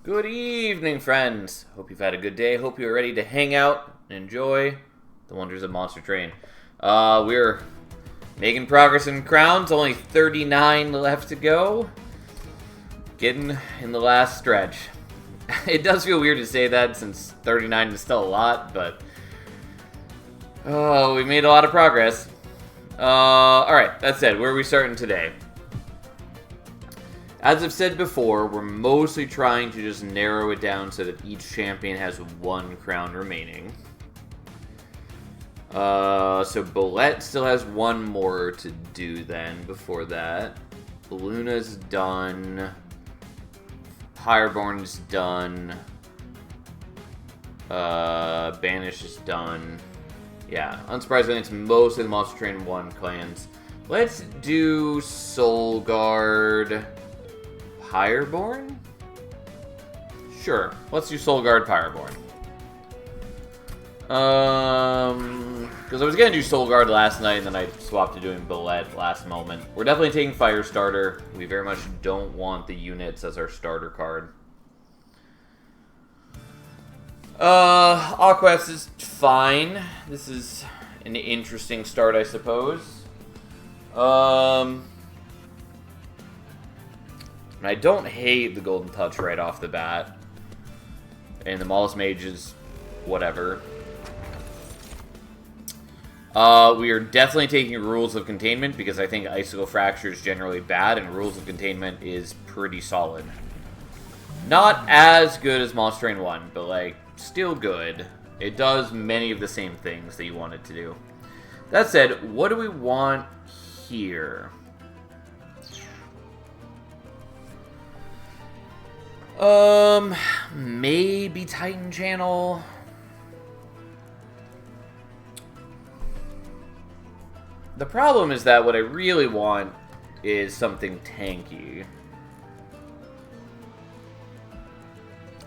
Good evening, friends. Hope you've had a good day. Hope you're ready to hang out and enjoy the wonders of Monster Train. We're making progress in crowns. Only 39 left to go. Getting in the last stretch. It does feel weird to say that since 39 is still a lot, but we made a lot of progress. Alright, that said, where are we starting today? As I've said before, we're mostly trying to just narrow it down so that each champion has one crown remaining. So Bolette still has one more to do then before that. Luna's done. Fireborn's done. Banish is done. Yeah, unsurprisingly, it's mostly the Monster Train 1 clans. Let's do Soul Guard. Fireborn? Sure. Let's do Soul Guard Fireborn. Because I was going to do Soul Guard last night, and then I swapped to doing Bolette last moment. We're definitely taking Firestarter. We very much don't want the units as our starter card. Aquest is fine. This is an interesting start, I suppose. I don't hate the Golden Touch right off the bat. And the Maulus Mage is whatever. We are definitely taking Rules of Containment because I think Icicle Fracture is generally bad and Rules of Containment is pretty solid. Not as good as Monster Train 1, but like, still good. It does many of the same things that you want it to do. That said, what do we want here? Maybe Titan Channel. The problem is that what I really want is something tanky.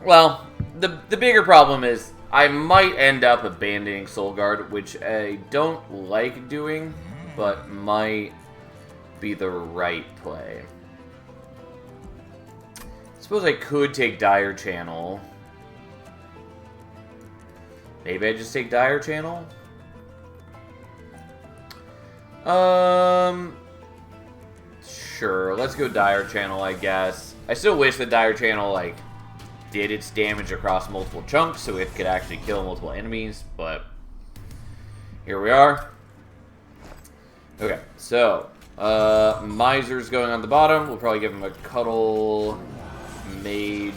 Well, the bigger problem is I might end up abandoning Soul Guard, which I don't like doing, but might be the right play. Suppose I could take Dire Channel. Maybe I just take Dire Channel? Sure, let's go Dire Channel, I guess. I still wish that Dire Channel, like, did its damage across multiple chunks so it could actually kill multiple enemies, but here we are. Okay, so, Miser's going on the bottom. We'll probably give him a Cuddle Mage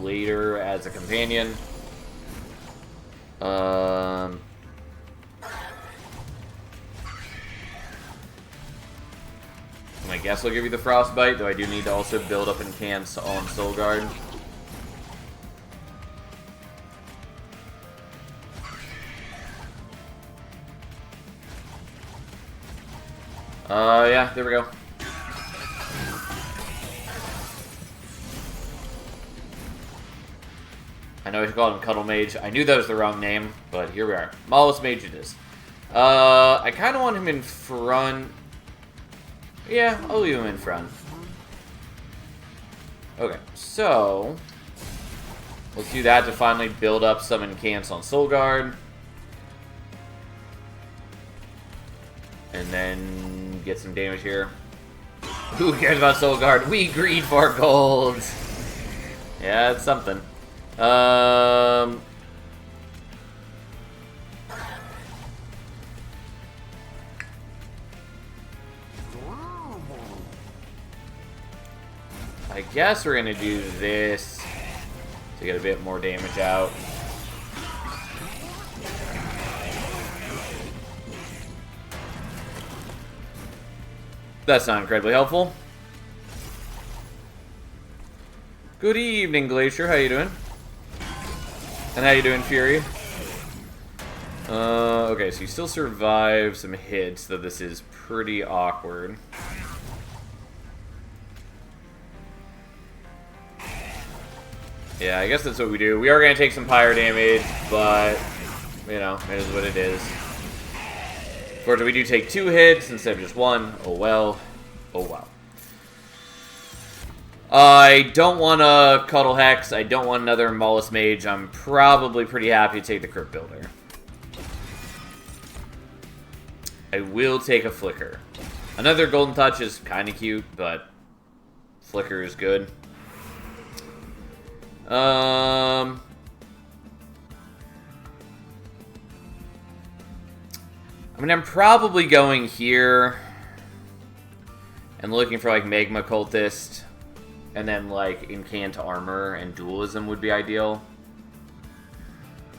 later as a companion. I guess I'll give you the Frostbite, though I do need to also build up Incants on Soul Guard. Yeah, there we go. I know I called him Cuddle Mage. I knew that was the wrong name, but here we are. Maulus Mage it is. I kind of want him in front. Yeah, I'll leave him in front. Okay, so let's do that to finally build up some Incants on Soul Guard. And then get some damage here. Who cares about Soul Guard? We greed for gold! Yeah, it's something. I guess we're gonna do this to get a bit more damage out. That's not incredibly helpful. Good evening, Glacier. How you doing? And how you doing, Fury? Okay, so you still survive some hits, though this is pretty awkward. Yeah, I guess that's what we do. We are going to take some pyre damage, but, you know, it is what it is. Fortunately, we do take 2 hits instead of just 1. Oh well. Oh wow. I don't want a Cuddle Hex. I don't want another Mollusk Mage. I'm probably pretty happy to take the Crypt Builder. I will take a Flicker. Another Golden Touch is kind of cute, but Flicker is good. I mean, I'm probably going here and looking for, like, Magma Cultist. And then, like, Incant Armor and Dualism would be ideal.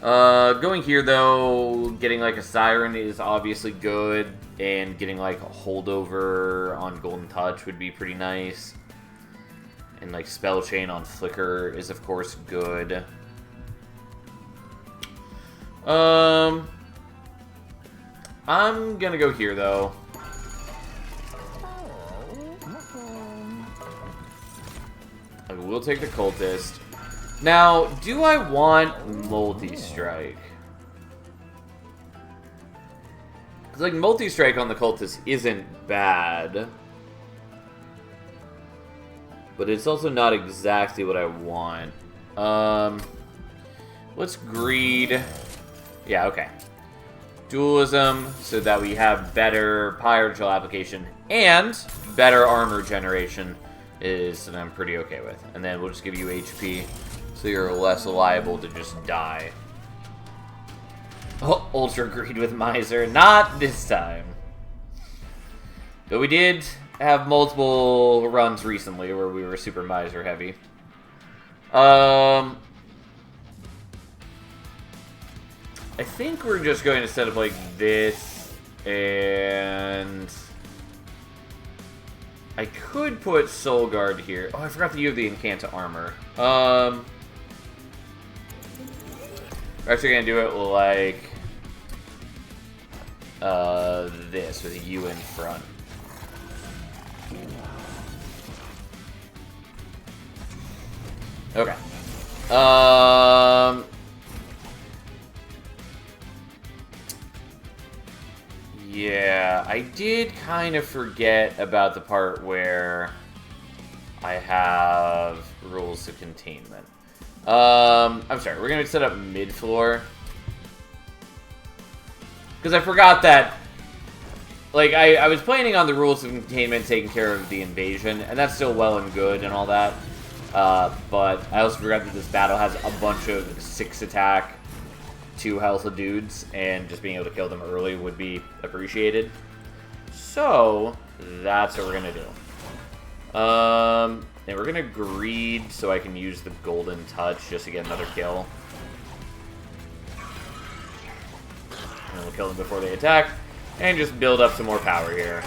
Going here, though, getting, like, a Siren is obviously good. And getting, like, a Holdover on Golden Touch would be pretty nice. And, like, Spell Chain on Flicker is, of course, good. I'm gonna go here, though. I will take the Cultist. Now, do I want Multi-Strike? Because, like, Multi-Strike on the Cultist isn't bad. But it's also not exactly what I want. Let's Greed. Yeah, okay. Dualism, so that we have better Pyrochill application and better armor generation is that I'm pretty okay with. And then we'll just give you HP, so you're less liable to just die. Oh, Ultra Greed with Miser. Not this time. But we did have multiple runs recently where we were super Miser heavy. I think we're just going to set up like this, and I could put Soul Guard here. Oh, I forgot that you have the Incanta Armor. We're actually going to do it like this, with a U in front. Okay. Yeah, I did kind of forget about the part where I have rules of containment. I'm sorry, we're going to set up mid-floor. Because I forgot that, like, I was planning on the rules of containment taking care of the invasion, and that's still well and good and all that. But I also forgot that this battle has a bunch of 6-attack, 2 health dudes, and just being able to kill them early would be appreciated. So, that's what we're going to do. And we're going to Greed so I can use the Golden Touch just to get another kill. And we'll kill them before they attack, and just build up some more power here.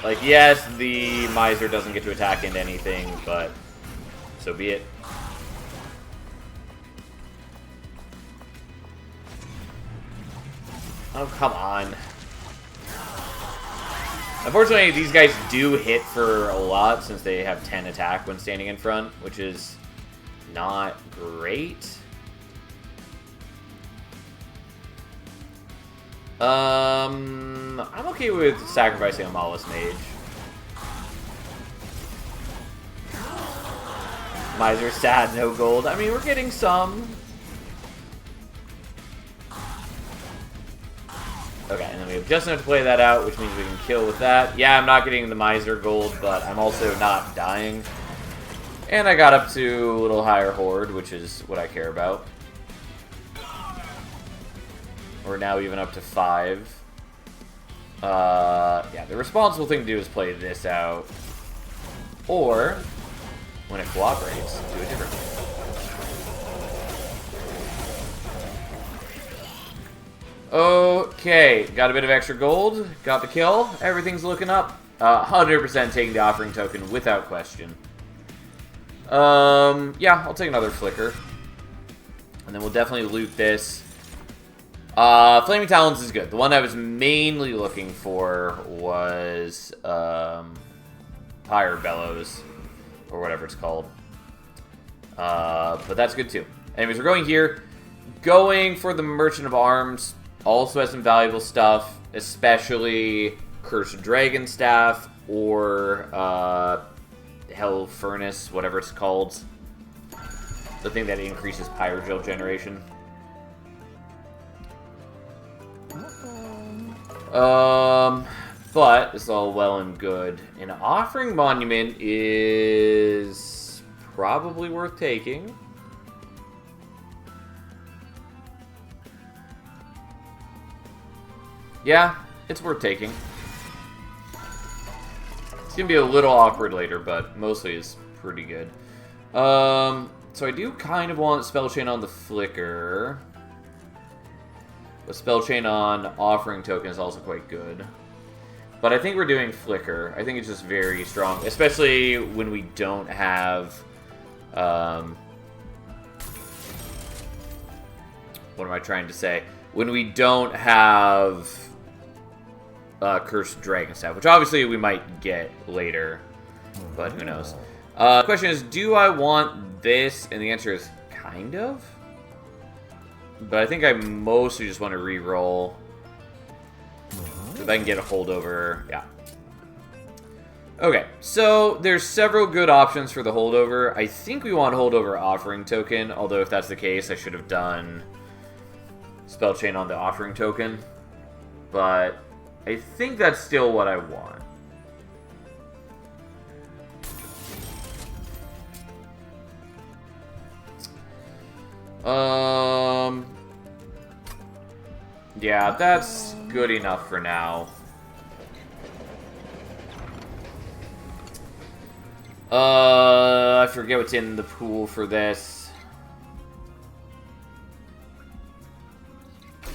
Like, yes, the Miser doesn't get to attack into anything, but so be it. Oh, come on. Unfortunately, these guys do hit for a lot since they have 10 attack when standing in front, which is not great. I'm okay with sacrificing a Mollusk Mage. Miser sad, no gold. I mean, we're getting some. Okay, and then we have just enough to play that out, which means we can kill with that. Yeah, I'm not getting the Miser gold, but I'm also not dying. And I got up to a little higher Horde, which is what I care about. We're now even up to 5. Yeah, the responsible thing to do is play this out. Or, when it cooperates, do it differently. Okay, got a bit of extra gold, got the kill, everything's looking up. 100% taking the offering token without question. Yeah, I'll take another Flicker. And then we'll definitely loot this. Flaming Talons is good. The one I was mainly looking for was Pyre Bellows, or whatever it's called. But that's good too. Anyways, we're going here. Going for the Merchant of Arms. Also has some valuable stuff, especially Cursed Dragon Staff or Hell Furnace, whatever it's called. The thing that increases Pyrogel generation. But it's all well and good. An Offering Monument is probably worth taking. Yeah, it's worth taking. It's gonna be a little awkward later, but mostly it's pretty good. So I do kind of want Spell Chain on the Flicker. But Spell Chain on Offering Token is also quite good. But I think we're doing Flicker. I think it's just very strong, especially when we don't have... what am I trying to say? When we don't have Cursed Dragon Staff, which obviously we might get later, but who knows. The question is, do I want this? And the answer is kind of. But I think I mostly just want to re-roll. If I can get a holdover, yeah. Okay, so there's several good options for the holdover. I think we want holdover Offering Token, although if that's the case, I should have done Spell Chain on the Offering Token. But I think that's still what I want. Yeah, that's good enough for now. I forget what's in the pool for this. I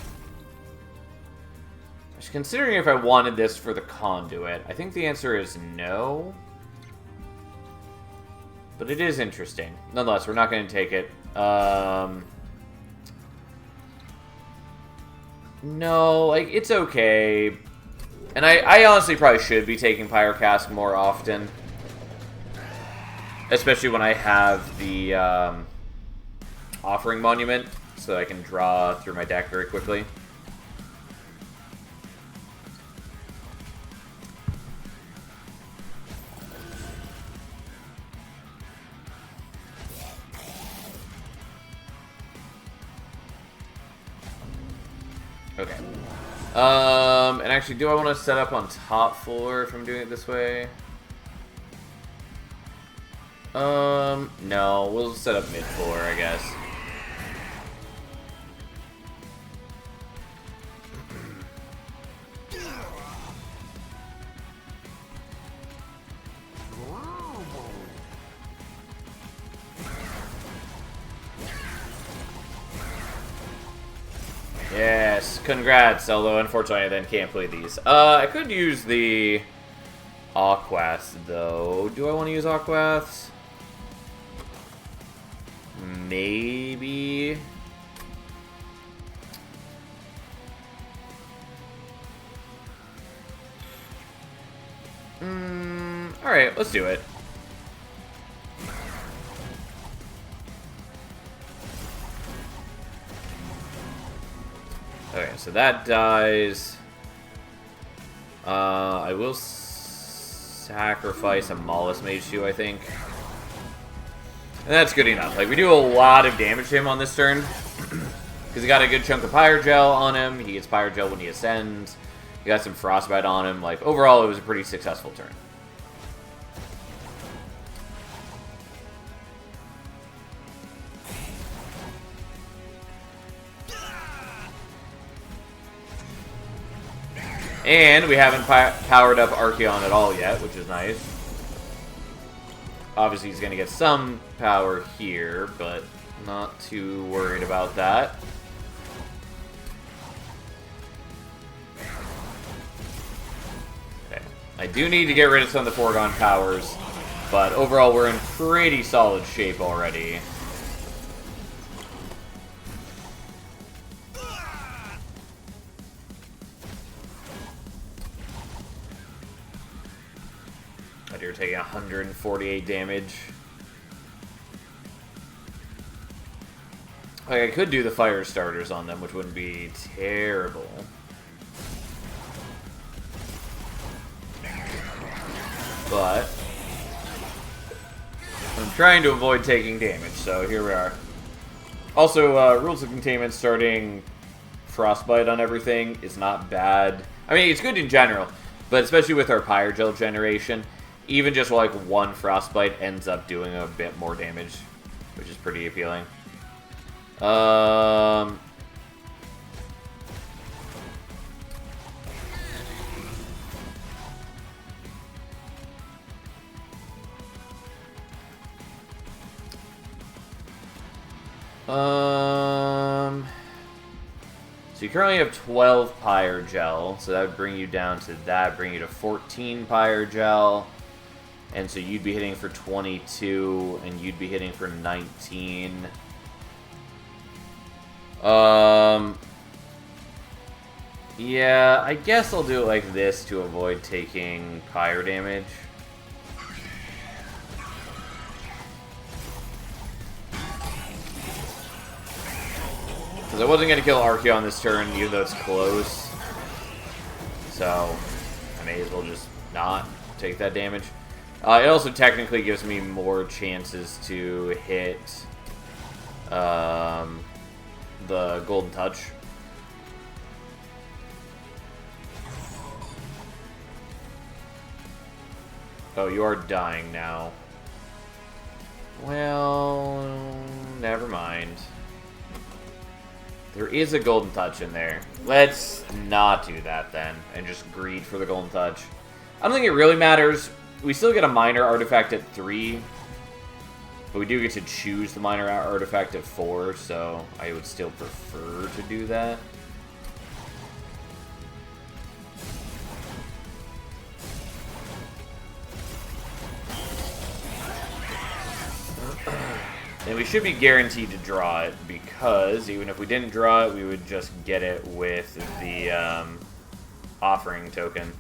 was considering if I wanted this for the conduit. I think the answer is no. But it is interesting. Nonetheless, we're not going to take it. No, like, it's okay. And I honestly probably should be taking Pyrocask more often. Especially when I have the Offering Monument, so I can draw through my deck very quickly. Okay. And actually, do I want to set up on top floor if I'm doing it this way? No. We'll set up mid floor, I guess. Yes, congrats, although unfortunately I then can't play these. I could use the Aquath, though. Do I want to use Aquaths? Maybe. Alright, let's do it. Okay, so that dies. I will sacrifice a Mollusk Mage too, I think. And that's good enough. Like, we do a lot of damage to him on this turn. Because he got a good chunk of Pyrogel on him. He gets Pyrogel when he ascends. He got some Frostbite on him. Like, overall, it was a pretty successful turn. And we haven't powered up Archeon at all yet, which is nice. Obviously, he's going to get some power here, but not too worried about that. Okay. I do need to get rid of some of the foregone powers, but overall, we're in pretty solid shape already. You're taking 148 damage. Like, I could do the fire starters on them, which wouldn't be terrible. But trying to avoid taking damage, so here we are. Also, rules of containment starting frostbite on everything is not bad. I mean, it's good in general, but especially with our Pyrogel generation, even just like one frostbite ends up doing a bit more damage, which is pretty appealing. So you currently have 12 Pyrogel, so that would bring you down to that, bring you to 14 Pyrogel. And so you'd be hitting for 22, and you'd be hitting for 19. Yeah, I guess I'll do it like this to avoid taking pyro damage. Because I wasn't going to kill Archeon this turn, even though it's close. So, I may as well just not take that damage. It also technically gives me more chances to hit the Golden Touch. Oh, you are dying now. Well, never mind. There is a Golden Touch in there. Let's not do that then, and just greed for the Golden Touch. I don't think it really matters. We still get a minor artifact at 3, but we do get to choose the minor artifact at 4, so I would still prefer to do that. And we should be guaranteed to draw it, because even if we didn't draw it, we would just get it with the offering token.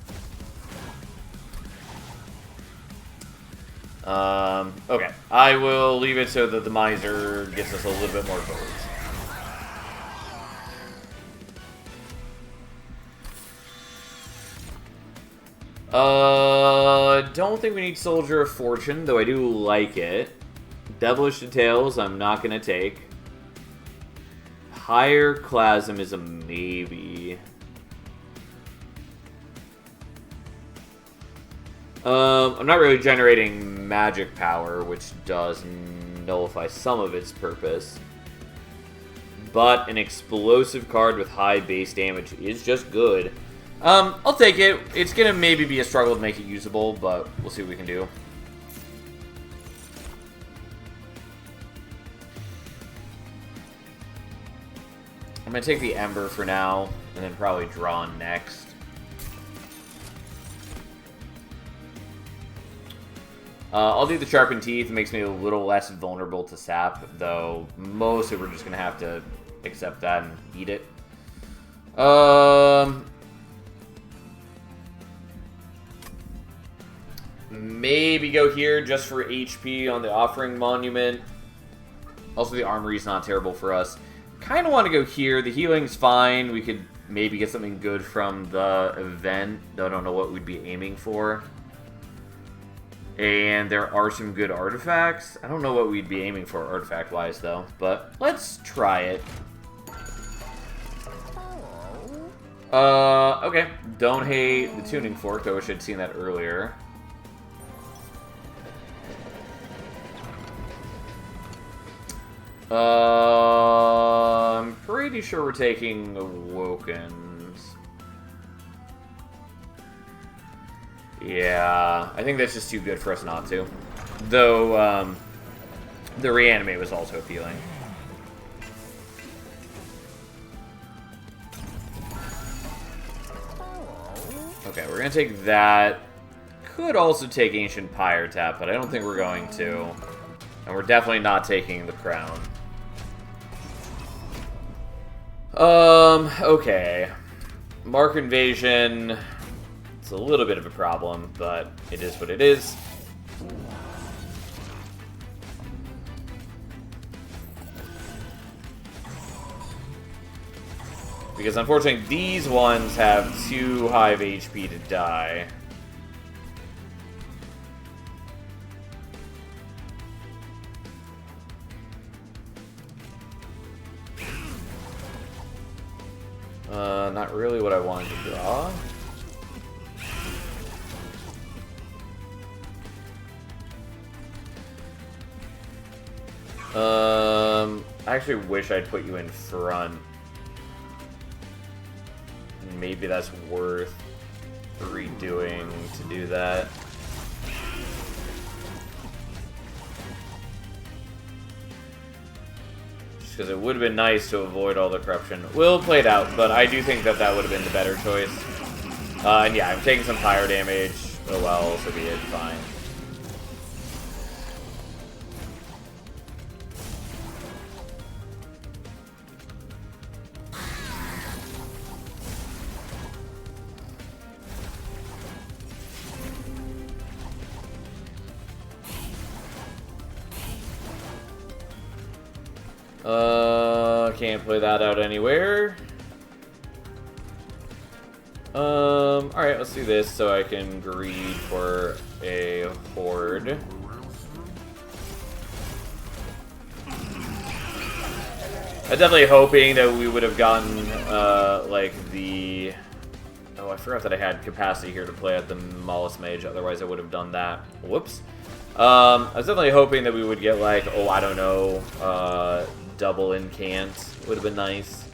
Okay, I will leave it so that the Miser gets us a little bit more gold. Don't think we need Soldier of Fortune, though I do like it. Devilish Details, I'm not going to take. Pyroclasm is a maybe. I'm not really generating magic power, which does nullify some of its purpose. But an explosive card with high base damage is just good. I'll take it. It's going to maybe be a struggle to make it usable, but we'll see what we can do. I'm going to take the Ember for now, and then probably draw next. I'll do the Sharpened Teeth. It makes me a little less vulnerable to sap, though mostly we're just going to have to accept that and eat it. Maybe go here just for HP on the Offering Monument. Also, the Armory's not terrible for us. Kind of want to go here. The healing's fine. We could maybe get something good from the event, though I don't know what we'd be aiming for. And there are some good artifacts. I don't know what we'd be aiming for artifact-wise, though. But let's try it. Okay. Don't hate the Tuning Fork. I wish I'd seen that earlier. I'm pretty sure we're taking Awokens. Yeah, I think that's just too good for us not to. Though, the Reanimate was also appealing. Okay, we're gonna take that. Could also take Ancient Pyre Tap, but I don't think we're going to. And we're definitely not taking the Crown. Okay. Mark Invasion. It's a little bit of a problem, but it is what it is. Because unfortunately, these ones have too high of HP to die. Not really what I wanted to draw. I actually wish I'd put you in front. Maybe that's worth redoing to do that. Just because it would have been nice to avoid all the corruption. We'll play it out, but I do think that that would have been the better choice. And yeah, I'm taking some fire damage. Oh well, so be it. Fine. Can't play that out anywhere. Alright, let's do this so I can greed for a horde. I'm definitely hoping that we would have gotten, like, the... Oh, I forgot that I had capacity here to play at the Mollusk Mage, otherwise I would have done that. Whoops. I was definitely hoping that we would get, like, oh, I don't know, double incant. Would have been nice.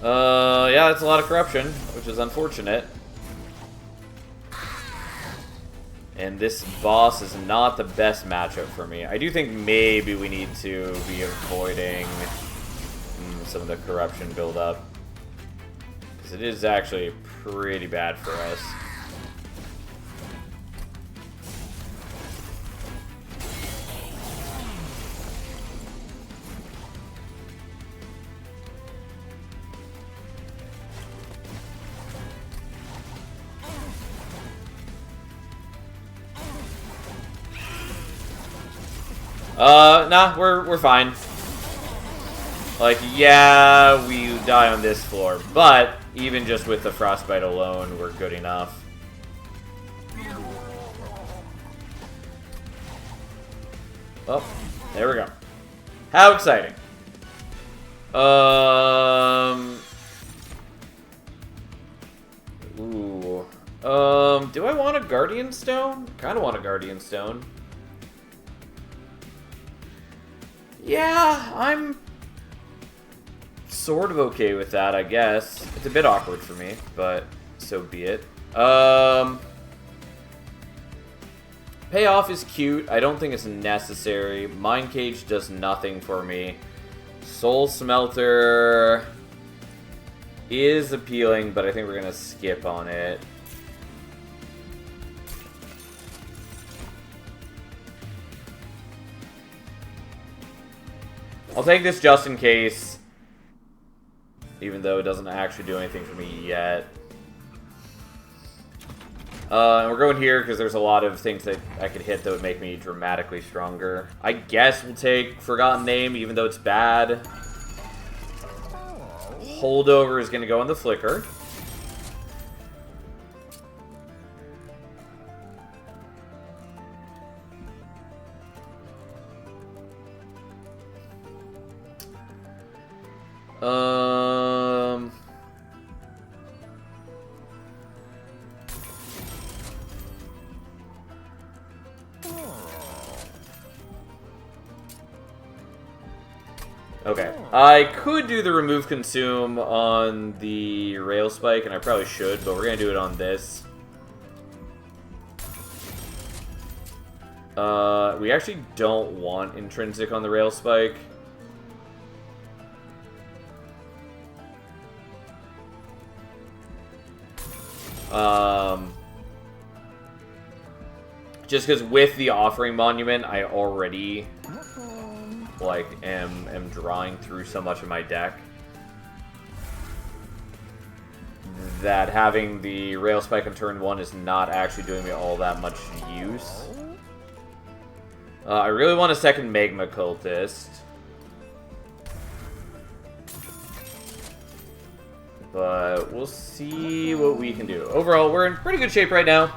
Yeah, that's a lot of corruption, which is unfortunate. And this boss is not the best matchup for me. I do think maybe we need to be avoiding some of the corruption buildup, because it is actually pretty bad for us. Nah, we're fine. Like, yeah, we die on this floor, but even just with the frostbite alone, we're good enough. Oh, there we go. How exciting. Ooh. Do I want a Guardian Stone? Kinda want a Guardian Stone. Yeah, I'm sort of okay with that, I guess. It's a bit awkward for me, but so be it. Payoff is cute. I don't think it's necessary. Mind Cage does nothing for me. Soul Smelter is appealing, but I think we're going to skip on it. I'll take this just in case, even though it doesn't actually do anything for me yet. And we're going here because there's a lot of things that I could hit that would make me dramatically stronger. I guess we'll take Forgotten Name, even though it's bad. Holdover is going to go on the Flicker. Okay, I could do the Remove Consume on the Rail Spike, and I probably should, but we're going to do it on this. We actually don't want Intrinsic on the Rail Spike. Just because with the Offering Monument, I already... like, am drawing through so much of my deck that having the Rail Spike on turn 1 is not actually doing me all that much use. I really want a second Magma Cultist, but we'll see what we can do. Overall, we're in pretty good shape right now.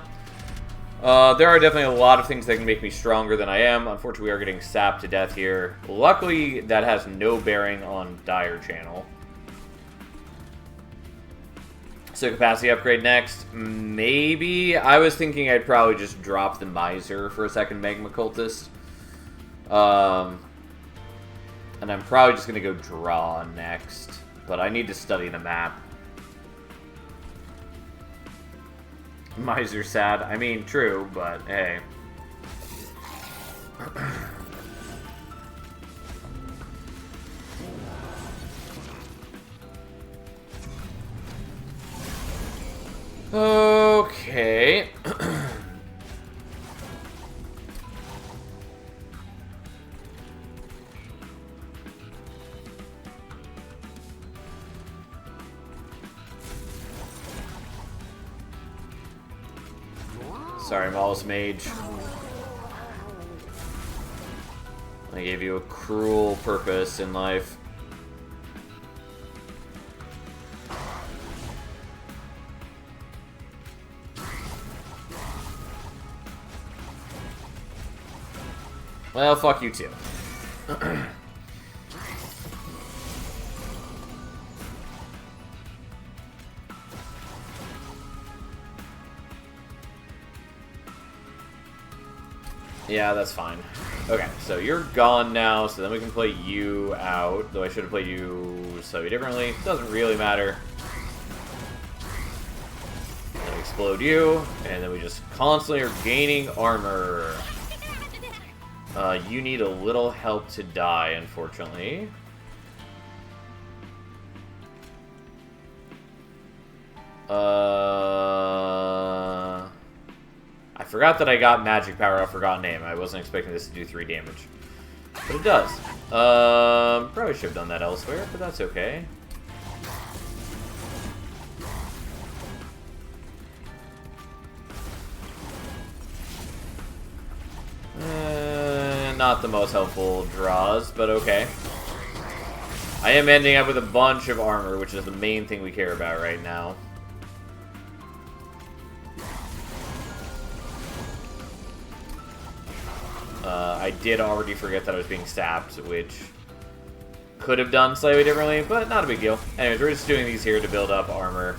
There are definitely a lot of things that can make me stronger than I am. Unfortunately, we are getting sapped to death here. Luckily, that has no bearing on Dire Channel. So capacity upgrade next. Maybe. I was thinking I'd probably just drop the Miser for a second Magma Cultist. And I'm probably just going to go draw next. But I need to study the map. Miser sad. I mean, true, but hey. Okay. Sorry, Maul's Mage. I gave you a cruel purpose in life. Well, fuck you too. Yeah, that's fine. Okay, so you're gone now, so then we can play you out. Though I should have played you slightly differently. Doesn't really matter. Then we explode you, and then we just constantly are gaining armor. You need a little help to die, unfortunately. I forgot that I got magic power off Forgotten Name. I wasn't expecting this to do 3 damage. But it does. Probably should have done that elsewhere, but that's okay. Not the most helpful draws, but okay. I am ending up with a bunch of armor, which is the main thing we care about right now. I did already forget that I was being sapped, which could have done slightly differently, but not a big deal. Anyways, we're just doing these here to build up armor.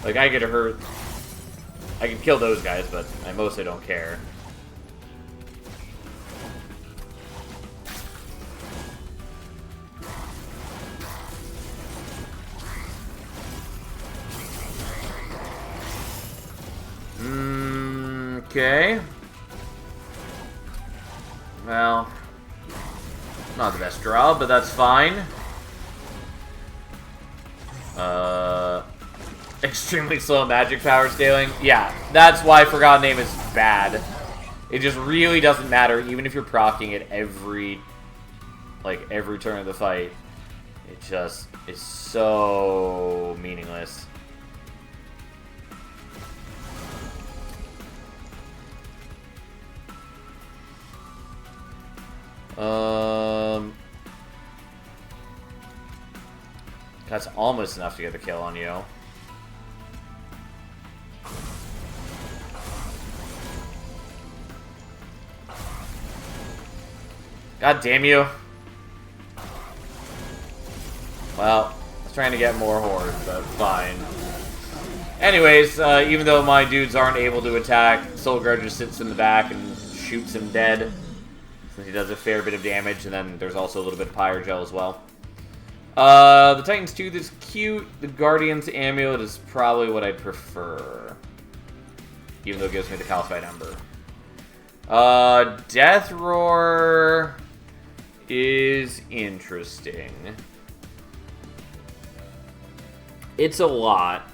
Like, I get hurt. I can kill those guys, but I mostly don't care. Okay. Well, not the best draw, but that's fine. Extremely slow magic power scaling. Yeah, that's why Forgotten Name is bad. It just really doesn't matter, even if you're proccing it every turn of the fight. It just is so meaningless. That's almost enough to get the kill on you. God damn you. Well, I was trying to get more horde, but fine. Anyways, even though my dudes aren't able to attack, Soul Guard just sits in the back and shoots him dead. Since he does a fair bit of damage, and then there's also a little bit of Pyre Gel as well. The Titan's Tooth is cute. The Guardian's Amulet is probably what I'd prefer. Even though it gives me the Calcified Ember. Death Roar is interesting. It's a lot.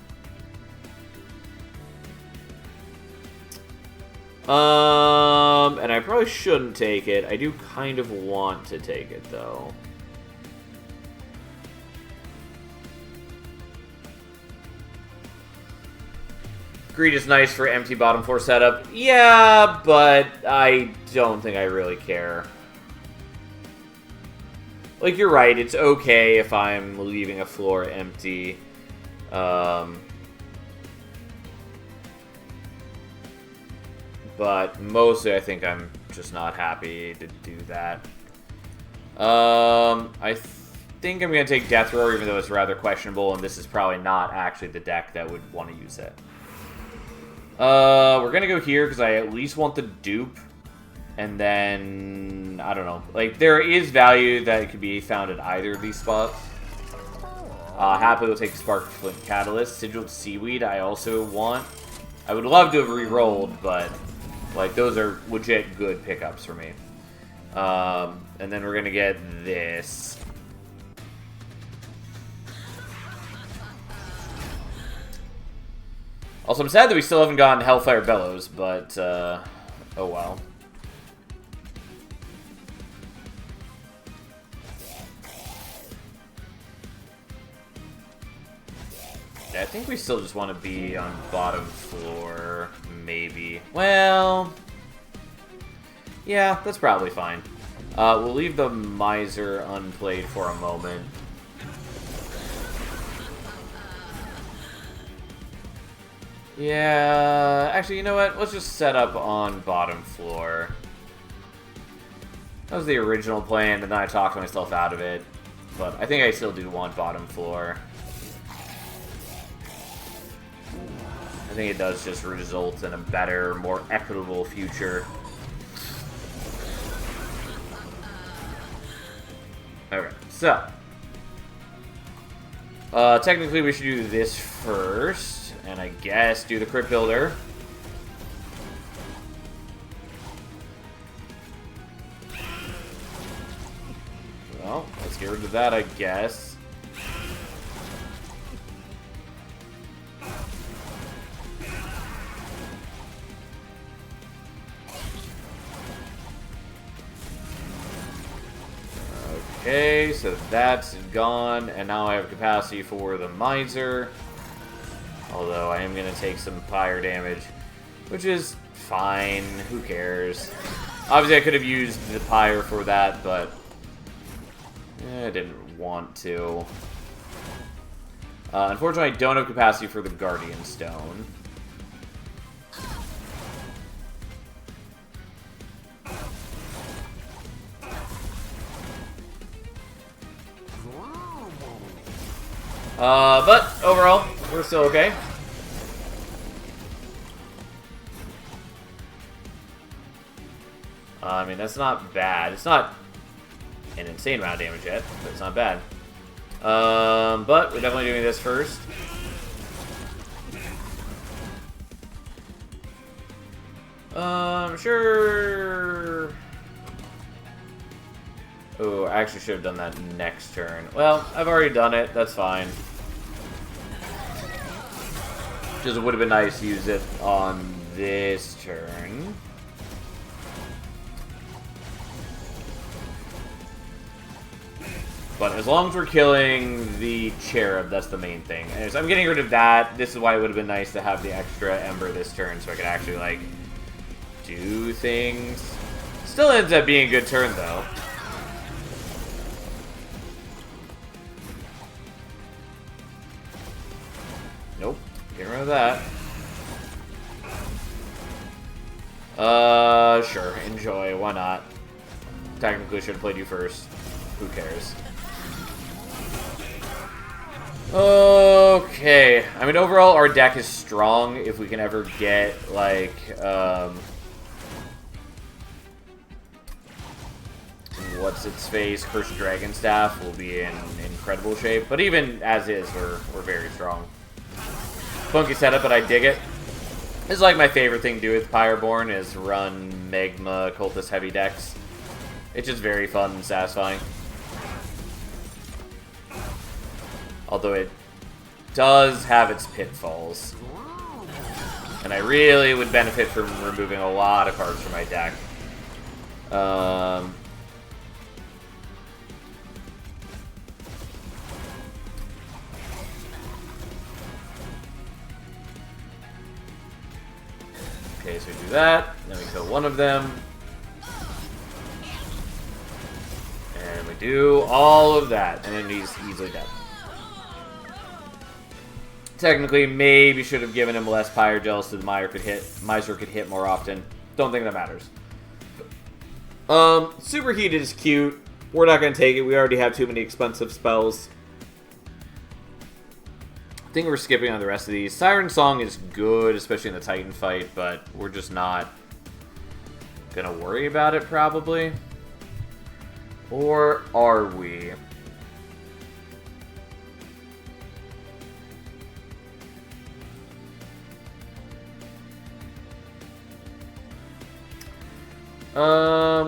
And I probably shouldn't take it. I do kind of want to take it, though. Greed is nice for empty bottom 4 setup. Yeah, but I don't think I really care. Like, you're right. It's okay if I'm leaving a floor empty. But mostly I think I'm just not happy to do that. I think I'm going to take Death Roar, even though it's rather questionable, and this is probably not actually the deck that would want to use it. We're going to go here because I at least want the dupe. And then, I don't know. Like, there is value that could be found at either of these spots. Happily will take Spark Flint Catalyst. Sigiled Seaweed I also want. I would love to have re-rolled, but, like, those are legit good pickups for me. And then we're going to get this. Also, I'm sad that we still haven't gotten Hellfire Bellows, but, oh well. I think we still just want to be on bottom floor, maybe. Well, yeah, that's probably fine. We'll leave the Miser unplayed for a moment. Yeah, actually, you know what? Let's just set up on bottom floor. That was the original plan, and then I talked myself out of it. But I think I still do want bottom floor. I think it does just result in a better, more equitable future. Okay, so. Technically we should do this first, and I guess do the Crypt Builder. Well, let's get rid of that, I guess. Okay, so that's gone, and now I have capacity for the Miser. Although I am going to take some fire damage, which is fine. Who cares? Obviously, I could have used the Pyre for that, but I didn't want to. Unfortunately, I don't have capacity for the Guardian Stone. But overall, we're still okay. I mean, that's not bad. It's not an insane amount of damage yet, but it's not bad. But we're definitely doing this first. Sure. Oh, I actually should have done that next turn. Well, I've already done it. That's fine. Just it would have been nice to use it on this turn. But as long as we're killing the Cherub, that's the main thing. Anyways, I'm getting rid of that. This is why it would have been nice to have the extra Ember this turn so I could actually, like, do things. Still ends up being a good turn, though. Nope. Get rid of that. Sure. Enjoy. Why not? Technically, should have played you first. Who cares? Okay. I mean, overall, our deck is strong if we can ever get, like, what's its face? Cursed Dragon Staff will be in incredible shape. But even as is, we're very strong. Funky setup, but I dig it. This is like my favorite thing to do with Pyreborn is run Magma Cultist heavy decks. It's just very fun and satisfying. Although it does have its pitfalls. And I really would benefit from removing a lot of cards from my deck. Okay, so we do that, then we kill one of them. And we do all of that, and then he's easily dead. Technically, maybe should have given him less Pyre Gel so the Miser could hit more often. Don't think that matters. Superheated is cute. We're not going to take it. We already have too many expensive spells. I think we're skipping on the rest of these. Siren Song is good, especially in the Titan fight, but we're just not going to worry about it, probably. Or are we?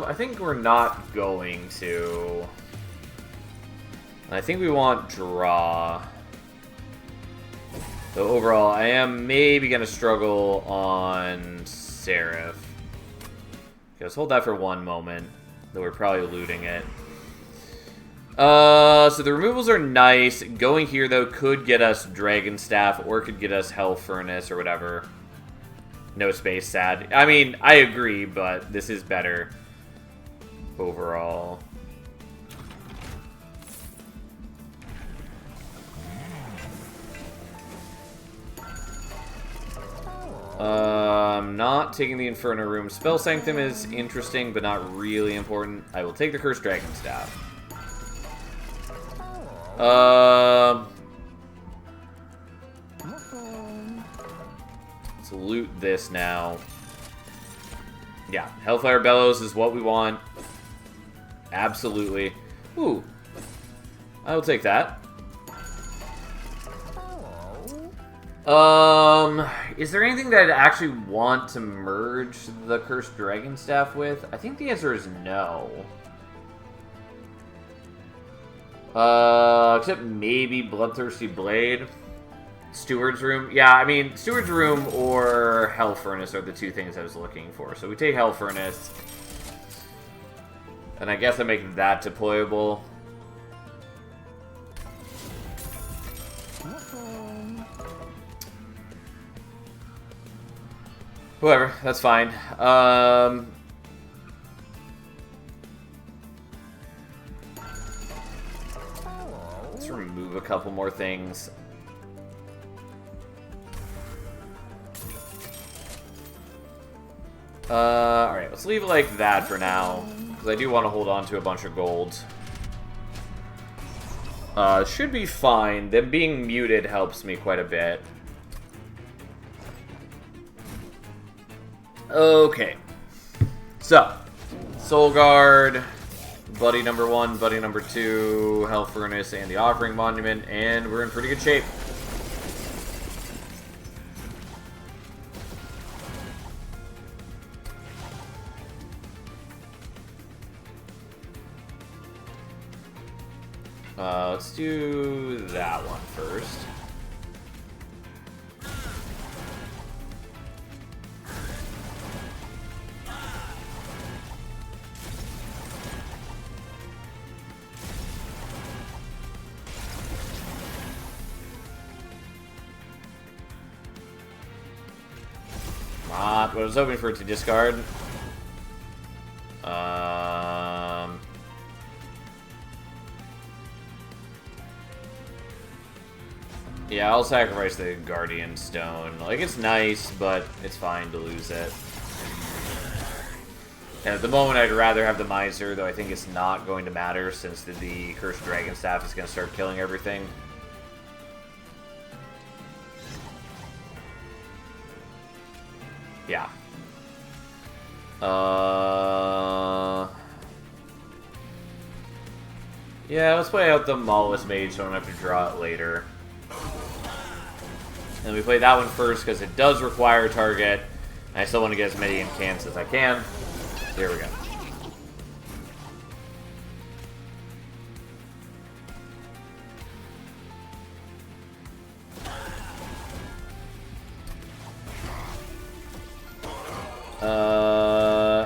I think we're not going to. I think we want draw. So overall, I am maybe going to struggle on Seraph. Okay, let's hold that for one moment, though we're probably looting it. So the removals are nice. Going here, though, could get us Dragon Staff, or could get us Hell Furnace, or whatever. No space, sad. I mean, I agree, but this is better overall. I'm not taking the Inferno Room. Spell Sanctum is interesting, but not really important. I will take the Cursed Dragon Staff. Let's loot this now. Yeah, Hellfire Bellows is what we want. Absolutely. Ooh. I will take that. Is there anything that I'd actually want to merge the Cursed Dragon Staff with? I think the answer is no. Except maybe Bloodthirsty Blade. Steward's Room. Yeah, I mean, Steward's Room or Hell Furnace are the two things I was looking for. So we take Hell Furnace. And I guess I make that deployable. Whatever, that's fine. Let's remove a couple more things. Alright, let's leave it like that for now. Because I do want to hold on to a bunch of gold. Should be fine. Them being muted helps me quite a bit. Okay. So, Soul Guard, Buddy number 1, Buddy number 2, Hell Furnace, and the Offering Monument, and we're in pretty good shape. Let's do that one first. What I was hoping for it to discard. Yeah, I'll sacrifice the Guardian Stone. Like, it's nice, but it's fine to lose it. And at the moment, I'd rather have the Miser, though I think it's not going to matter since the Cursed Dragon Staff is going to start killing everything. Yeah. Yeah, let's play out the Maulus Mage so I don't have to draw it later. And we play that one first because it does require a target. And I still want to get as many incants as I can. Here we go.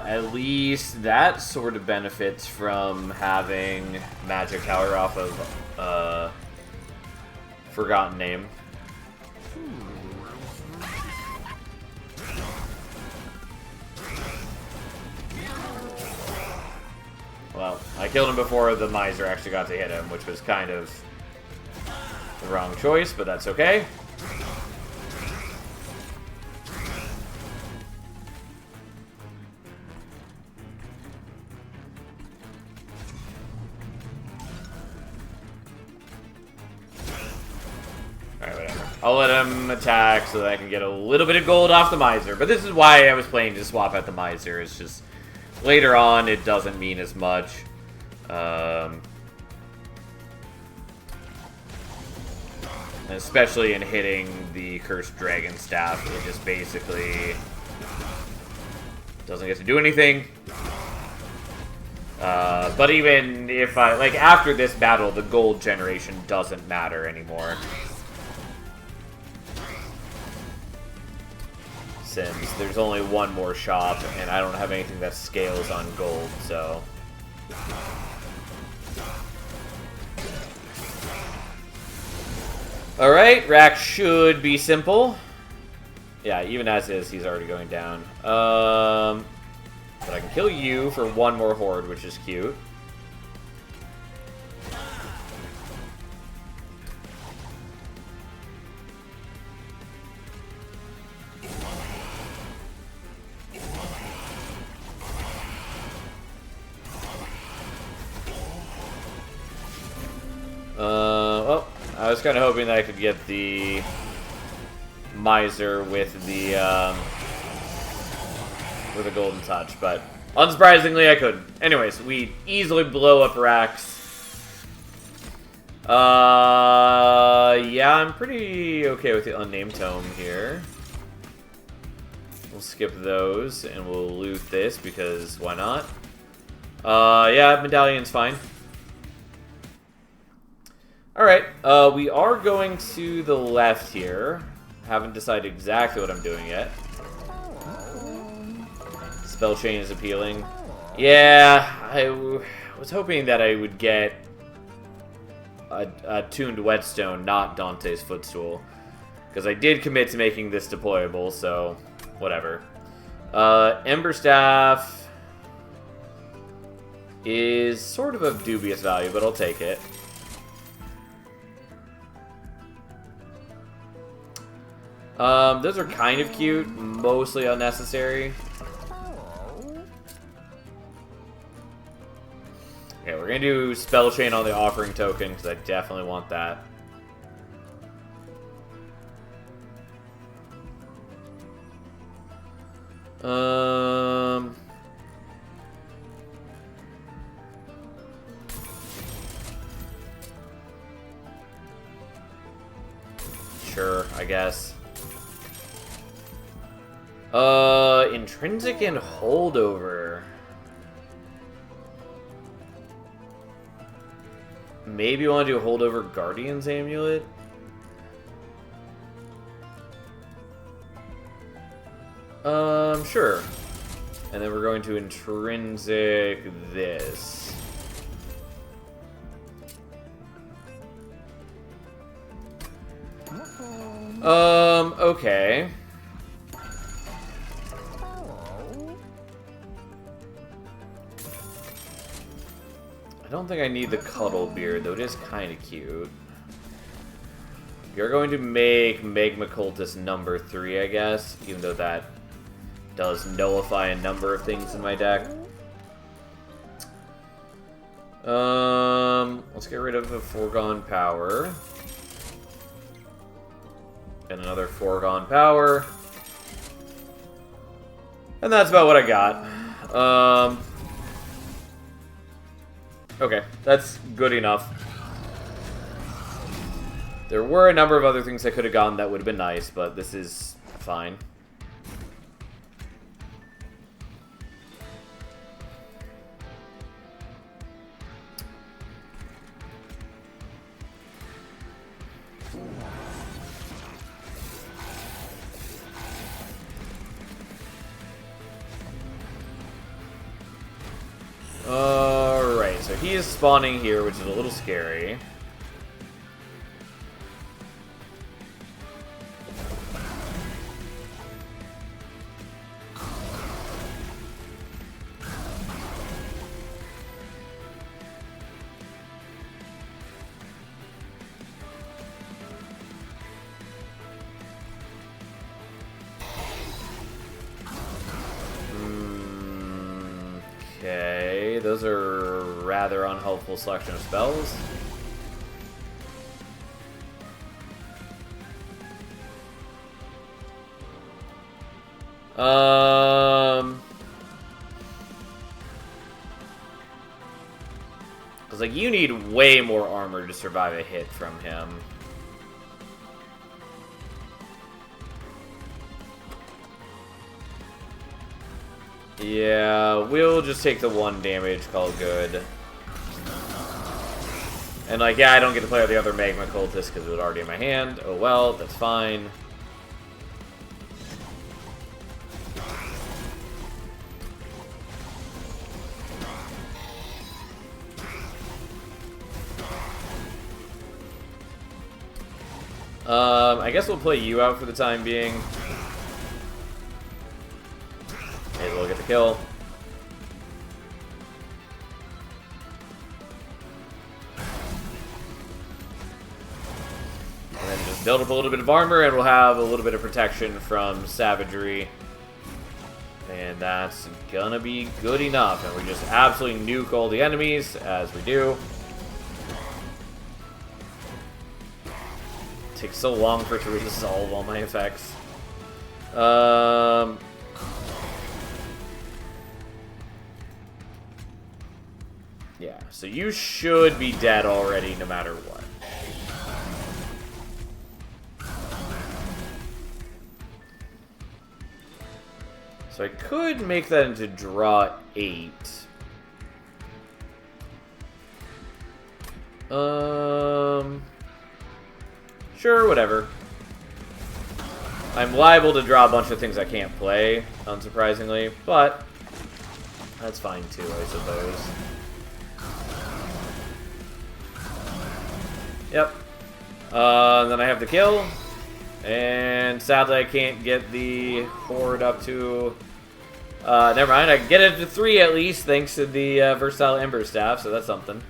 At least that sort of benefits from having Magic Tower off of Forgotten Name. Well, I killed him before the Miser actually got to hit him, which was kind of the wrong choice, but that's okay. I'll let him attack so that I can get a little bit of gold off the Miser. But this is why I was planning to swap out the Miser. It's just later on it doesn't mean as much. Especially in hitting the Cursed Dragon Staff, it just basically doesn't get to do anything. But even if like, after this battle, the gold generation doesn't matter anymore. Since there's only one more shop, and I don't have anything that scales on gold, so... Alright, rack should be simple. Yeah, even as is, he's already going down. But I can kill you for one more horde, which is cute. Well, I was kind of hoping that I could get the Miser with the golden touch, but unsurprisingly I couldn't. Anyways, we easily blow up racks. Yeah, I'm pretty okay with the unnamed tome here. We'll skip those and we'll loot this because why not? Yeah, medallion's fine. Alright, we are going to the left here. Haven't decided exactly what I'm doing yet. Spell chain is appealing. Yeah, I was hoping that I would get a tuned whetstone, not Dante's footstool. Because I did commit to making this deployable, so whatever. Ember Staff is sort of dubious value, but I'll take it. Those are kind of cute, mostly unnecessary. Okay, we're gonna do Spell Chain on the Offering Token, because I definitely want that. Sure, I guess. Intrinsic and Holdover. Maybe you want to do a Holdover Guardian's Amulet? Sure. And then we're going to Intrinsic this. Okay. I don't think I need the Cuddle Beard, though it is kind of cute. You're going to make Magma Cultist number 3, I guess, even though that does nullify a number of things in my deck. Let's get rid of a Foregone Power. And another Foregone Power. And that's about what I got. Okay, that's good enough. There were a number of other things I could have gotten that would have been nice, but this is fine. Alright, so he is spawning here, which is a little scary. Okay, those are rather unhelpful selection of spells. Because, like, you need way more armor to survive a hit from him. Yeah, we'll just take the 1 damage, call it good. And, like, yeah, I don't get to play with the other Magma Cultist because it was already in my hand. Oh well, that's fine. I guess we'll play you out for the time being. May as well get the kill. And then just build up a little bit of armor, and we'll have a little bit of protection from savagery. And that's gonna be good enough. And we just absolutely nuke all the enemies, as we do. Takes so long for it to resolve all my effects. Yeah, so you should be dead already no matter what. So I could make that into draw 8. Sure, whatever. I'm liable to draw a bunch of things I can't play, unsurprisingly, but that's fine too, I suppose. Yep. Then I have the kill, and sadly I can't get the horde up to... never mind, I can get it to 3 at least, thanks to the versatile Ember Staff, so that's something.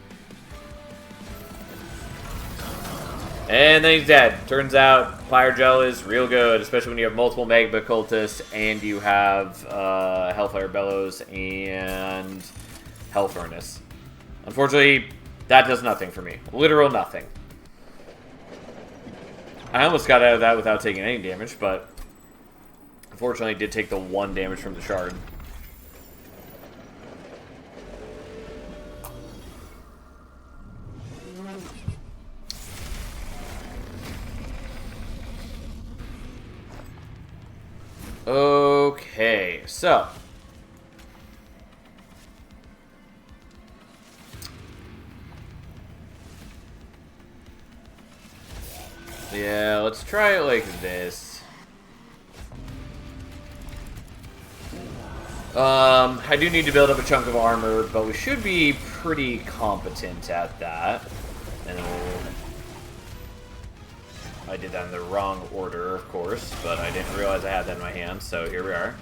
And then he's dead. Turns out Fire Gel is real good, especially when you have multiple Magma Cultists and you have Hellfire Bellows and Hell Furnace. Unfortunately, that does nothing for me. Literal nothing. I almost got out of that without taking any damage, but unfortunately did take the 1 damage from the shard. Okay, so yeah, let's try it like this. I do need to build up a chunk of armor, but we should be pretty competent at that. And I did that in the wrong order, of course, but I didn't realize I had that in my hand, so here we are.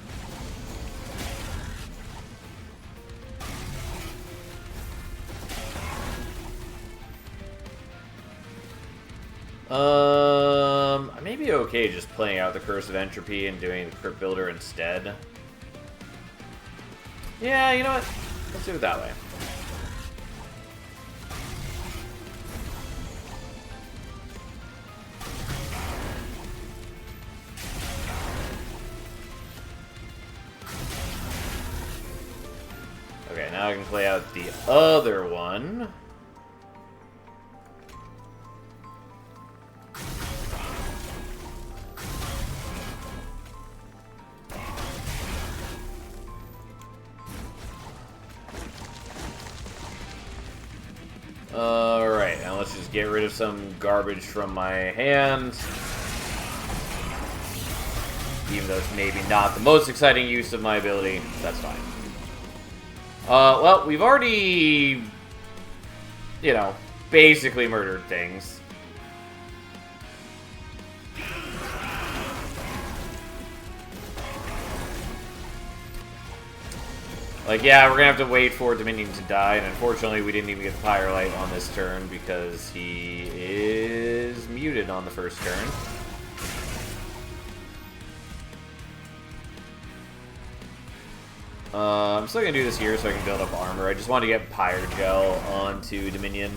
I may be okay just playing out the Curse of Entropy and doing the Crypt Builder instead. Yeah, you know what? Let's do it that way. Okay, now I can play out the other one. Alright, now let's just get rid of some garbage from my hand. Even though it's maybe not the most exciting use of my ability, that's fine. Well, we've already, you know, basically murdered things. Like, yeah, we're gonna have to wait for Dominion to die, and unfortunately we didn't even get the Firelight on this turn because he is muted on the first turn. I'm still gonna do this here so I can build up armor. I just want to get Pyre Gel onto Dominion.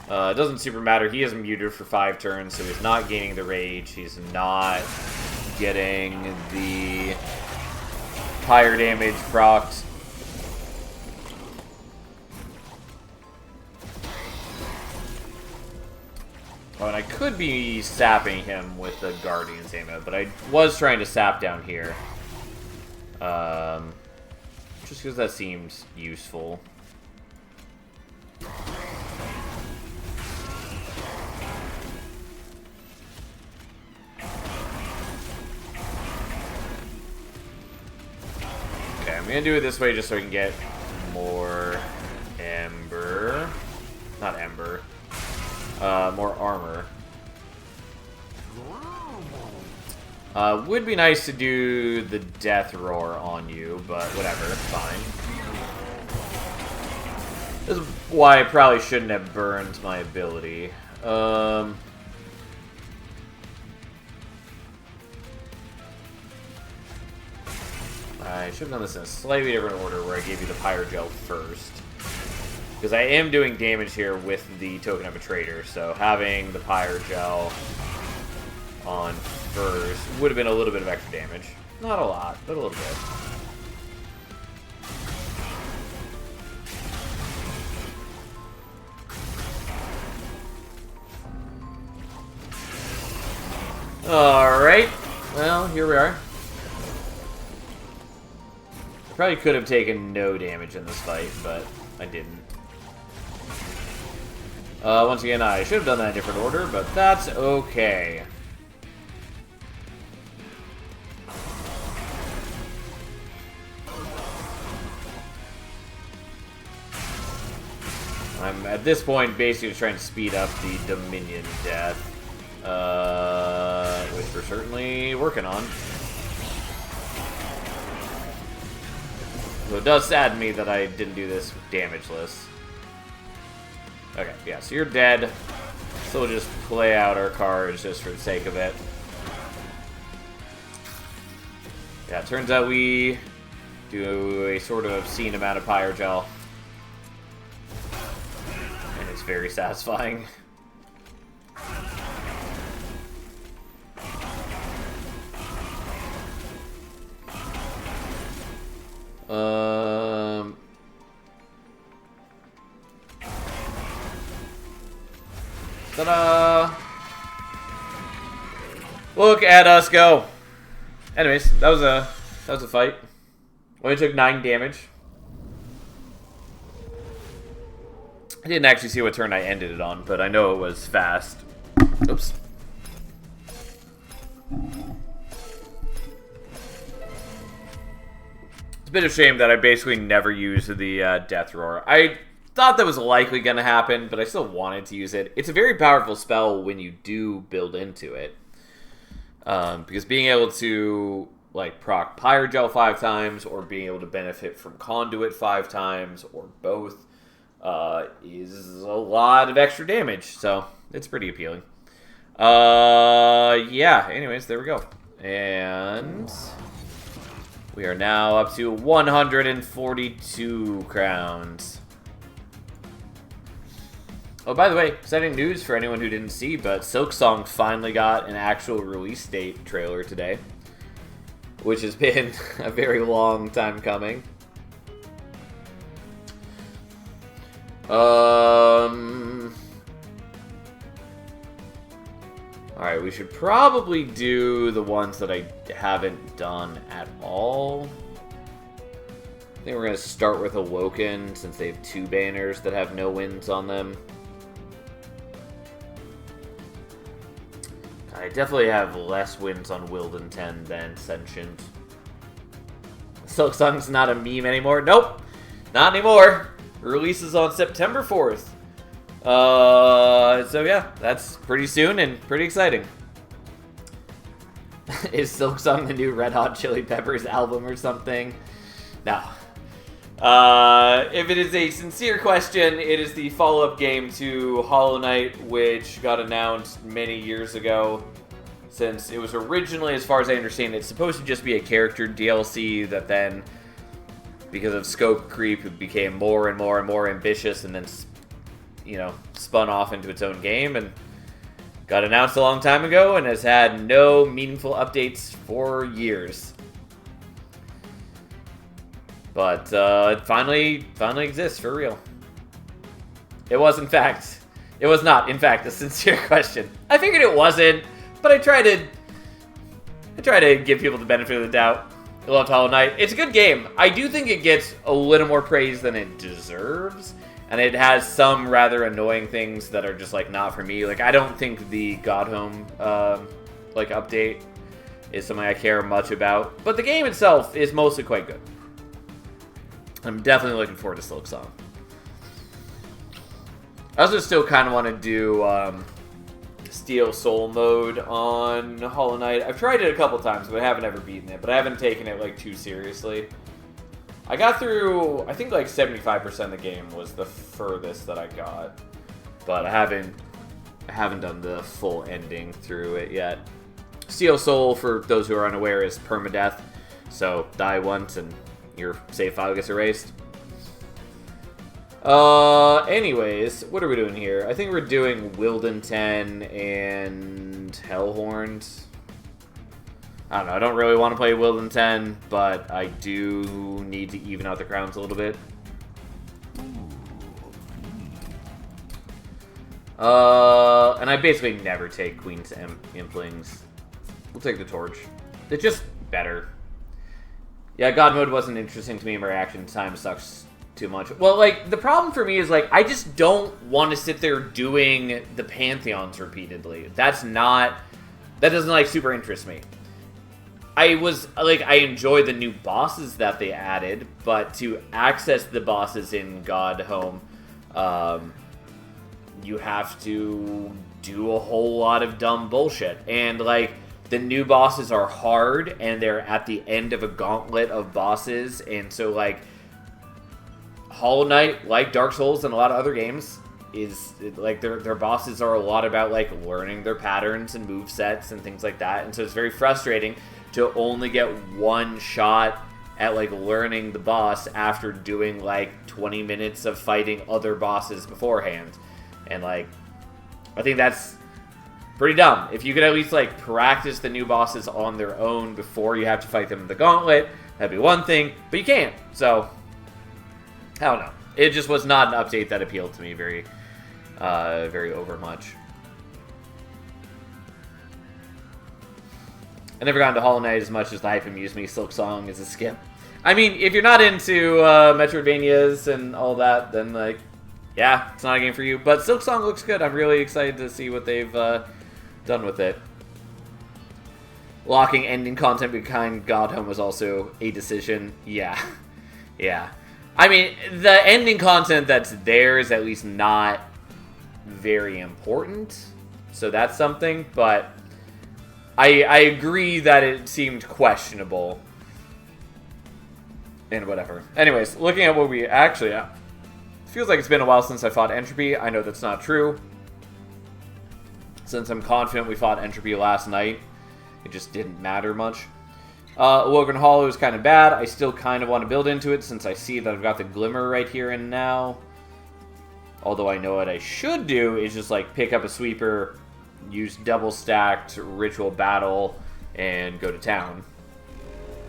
It doesn't super matter. He is muted for 5 turns, so he's not gaining the rage. He's not getting the higher damage procced. Oh, and I could be sapping him with the Guardian's Ammo, but I was trying to sap down here. Just because that seems useful. Okay, I'm gonna do it this way just so I can get more ember. Not ember. More armor. Would be nice to do the death roar on you, but whatever, fine. This is why I probably shouldn't have burned my ability. I should have done this in a slightly different order where I gave you the Pyrogel first. Because I am doing damage here with the Token of a Traitor, so having the Pyrogel on first would have been a little bit of extra damage. Not a lot, but a little bit. Alright, well, here we are. Probably could have taken no damage in this fight, but I didn't. Once again, I should have done that in a different order, but that's okay. I'm, at this point, basically trying to speed up the Dominion death. Which we're certainly working on. So it does sadden me that I didn't do this damageless. Okay, yeah, so you're dead. So we'll just play out our cards just for the sake of it. Yeah, it turns out we do a sort of obscene amount of Pyrogel. And it's very satisfying. Ta-da! Look at us go. Anyways, that was a fight. Only took 9 damage. I didn't actually see what turn I ended it on, but I know it was fast. Oops. It's a bit of a shame that I basically never used the Death Roar. I thought that was likely going to happen, but I still wanted to use it. It's a very powerful spell when you do build into it. Because being able to like proc Pyrogel 5 times, or being able to benefit from Conduit 5 times, or both, is a lot of extra damage. So it's pretty appealing. Yeah, anyways, there we go. And we are now up to 142 crowns. Oh, by the way, exciting news for anyone who didn't see, but Silksong finally got an actual release date trailer today, which has been a very long time coming. Alright, we should probably do the ones that I haven't done at all. I think we're going to start with Awoken, since they have 2 banners that have no wins on them. I definitely have less wins on Wilden 10 than Sentient. Silksong's not a meme anymore. Nope, not anymore. Releases on September 4th. So yeah, that's pretty soon and pretty exciting. Is Silksong the new Red Hot Chili Peppers album or something? No. If it is a sincere question, it is the follow-up game to Hollow Knight, which got announced many years ago. Since it was originally, as far as I understand, it's supposed to just be a character DLC that then, because of scope creep, it became more and more and more ambitious, and then you know, spun off into its own game and got announced a long time ago and has had no meaningful updates for years. But it finally exists for real. It was not, in fact, a sincere question. I figured it wasn't, but I try to give people the benefit of the doubt. I loved Hollow Knight. It's a good game. I do think it gets a little more praise than it deserves, and it has some rather annoying things that are just like not for me. Like I don't think the God Home like update is something I care much about, but the game itself is mostly quite good. I'm definitely looking forward to Silksong. I also still kind of want to do Steel Soul mode on Hollow Knight. I've tried it a couple times, but I haven't ever beaten it. But I haven't taken it like too seriously. I got through, I think like 75% of the game was the furthest that I got, but I haven't done the full ending through it yet. Steel Soul, for those who are unaware, is permadeath. So die once and your save file gets erased. Anyways, what are we doing here? I think we're doing Wilden 10 and Hellhorns. I don't know, I don't really want to play Wilden 10, but I do need to even out the crowns a little bit. And I basically never take Queen's Implings. We'll take the Torch. It's just better. Yeah, God Mode wasn't interesting to me. My reaction time sucks too much. Well, like, the problem for me is, like, I just don't want to sit there doing the Pantheons repeatedly. That doesn't, like, super interest me. I enjoy the new bosses that they added, but to access the bosses in God Home, you have to do a whole lot of dumb bullshit. And, like, the new bosses are hard, and they're at the end of a gauntlet of bosses, and so, like, Hollow Knight, like Dark Souls and a lot of other games, is, like, their bosses are a lot about, like, learning their patterns and movesets and things like that, and so it's very frustrating to only get one shot at, like, learning the boss after doing, like, 20 minutes of fighting other bosses beforehand. And, like, I think that's pretty dumb. If you could at least, like, practice the new bosses on their own before you have to fight them in the gauntlet, that'd be one thing, but you can't. So, I don't know. It just was not an update that appealed to me very overmuch. I never got into Hollow Knight as much as the hype amused me. Silksong is a skip. I mean, if you're not into Metroidvanias and all that, then, like, yeah, it's not a game for you. But Silksong looks good. I'm really excited to see what they've done with it. Locking ending content behind God Home was also a decision. Yeah. Yeah. I mean, the ending content that's there is at least not very important. So that's something. But I agree that it seemed questionable. And whatever. Anyways, looking at what we actually... feels like it's been a while since I fought Entropy. I know that's not true. Since I'm confident we fought Entropy last night, it just didn't matter much. Logan Hollow is kind of bad. I still kind of want to build into it since I see that I've got the Glimmer right here and now. Although I know what I should do is just, like, pick up a sweeper, use double-stacked Ritual Battle, and go to town.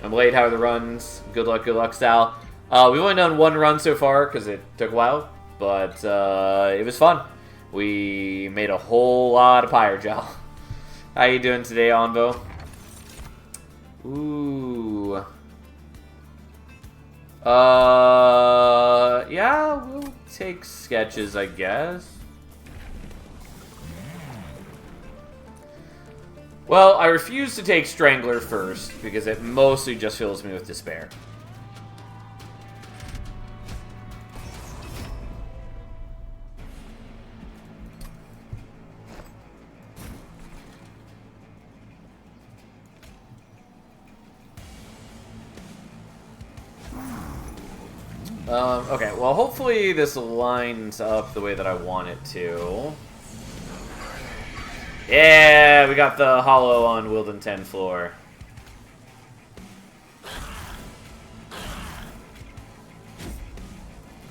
I'm late, how are the runs? Good luck, Sal. We've only done one run so far because it took a while, but it was fun. We made a whole lot of Pyre Gel. How you doing today, Onvo? Ooh. Yeah, we'll take sketches, I guess. Well, I refuse to take Strangler first because it mostly just fills me with despair. Okay, well, hopefully this lines up the way that I want it to. Yeah, we got the Hollow on Wilden 10 floor.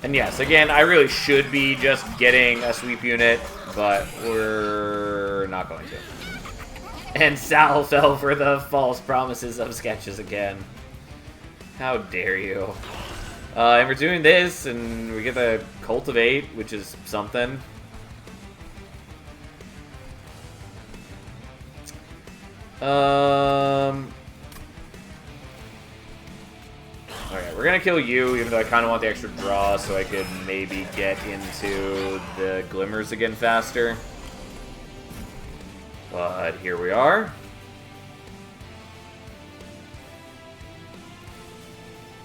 And yes, again, I really should be just getting a sweep unit, but we're not going to. And Sal fell for the false promises of sketches again. How dare you. And we're doing this, and we get the Cultivate, which is something. Okay, we're gonna kill you, even though I kind of want the extra draw so I could maybe get into the Glimmers again faster. But here we are.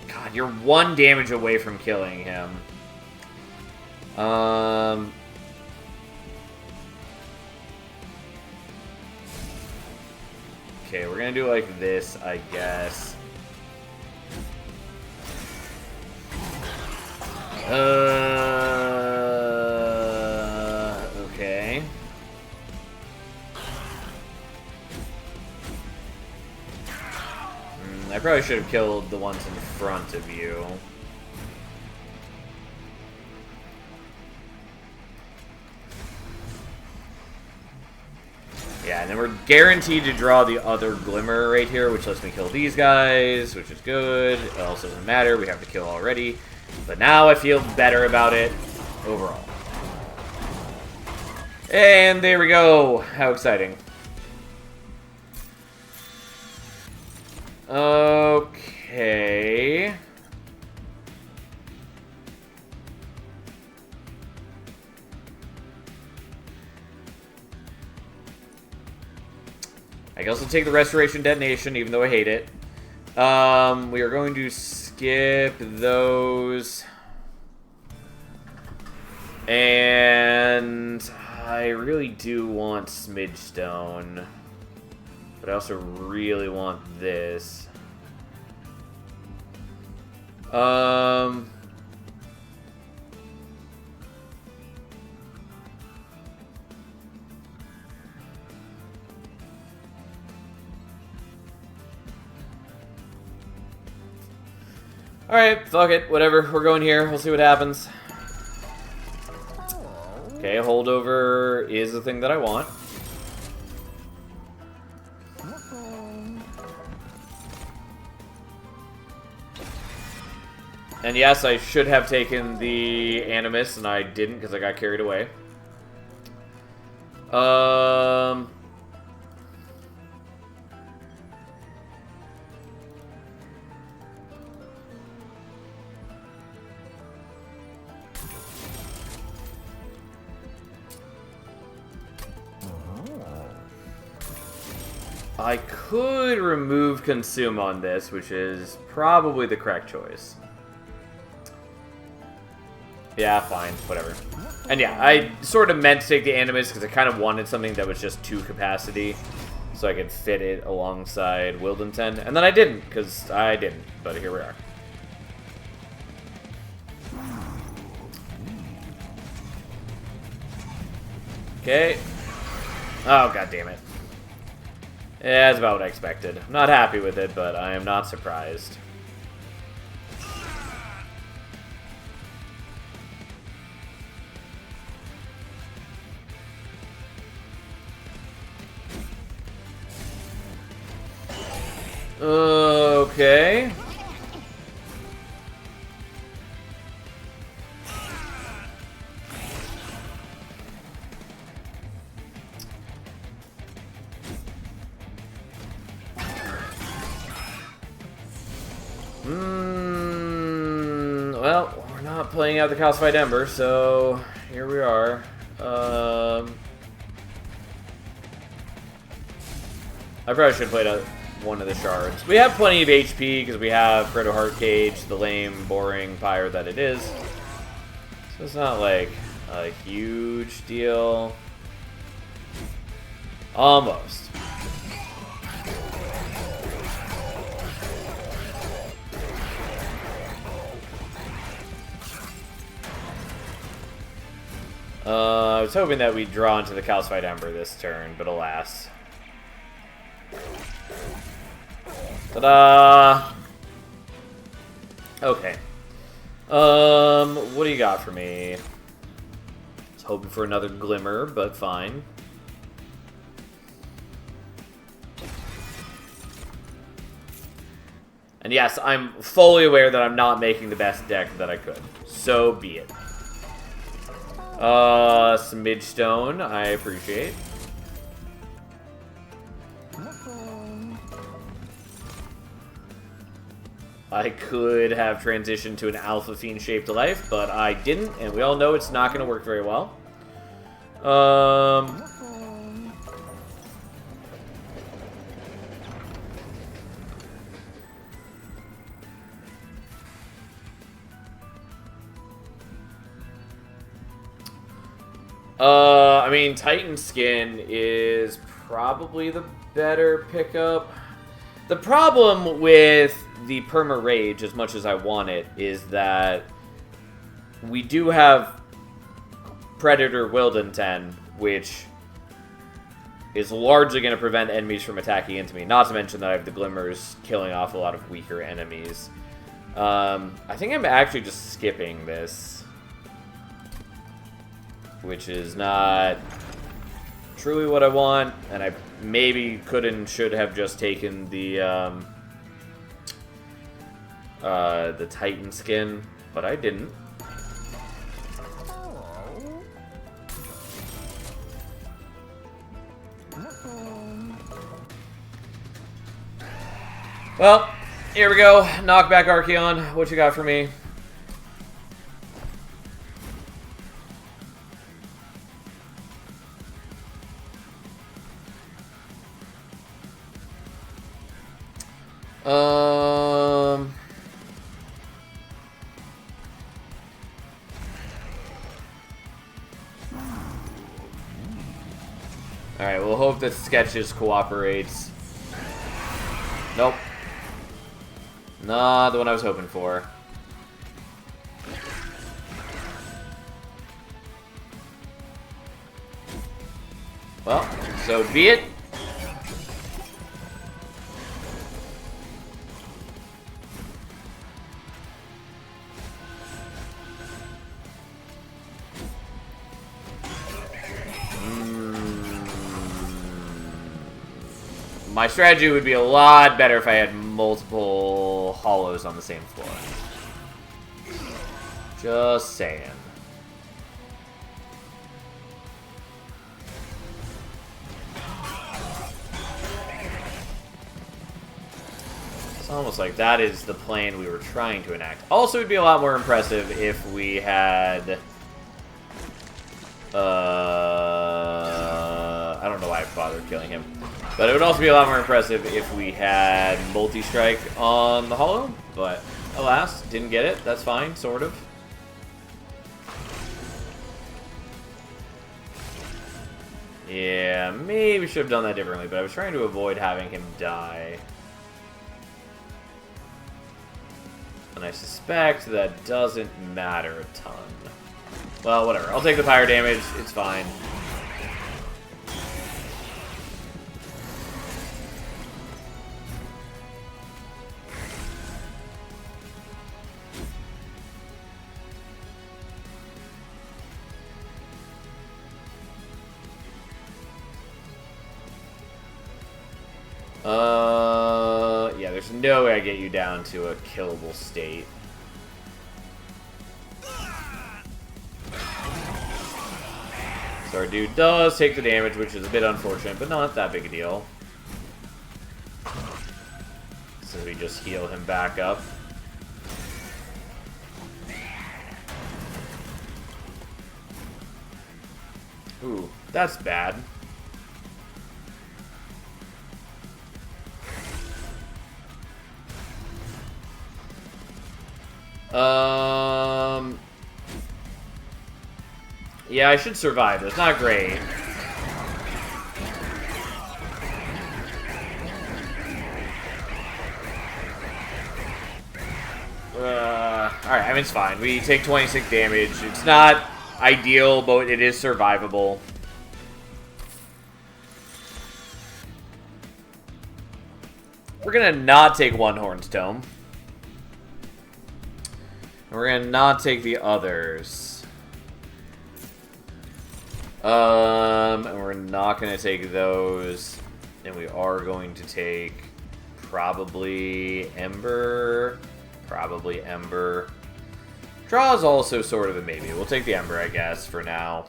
God, you're 1 damage away from killing him. Okay, we're gonna do like this, I guess. Okay. I probably should have killed the ones in front of you. Yeah, and then we're guaranteed to draw the other Glimmer right here, which lets me kill these guys, which is good. It also doesn't matter, we have to kill already. But now I feel better about it overall. And there we go. How exciting. Okay. I can also take the Restoration Detonation, even though I hate it. We are going to skip those. And I really do want Smidgestone. But I also really want this. Alright, fuck it. Whatever. We're going here. We'll see what happens. Okay, holdover is the thing that I want. And yes, I should have taken the Animus, and I didn't because I got carried away. I could remove Consume on this, which is probably the correct choice. Yeah, fine, whatever. And yeah, I sort of meant to take the Animus because I kind of wanted something that was just 2 capacity, so I could fit it alongside Wildenton. And then I didn't, because I didn't, but here we are. Okay. Oh, god damn it. Yeah, that's about what I expected. I'm not happy with it, but I am not surprised. Okay. Well, we're not playing out the Calcified Ember, so here we are. I probably should have played out one of the shards. We have plenty of HP because we have Proto Heart Cage, the lame, boring pyre that it is. So it's not like a huge deal. Almost. I was hoping that we'd draw into the Calcified Ember this turn, but alas. Ta-da! Okay. What do you got for me? I was hoping for another glimmer, but fine. And yes, I'm fully aware that I'm not making the best deck that I could. So be it. Some Midstone, I appreciate. I could have transitioned to an Alpha Fiend-shaped life, but I didn't, and we all know it's not going to work very well. I mean, Titan Skin is probably the better pickup. The problem with the Perma Rage, as much as I want it, is that we do have Predator Wildenton, which is largely going to prevent enemies from attacking into me. Not to mention that I have the Glimmers killing off a lot of weaker enemies. I think I'm actually just skipping this, which is not truly what I want, and I maybe could and should have just taken the Titan Skin, but I didn't. Well, here we go. Knockback Archeon. What you got for me? Alright, we'll hope that Sketches cooperates. Nope. Not the one I was hoping for. Well, so be it. My strategy would be a lot better if I had multiple hollows on the same floor. Just saying. It's almost like that is the plan we were trying to enact. Also, it would be a lot more impressive if we had... I don't know why I bothered killing him. But it would also be a lot more impressive if we had multi-strike on the hollow. But alas, didn't get it. That's fine, sort of. Yeah, maybe should have done that differently, but I was trying to avoid having him die. And I suspect that doesn't matter a ton. Well, whatever. I'll take the fire damage. It's fine. Yeah, there's no way I get you down to a killable state. So our dude does take the damage, which is a bit unfortunate, but not that big a deal. So we just heal him back up. Ooh, that's bad. Yeah, I should survive this. Not great. Alright, I mean, it's fine. We take 26 damage. It's not ideal, but it is survivable. We're gonna not take One Horn's Tome. We're gonna not take the others. And we're not gonna take those. And we are going to take probably Ember. Probably Ember. Draw is also sort of a maybe. We'll take the Ember, I guess, for now.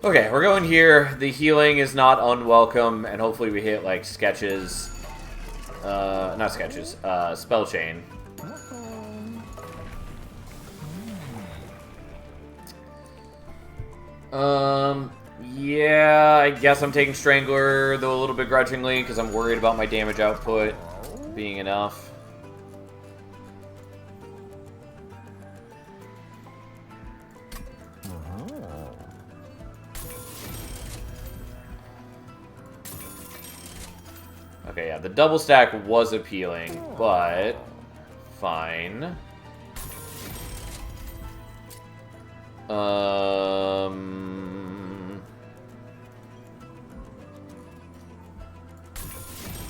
Okay, we're going here. The healing is not unwelcome, and hopefully we hit, like, sketches. Not sketches. Spell chain. Yeah, I guess I'm taking Strangler, though a little bit grudgingly, because I'm worried about my damage output being enough. Okay, yeah, the double stack was appealing, but fine.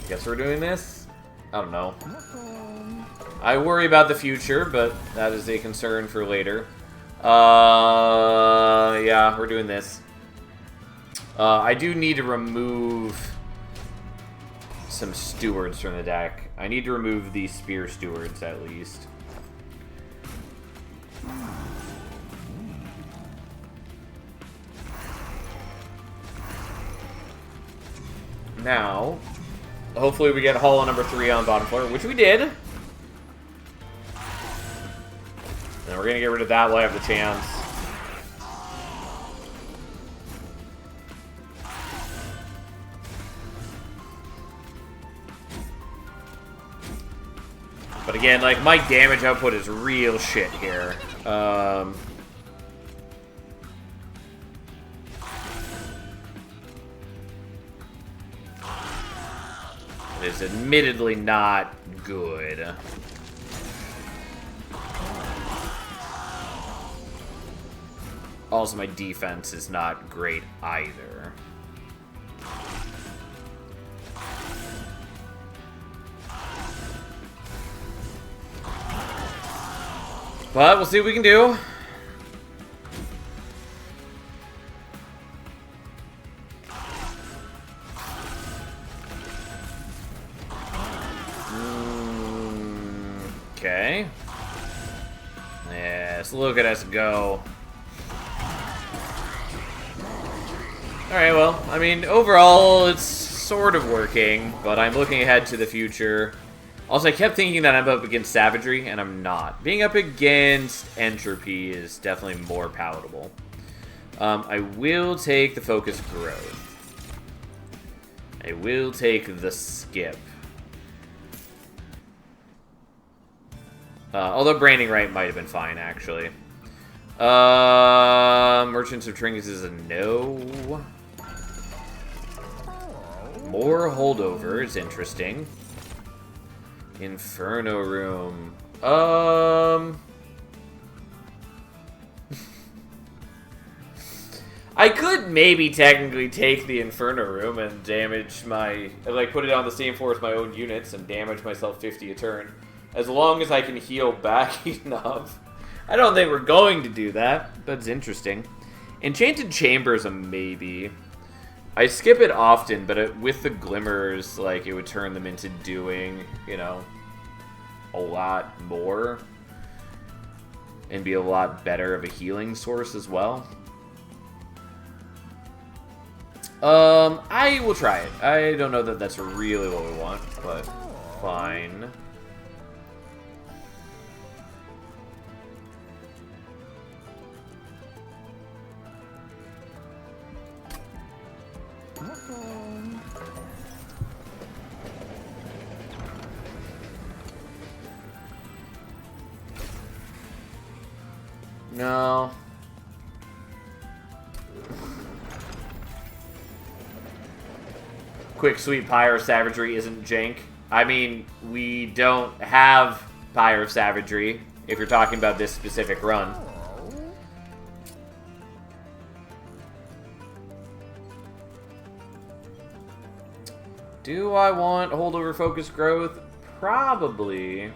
Guess we're doing this? I don't know. I worry about the future, but that is a concern for later. Yeah, we're doing this. I do need to remove some stewards from the deck. I need to remove the spear stewards, at least. Now, hopefully we get Hollow number 3 on bottom floor, which we did. And we're going to get rid of that while I have the chance. But again, like, my damage output is real shit here. It is admittedly not good. Also, my defense is not great either. But we'll see what we can do. Okay. Yes, look at us go. Alright, well, I mean, overall, it's sort of working, but I'm looking ahead to the future. Also, I kept thinking that I'm up against Savagery, and I'm not. Being up against Entropy is definitely more palatable. I will take the Focus Growth. I will take the Skip. Although Branding Right might have been fine, actually. Merchants of Trinkets is a no. More Holdover is interesting. Inferno Room. I could maybe technically take the Inferno Room and damage my... like, put it on the same floor as my own units and damage myself 50 a turn. As long as I can heal back enough. I don't think we're going to do that, but it's interesting. Enchanted Chamber is a maybe. I skip it often, but with the Glimmers, like, it would turn them into doing, you know, a lot more. And be a lot better of a healing source as well. I will try it. I don't know that that's really what we want, but fine. No. Quick Sweep Pyre of Savagery isn't jank. I mean, we don't have Pyre of Savagery, if you're talking about this specific run. Do I want Holdover Focus Growth? probably...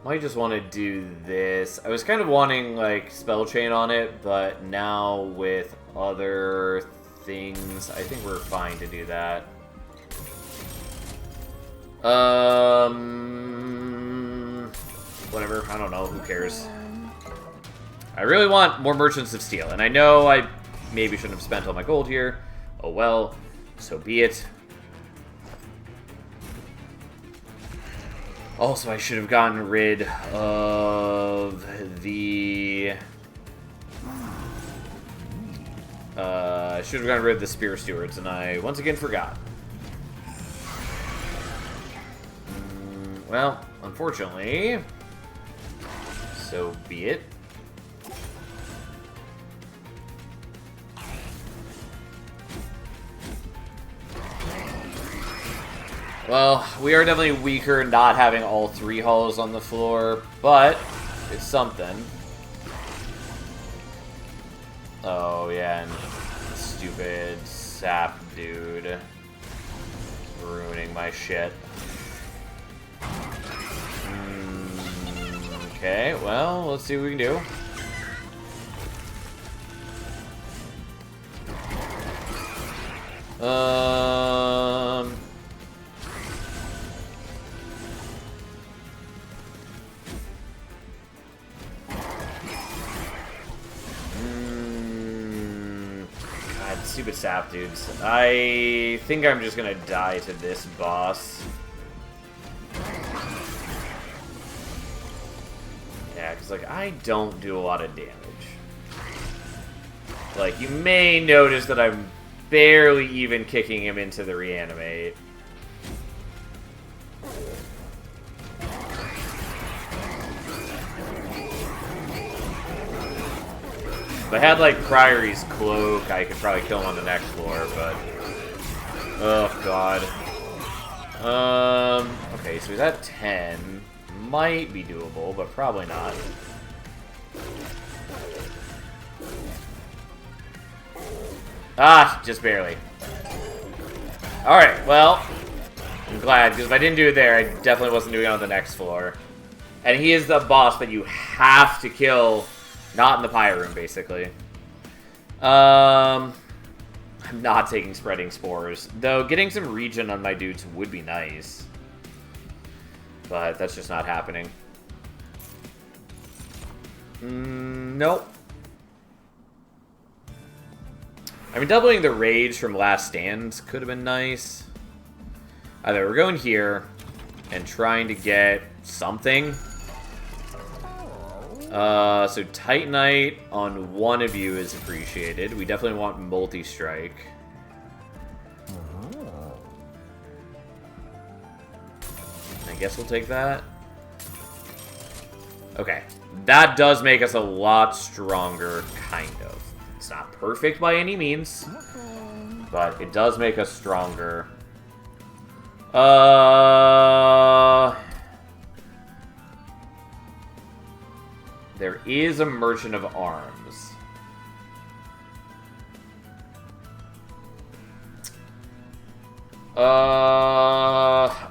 Might just want to do this. I was kind of wanting, like, Spell Chain on it, but now with other things, I think we're fine to do that. Whatever. I don't know. Who cares? I really want more Merchants of Steel, and I know I maybe shouldn't have spent all my gold here. Oh well. So be it. Also, I should have gotten rid of the... I should have gotten rid of the Spear Stewards, and I once again forgot. Well, unfortunately, so be it. Well, we are definitely weaker not having all 3 hulls on the floor, but it's something. Oh, yeah, and stupid sap dude ruining my shit. Okay, well, let's see what we can do. God, stupid sap dudes. I think I'm just gonna die to this boss. Yeah, because, like, I don't do a lot of damage. Like, you may notice that I'm barely even kicking him into the reanimate. If I had, like, Priory's Cloak, I could probably kill him on the next floor, but... Oh, God. Okay, so he's at 10. Might be doable, but probably not. Ah, just barely. Alright, well, I'm glad, because if I didn't do it there, I definitely wasn't doing it on the next floor. And he is the boss that you have to kill, not in the Pyre Room, basically. I'm not taking Spreading Spores, though getting some regen on my dudes would be nice. But that's just not happening. Nope. I mean, doubling the rage from Last Stand could have been nice. Either we're going here and trying to get something. So Titanite on one of you is appreciated. We definitely want Multi-Strike. I guess we'll take that. Okay. That does make us a lot stronger, kind of. It's not perfect by any means, but it does make us stronger. There is a Merchant of Arms.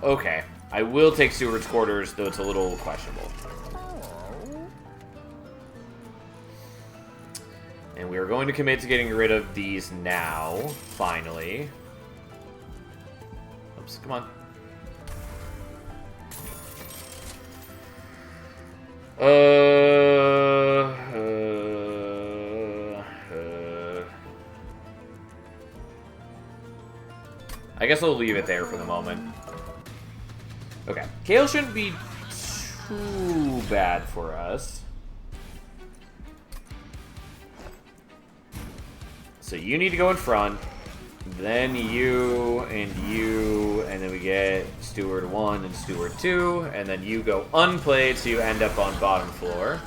Okay. I will take Steward's Quarters, though it's a little questionable. And we are going to commit to getting rid of these now, finally. Oops, come on. I guess I'll leave it there for the moment. Okay, Kale shouldn't be too bad for us. So you need to go in front, then you, and then we get Steward 1 and Steward 2, and then you go unplayed, so you end up on bottom floor.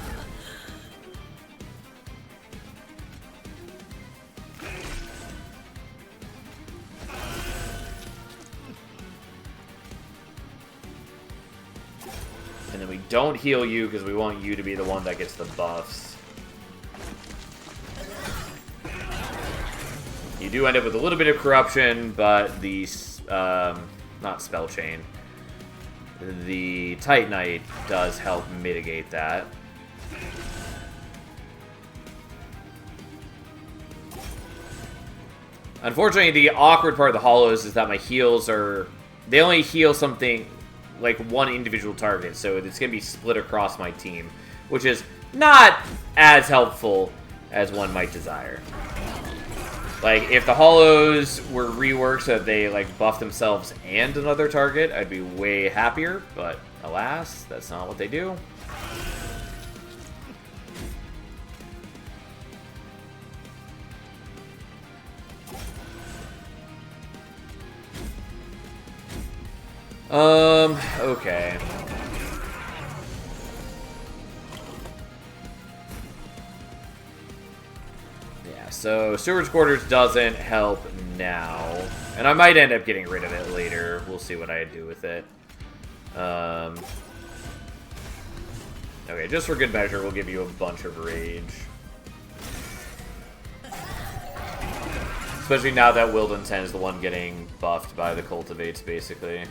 then we don't heal you because we want you to be the one that gets the buffs. You do end up with a little bit of corruption, but the, not spell chain, the Titanite does help mitigate that. Unfortunately, the awkward part of the hollows is that my heals are... They only heal something, like one individual target, so it's going to be split across my team, which is not as helpful as one might desire. Like, if the hollows were reworked so that they, like, buff themselves and another target, I'd be way happier, but alas, that's not what they do. Okay. Yeah, so Steward's Quarters doesn't help now. And I might end up getting rid of it later. We'll see what I do with it. Okay, just for good measure, we'll give you a bunch of rage. Especially now that Wilden 10 is the one getting buffed by the Cultivates, basically.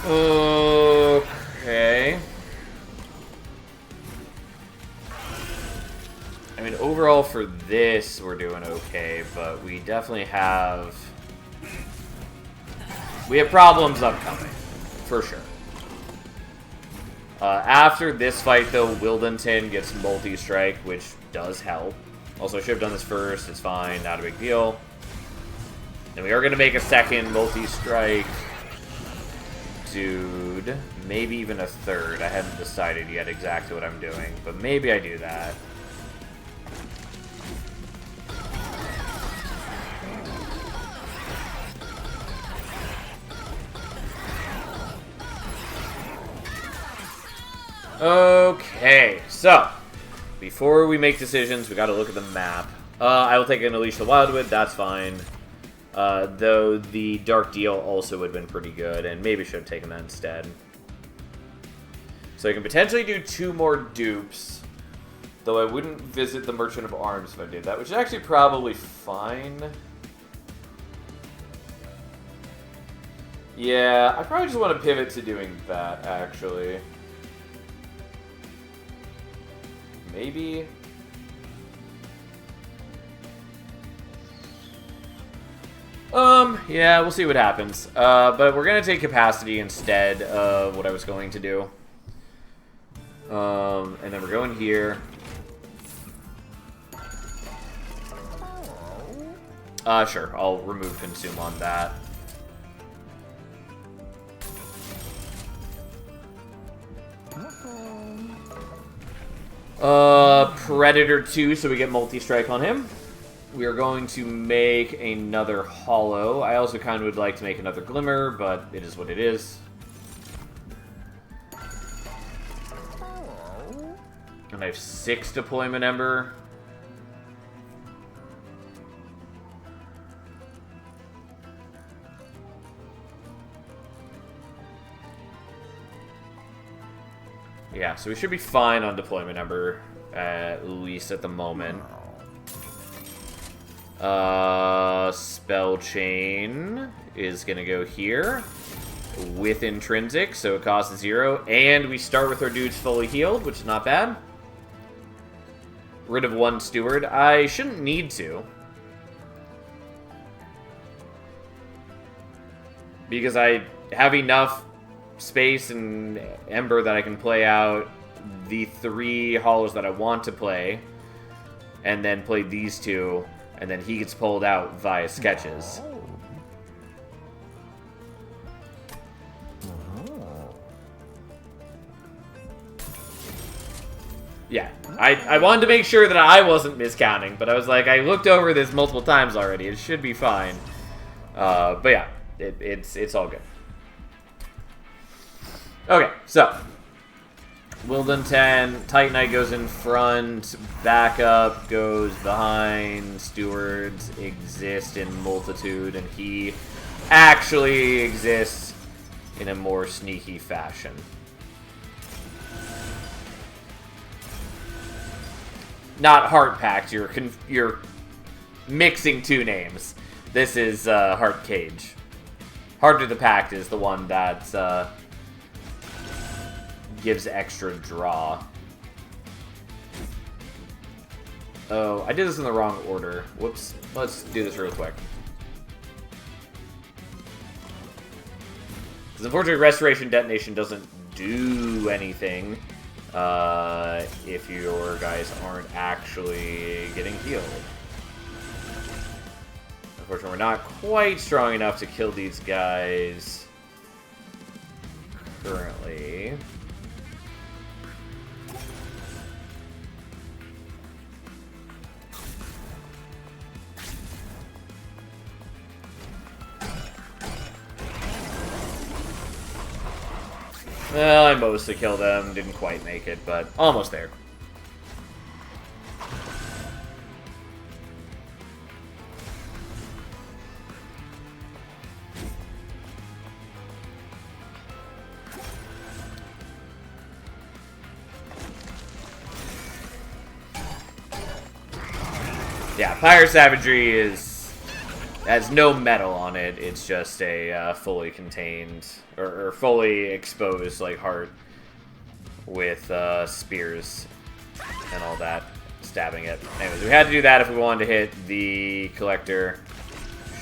Okay. I mean, overall for this, we're doing okay, but we definitely have... We have problems upcoming, for sure. After this fight, though, Wildenton gets multi-strike, which does help. Also, I should have done this first. It's fine. Not a big deal. And we are going to make a second multi-strike. Dude. Maybe even a third. I haven't decided yet exactly what I'm doing, but maybe I do that. Okay, so before we make decisions, we got to look at the map. I will take an Unleash the Wildwood, that's fine. Though the Dark Deal also would have been pretty good, and maybe should have taken that instead. So I can potentially do 2 more dupes, though I wouldn't visit the Merchant of Arms if I did that, which is actually probably fine. Yeah, I probably just want to pivot to doing that, actually. Maybe. Yeah, we'll see what happens. But we're gonna take capacity instead of what I was going to do. And then we're going here. Sure, I'll remove consume on that. Predator 2, so we get multi-strike on him. We are going to make another hollow. I also kind of would like to make another glimmer, but it is what it is. And I have 6 deployment ember. Yeah, so we should be fine on deployment ember, at least at the moment. Spell chain is gonna go here with intrinsic, so it costs 0, and we start with our dudes fully healed, which is not bad. Rid of 1 steward. I shouldn't need to, because I have enough space and ember that I can play out the 3 hollows that I want to play, and then play these 2, and then he gets pulled out via sketches. Yeah, I wanted to make sure that I wasn't miscounting, but I was like, I looked over this multiple times already. It should be fine. But yeah, it's all good. Okay, so Wilden 10, Titanite goes in front, backup goes behind, stewards exist in multitude, and he actually exists in a more sneaky fashion. Not Heart Pact, you're mixing two names. This is Heart Cage. Heart of the Pact is the one that gives extra draw. Oh, I did this in the wrong order. Whoops. Let's do this real quick. Because unfortunately, Restoration Detonation doesn't do anything if your guys aren't actually getting healed. Unfortunately, we're not quite strong enough to kill these guys currently. Well, I mostly killed them. Didn't quite make it, but almost there. Yeah, Pyre Savagery has no metal on it. It's just a fully contained or fully exposed like heart with spears and all that, stabbing it. Anyways, we had to do that if we wanted to hit the collector.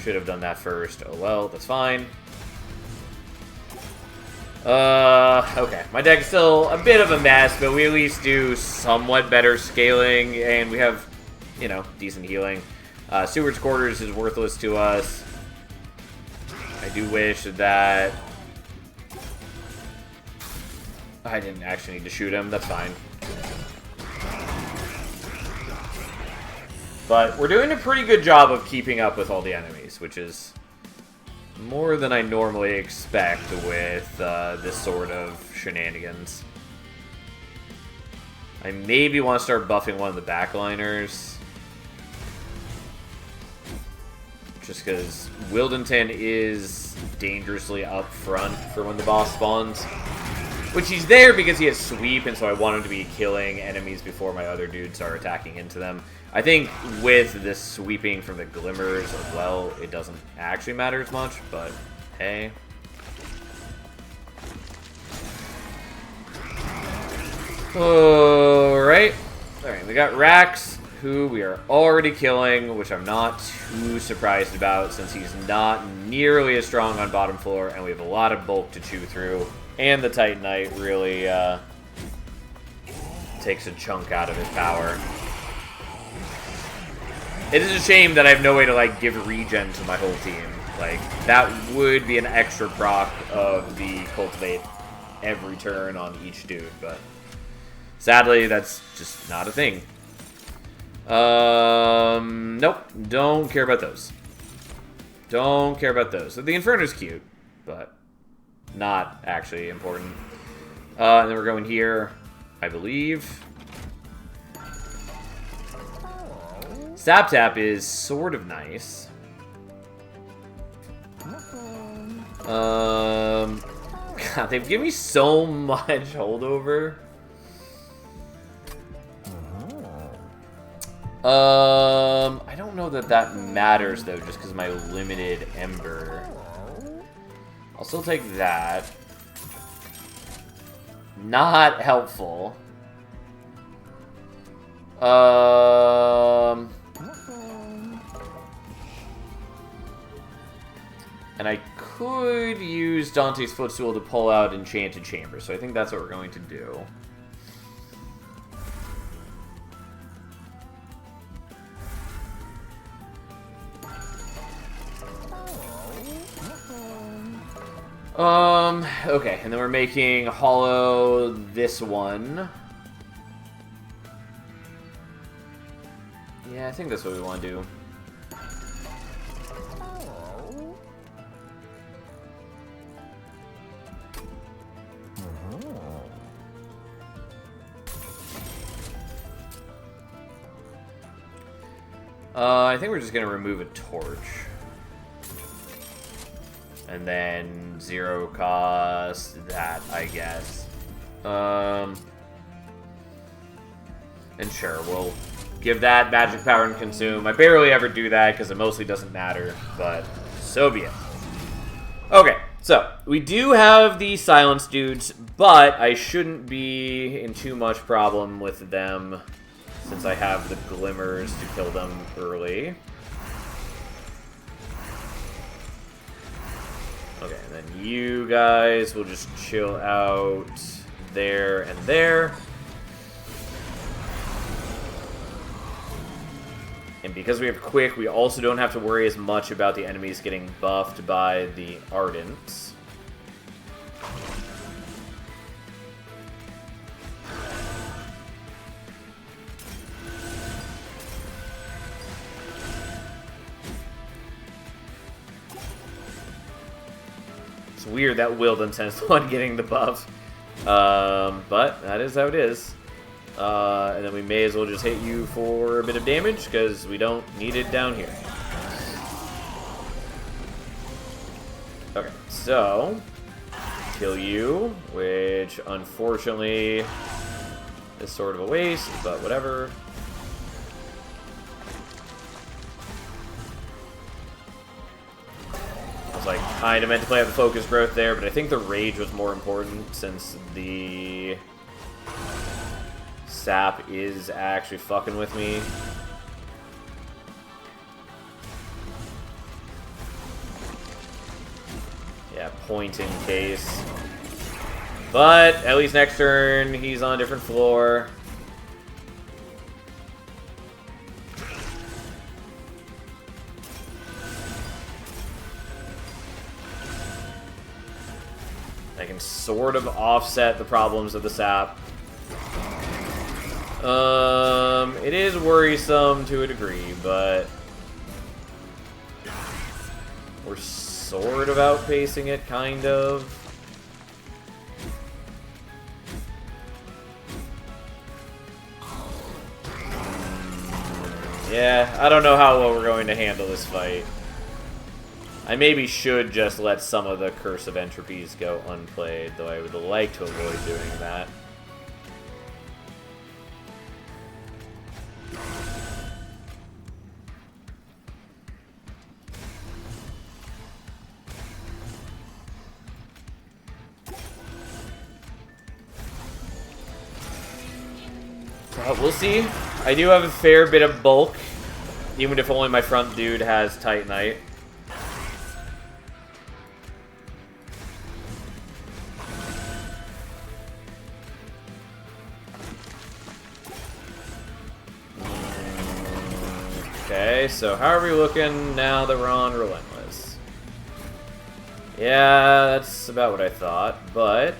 Should have done that first. Oh well, that's fine. Okay. My deck is still a bit of a mess, but we at least do somewhat better scaling, and we have, you know, decent healing. Seward's Quarters is worthless to us. I do wish that I didn't actually need to shoot him. That's fine. But we're doing a pretty good job of keeping up with all the enemies, which is more than I normally expect with this sort of shenanigans. I maybe want to start buffing one of the backliners. Just because Wildenton is dangerously up front for when the boss spawns. Which he's there because he has sweep, and so I want him to be killing enemies before my other dudes are attacking into them. I think with this sweeping from the glimmers as well, it doesn't actually matter as much, but hey. Alright, we got Rax, who we are already killing, which I'm not too surprised about since he's not nearly as strong on bottom floor, and we have a lot of bulk to chew through. And the Titanite really takes a chunk out of his power. It is a shame that I have no way to, like, give regen to my whole team. Like, that would be an extra proc of the Cultivate every turn on each dude, but sadly, that's just not a thing. Nope, don't care about those. Don't care about those. So the Inferno's cute, but not actually important. And then we're going here, I believe. Sap Tap is sort of nice. God, they've given me so much holdover. I don't know that that matters though, just because of my limited Ember. I'll still take that. Not helpful. And I could use Dante's Footstool to pull out Enchanted Chamber, so I think that's what we're going to do. Okay, and then we're making Hollow this one. Yeah, I think that's what we want to do. I think we're just going to remove a torch. And then 0 cost that, I guess. And sure, we'll give that magic power and consume. I barely ever do that because it mostly doesn't matter, but so be it. Okay, so we do have the silence dudes, but I shouldn't be in too much problem with them since I have the glimmers to kill them early. Okay, and then you guys will just chill out there and there. And because we have Quick, we also don't have to worry as much about the enemies getting buffed by the Ardents. It's weird that Wilden's the one getting the buff. But that is how it is. And then we may as well just hit you for a bit of damage, because we don't need it down here. Okay, so kill you, which unfortunately is sort of a waste, but whatever. I was like kind of meant to play out the focus growth there, but I think the rage was more important since the sap is actually fucking with me. Yeah, point in case. But at least next turn, he's on a different floor. I can sort of offset the problems of the sap. It is worrisome to a degree, but we're sort of outpacing it, kind of. Yeah, I don't know how well we're going to handle this fight. I maybe should just let some of the Curse of Entropies go unplayed, though I would like to avoid doing that. We'll see. I do have a fair bit of bulk, even if only my front dude has Titanite. Okay, so how are we looking now that we're on Relentless? Yeah, that's about what I thought, but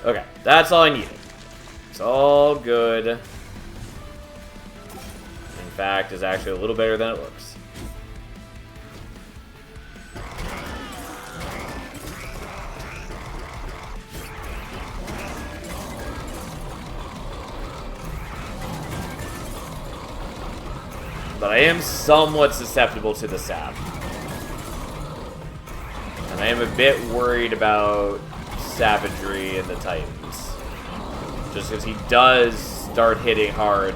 okay, that's all I needed. It's all good. In fact, it's actually a little better than it looks. But I am somewhat susceptible to the sap. And I am a bit worried about savagery in the Titans. Just because he does start hitting hard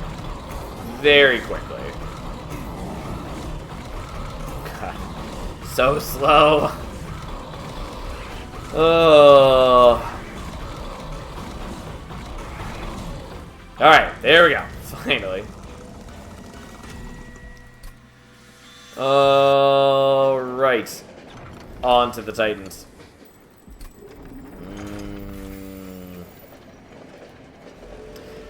very quickly. God, so slow. Oh. Alright, there we go. Finally. Alright. On to the Titans.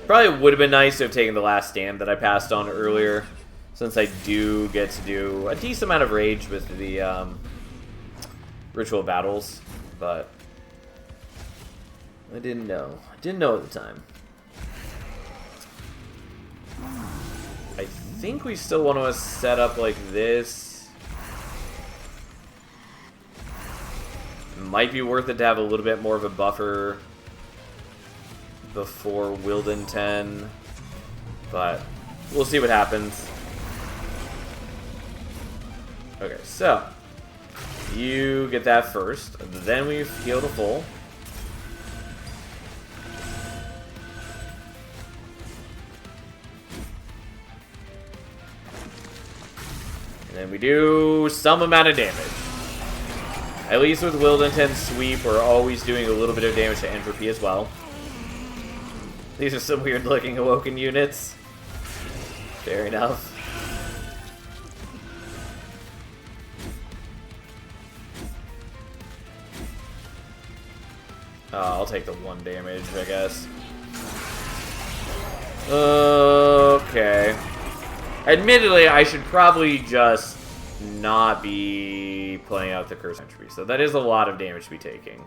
Probably would have been nice to have taken the last stand that I passed on earlier, since I do get to do a decent amount of rage with the ritual battles, but I didn't know. I didn't know at the time. I think we still want to set up like this. It might be worth it to have a little bit more of a buffer before Wilden 10, but we'll see what happens. Okay, so you get that first, then we heal to full. And then we do some amount of damage. At least with Wilden 10 Sweep, we're always doing a little bit of damage to Entropy as well. These are some weird looking Awoken units. Fair enough. I'll take the 1 damage, I guess. Okay. Admittedly, I should probably just not be playing out the Curse Entropy. So that is a lot of damage to be taking.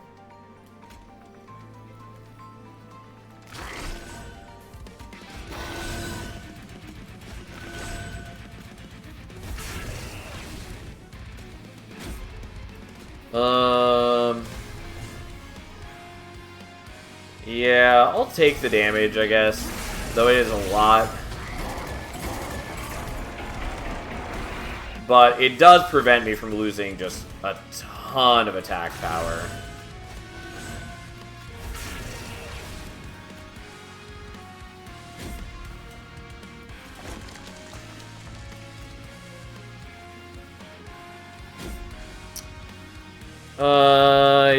Yeah, I'll take the damage, I guess. Though it is a lot. But it does prevent me from losing just a ton of attack power.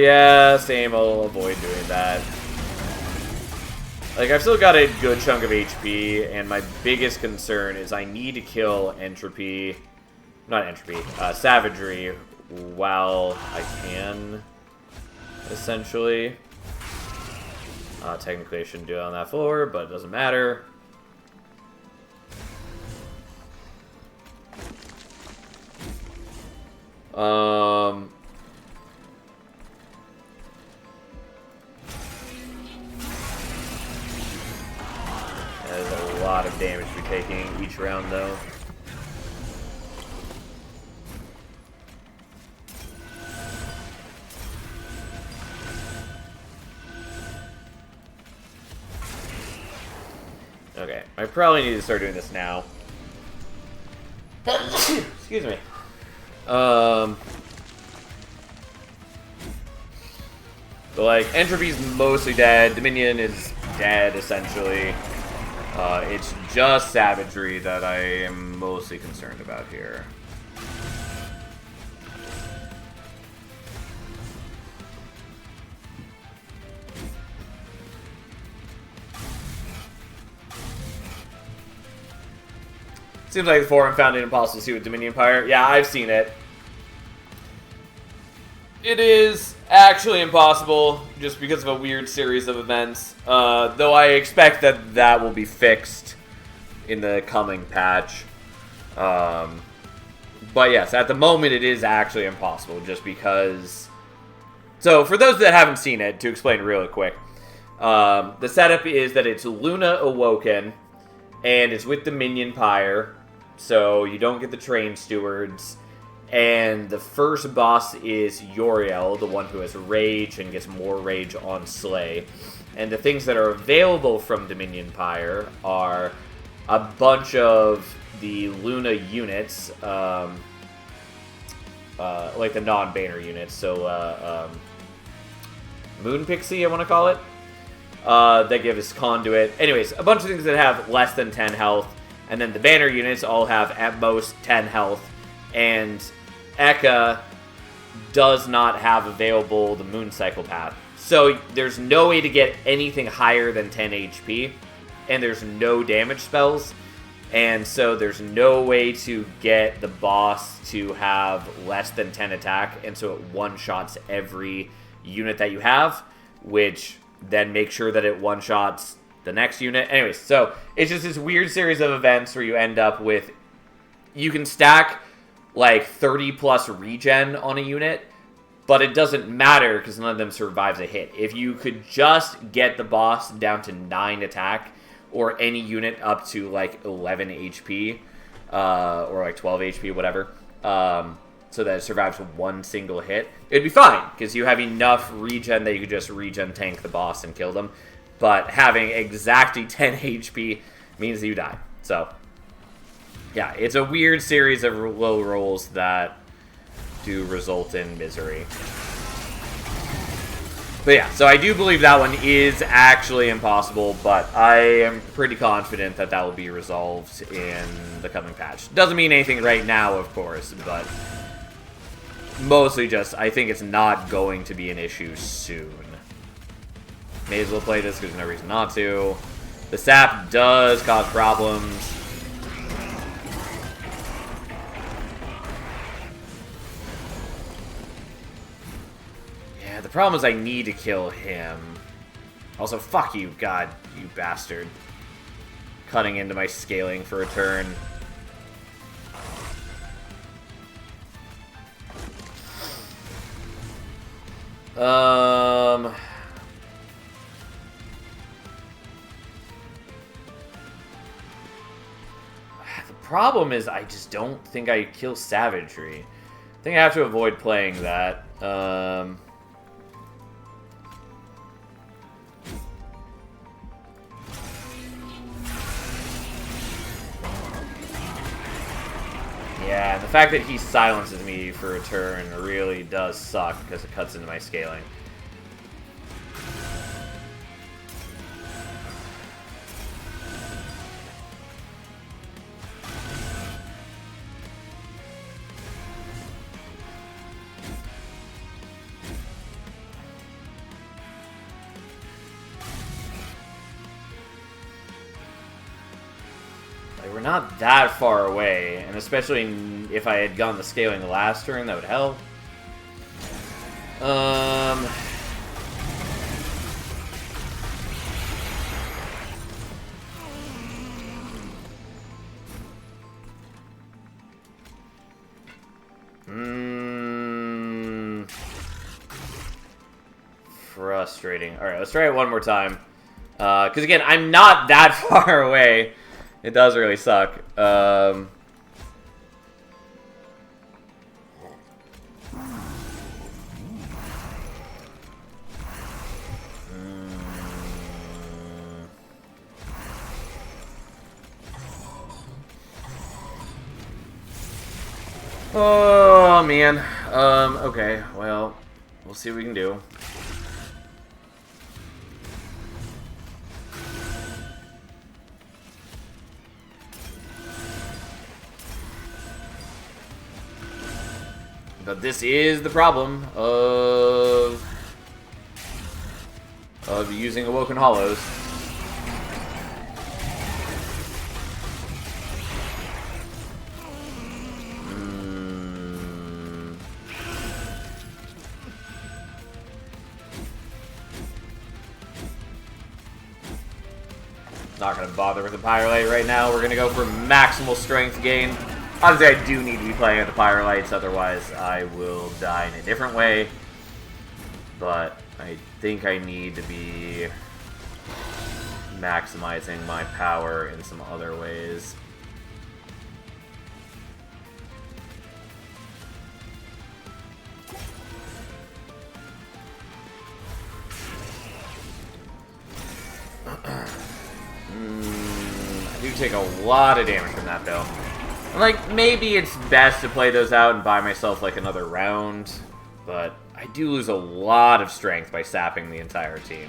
Yeah, same, I'll avoid doing that. Like, I've still got a good chunk of HP, and my biggest concern is I need to kill Entropy... Not Entropy, Savagery while I can, essentially. Technically I shouldn't do it on that floor, but it doesn't matter. There's a lot of damage we're taking each round, though. Okay, I probably need to start doing this now. Excuse me. But like, Entropy's mostly dead. Dominion is dead, essentially. It's just Savagery that I am mostly concerned about here. Seems like the forum found it impossible to see with Dominion Empire. Yeah, I've seen it. It is actually impossible, just because of a weird series of events. Though I expect that that will be fixed in the coming patch. But yes, at the moment it is actually impossible, just because... So, for those that haven't seen it, to explain really quick. The setup is that it's Luna Awoken, and it's with Dominion Pyre, so you don't get the Train Stewards. And the first boss is Yoriel, the one who has Rage and gets more Rage on Slay. And the things that are available from Dominion Pyre are a bunch of the Luna units, like the non-banner units, so Moon Pixie, I want to call it. That give us Conduit. Anyways, a bunch of things that have less than 10 health. And then the banner units all have at most 10 health. And Eka does not have available the Moon Cycle Path. So there's no way to get anything higher than 10 HP. And there's no damage spells. And so there's no way to get the boss to have less than 10 attack. And so it one-shots every unit that you have, which then makes sure that it one-shots the next unit. Anyways, so it's just this weird series of events where you end up with... You can stack like 30 plus regen on a unit, but it doesn't matter because none of them survives a hit. If you could just get the boss down to 9 attack, or any unit up to like 11 HP, or like 12 HP, whatever, so that it survives one single hit, it'd be fine, because you have enough regen that you could just regen tank the boss and kill them. but having exactly 10 HP means you die. So, yeah, it's a weird series of low rolls that do result in misery. But yeah, so I do believe that one is actually impossible, but I am pretty confident that that will be resolved in the coming patch. Doesn't mean anything right now, of course, but mostly just I think it's not going to be an issue soon. May as well play this because there's no reason not to. The sap does cause problems. Yeah, the problem is I need to kill him. Also, fuck you, God, you bastard. Cutting into my scaling for a turn. The problem is I just don't think I kill Savagery. I think I have to avoid playing that. Yeah, the fact that he silences me for a turn really does suck because it cuts into my scaling. We're not that far away, and especially if I had gone the scaling the last turn, that would help. Frustrating. Alright, let's try it one more time. Because again, I'm not that far away. It does really suck. Oh, man. Okay, well, we'll see what we can do. But this is the problem of using Awoken Hollows. Not gonna bother with the Pyrolite right now. We're gonna go for maximal strength gain. Obviously, I do need to be playing with the Pyrolites, otherwise I will die in a different way. But I think I need to be maximizing my power in some other ways. I do take a lot of damage from that, though. Like, maybe it's best to play those out and buy myself, like, another round. But I do lose a lot of strength by sapping the entire team.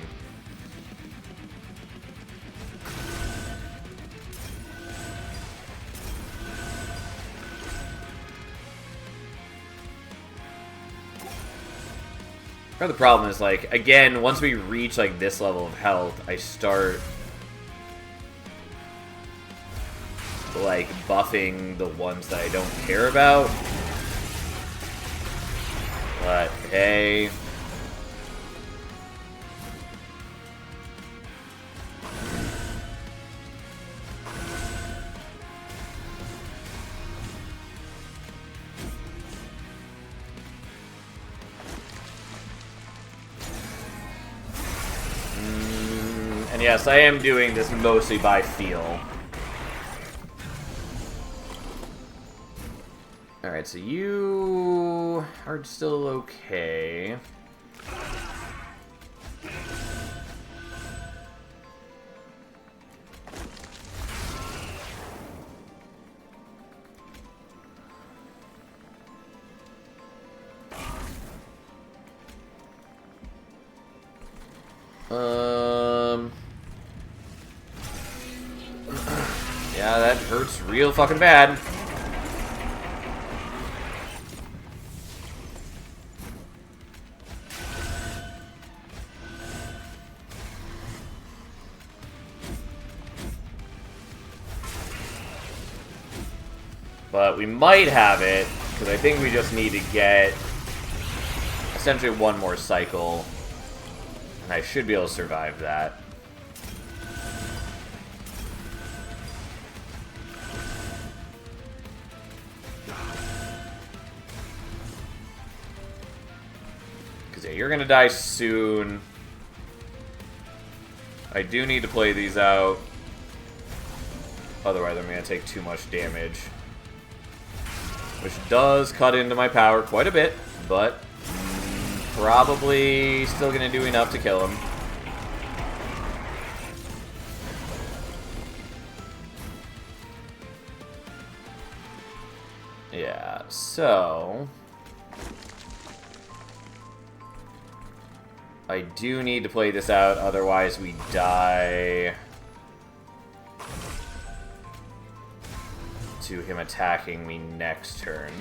Part of the problem is, like, again, once we reach, like, this level of health, I start like buffing the ones that I don't care about. But hey, and yes, I am doing this mostly by feel. Alright, so you are still okay. Yeah, that hurts real fucking bad. But we might have it, because I think we just need to get essentially one more cycle. And I should be able to survive that. Because yeah, you're going to die soon. I do need to play these out. Otherwise, I'm going to take too much damage. Which does cut into my power quite a bit, but probably still going to do enough to kill him. Yeah, so I do need to play this out, otherwise we die to him attacking me next turn.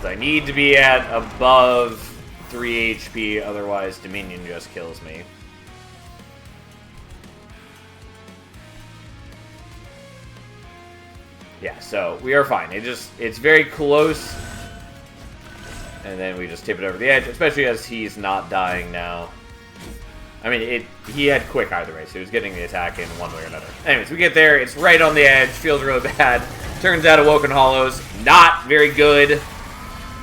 I need to be at above 3 HP, otherwise Dominion just kills me. Yeah, so we are fine. It's very close. And then we just tip it over the edge, especially as he's not dying now. I mean, he had quick either way, so he was getting the attack in one way or another. Anyways, we get there, it's right on the edge, feels really bad. Turns out Awoken Hollows, not very good,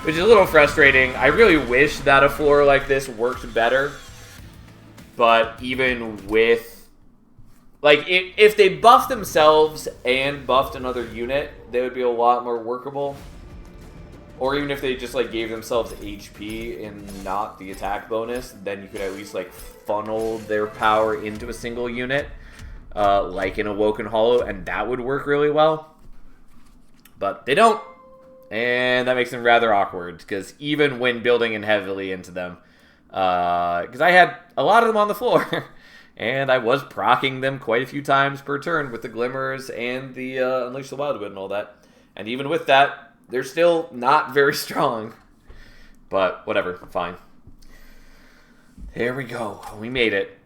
which is a little frustrating. I really wish that a floor like this worked better. But even with, like, if they buffed themselves and buffed another unit, they would be a lot more workable. Or even if they just, like, gave themselves HP and not the attack bonus, then you could at least, like, funnel their power into a single unit, like in Awoken Hollow, and that would work really well. But they don't, and that makes them rather awkward, because even when building in heavily into them, because I had a lot of them on the floor, and I was proccing them quite a few times per turn with the Glimmers and the Unleash the Wildwood and all that. And even with that, they're still not very strong. But whatever, fine. There we go. We made it.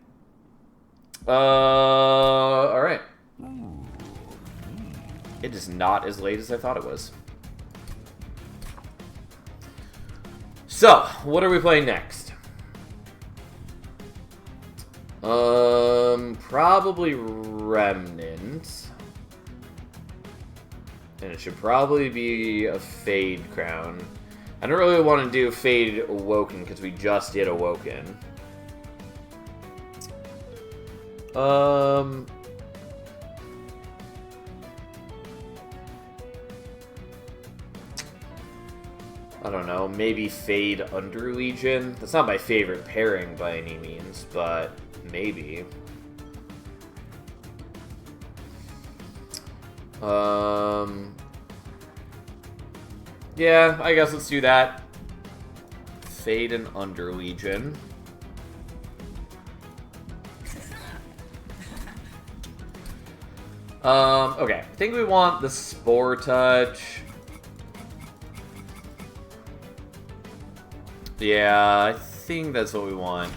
Alright. It is not as late as I thought it was. So, what are we playing next? Probably Remnant. And it should probably be a Fade Crown. I don't really want to do Fade Awoken because we just did Awoken. I don't know, maybe Fade Under Legion. That's not my favorite pairing by any means, but maybe. Yeah, I guess let's do that. Fade and Under Legion. Okay, I think we want the Spore Touch. Yeah, I think that's what we want.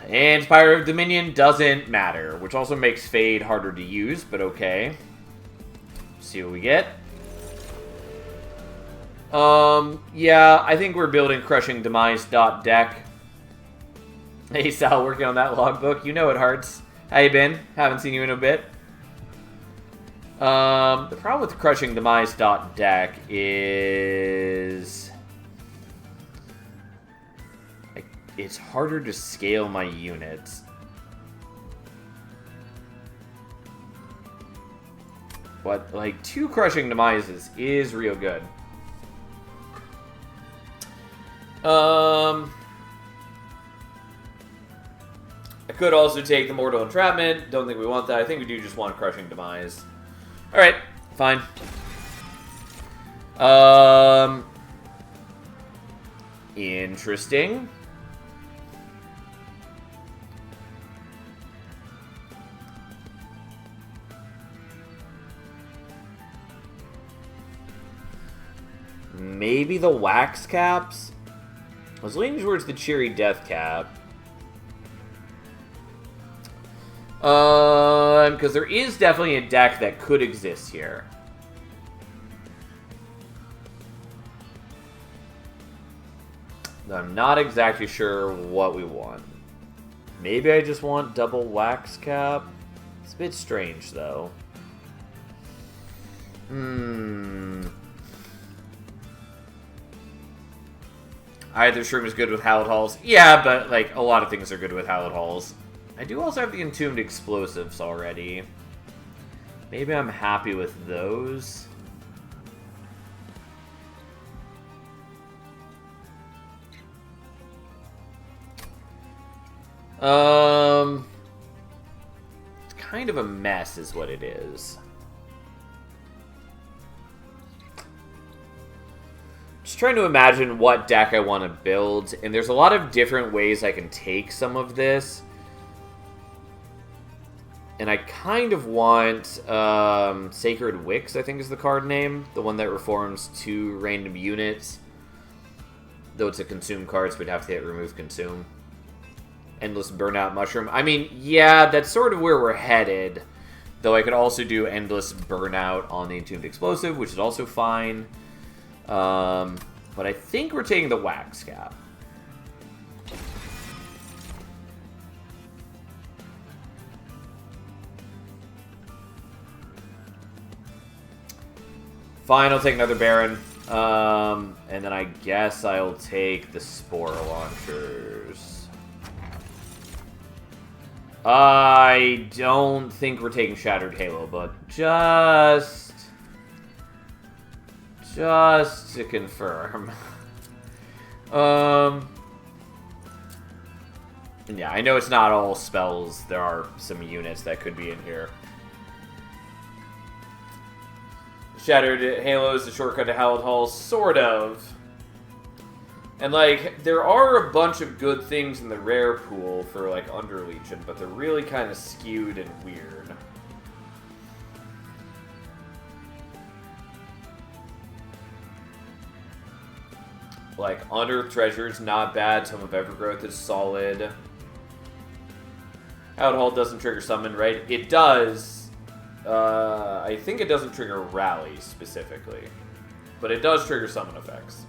And Spire of Dominion doesn't matter, which also makes Fade harder to use, but okay. See what we get. Yeah, I think we're building Crushing Demise .deck. Hey Sal, working on that logbook. You know it, Hearts. How you been? Haven't seen you in a bit. The problem with Crushing Demise .deck is it's harder to scale my units. But, like, 2 Crushing Demises is real good. I could also take the Mortal Entrapment. Don't think we want that. I think we do just want Crushing Demise. Alright, fine. Interesting. Maybe the wax caps? I was leaning towards the cheery death cap. Because there is definitely a deck that could exist here. I'm not exactly sure what we want. Maybe I just want double wax cap. It's a bit strange, though. Either Shroom is good with Hallowed Halls. Yeah, but, like, a lot of things are good with Hallowed Halls. I do also have the Entombed Explosives already. Maybe I'm happy with those. It's kind of a mess is what it is. Just trying to imagine what deck I want to build, and there's a lot of different ways I can take some of this. And I kind of want Sacred Wicks, I think is the card name. The one that reforms 2 random units. Though it's a consume card, so we'd have to hit remove consume. Endless Burnout Mushroom. I mean, yeah, that's sort of where we're headed. Though I could also do Endless Burnout on the Entombed Explosive, which is also fine. But I think we're taking the Wax Cap. Fine, I'll take another Baron. And then I guess I'll take the Spore Launchers. I don't think we're taking Shattered Halo, but just to confirm. Yeah, I know it's not all spells. There are some units that could be in here. Shattered Halo is a shortcut to Hallowed Halls, sort of. And, like, there are a bunch of good things in the rare pool for, like, Underlegion, but they're really kind of skewed and weird. Like, Unearthed Treasure's not bad, Tome of Evergrowth is solid. Hallowed Hall doesn't trigger summon, right? It does. I think it doesn't trigger Rally, specifically. But it does trigger summon effects.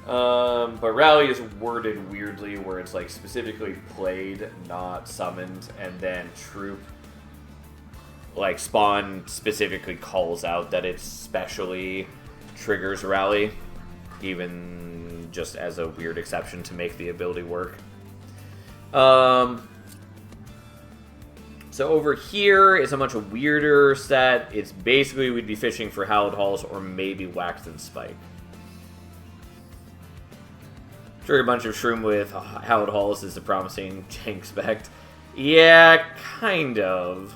But Rally is worded weirdly, where it's like specifically played, not summoned, and then Troop, like Spawn specifically calls out that it specially triggers Rally, even just as a weird exception to make the ability work. So over here is a much weirder set. It's basically we'd be fishing for Hallowed Halls or maybe Wax and Spike. Trigger a bunch of Shroom with Hallowed Halls is a promising jank spec. Yeah, kind of.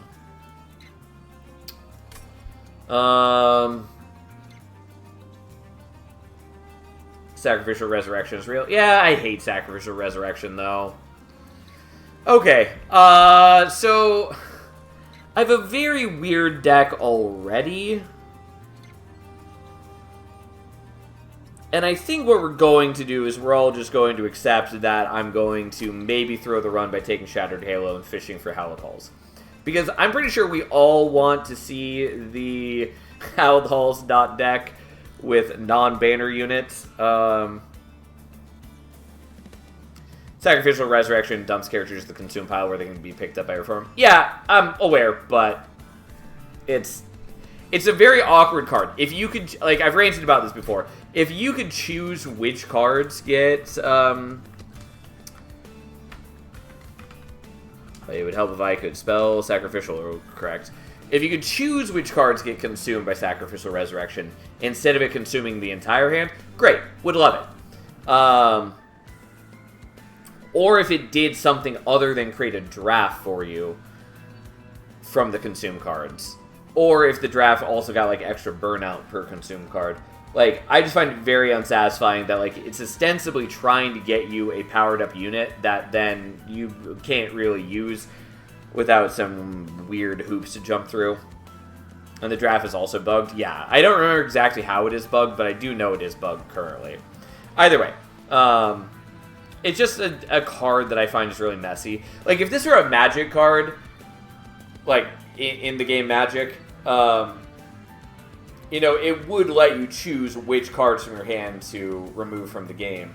Sacrificial Resurrection is real. Yeah, I hate Sacrificial Resurrection, though. Okay, so I have a very weird deck already. And I think what we're going to do is we're all just going to accept that I'm going to maybe throw the run by taking Shattered Halo and fishing for Hallowed Halls. Because I'm pretty sure we all want to see the Hallowed Halls deck with non-banner units. Sacrificial Resurrection dumps characters to the consume pile where they can be picked up by Reform. Yeah, I'm aware, but it's a very awkward card. If you could, like, I've ranted about this before. If you could choose which cards get, it would help if I could spell Sacrificial, correct. If you could choose which cards get consumed by Sacrificial Resurrection instead of it consuming the entire hand, great, would love it. Or if it did something other than create a draft for you from the consume cards. or if the draft also got, like, extra burnout per consumed card. Like, I just find it very unsatisfying that, like, it's ostensibly trying to get you a powered-up unit that then you can't really use without some weird hoops to jump through. And the draft is also bugged. Yeah, I don't remember exactly how it is bugged, but I do know it is bugged currently. Either way, it's just a card that I find is really messy. Like, if this were a Magic card, like, in the game Magic, you know, it would let you choose which cards from your hand to remove from the game.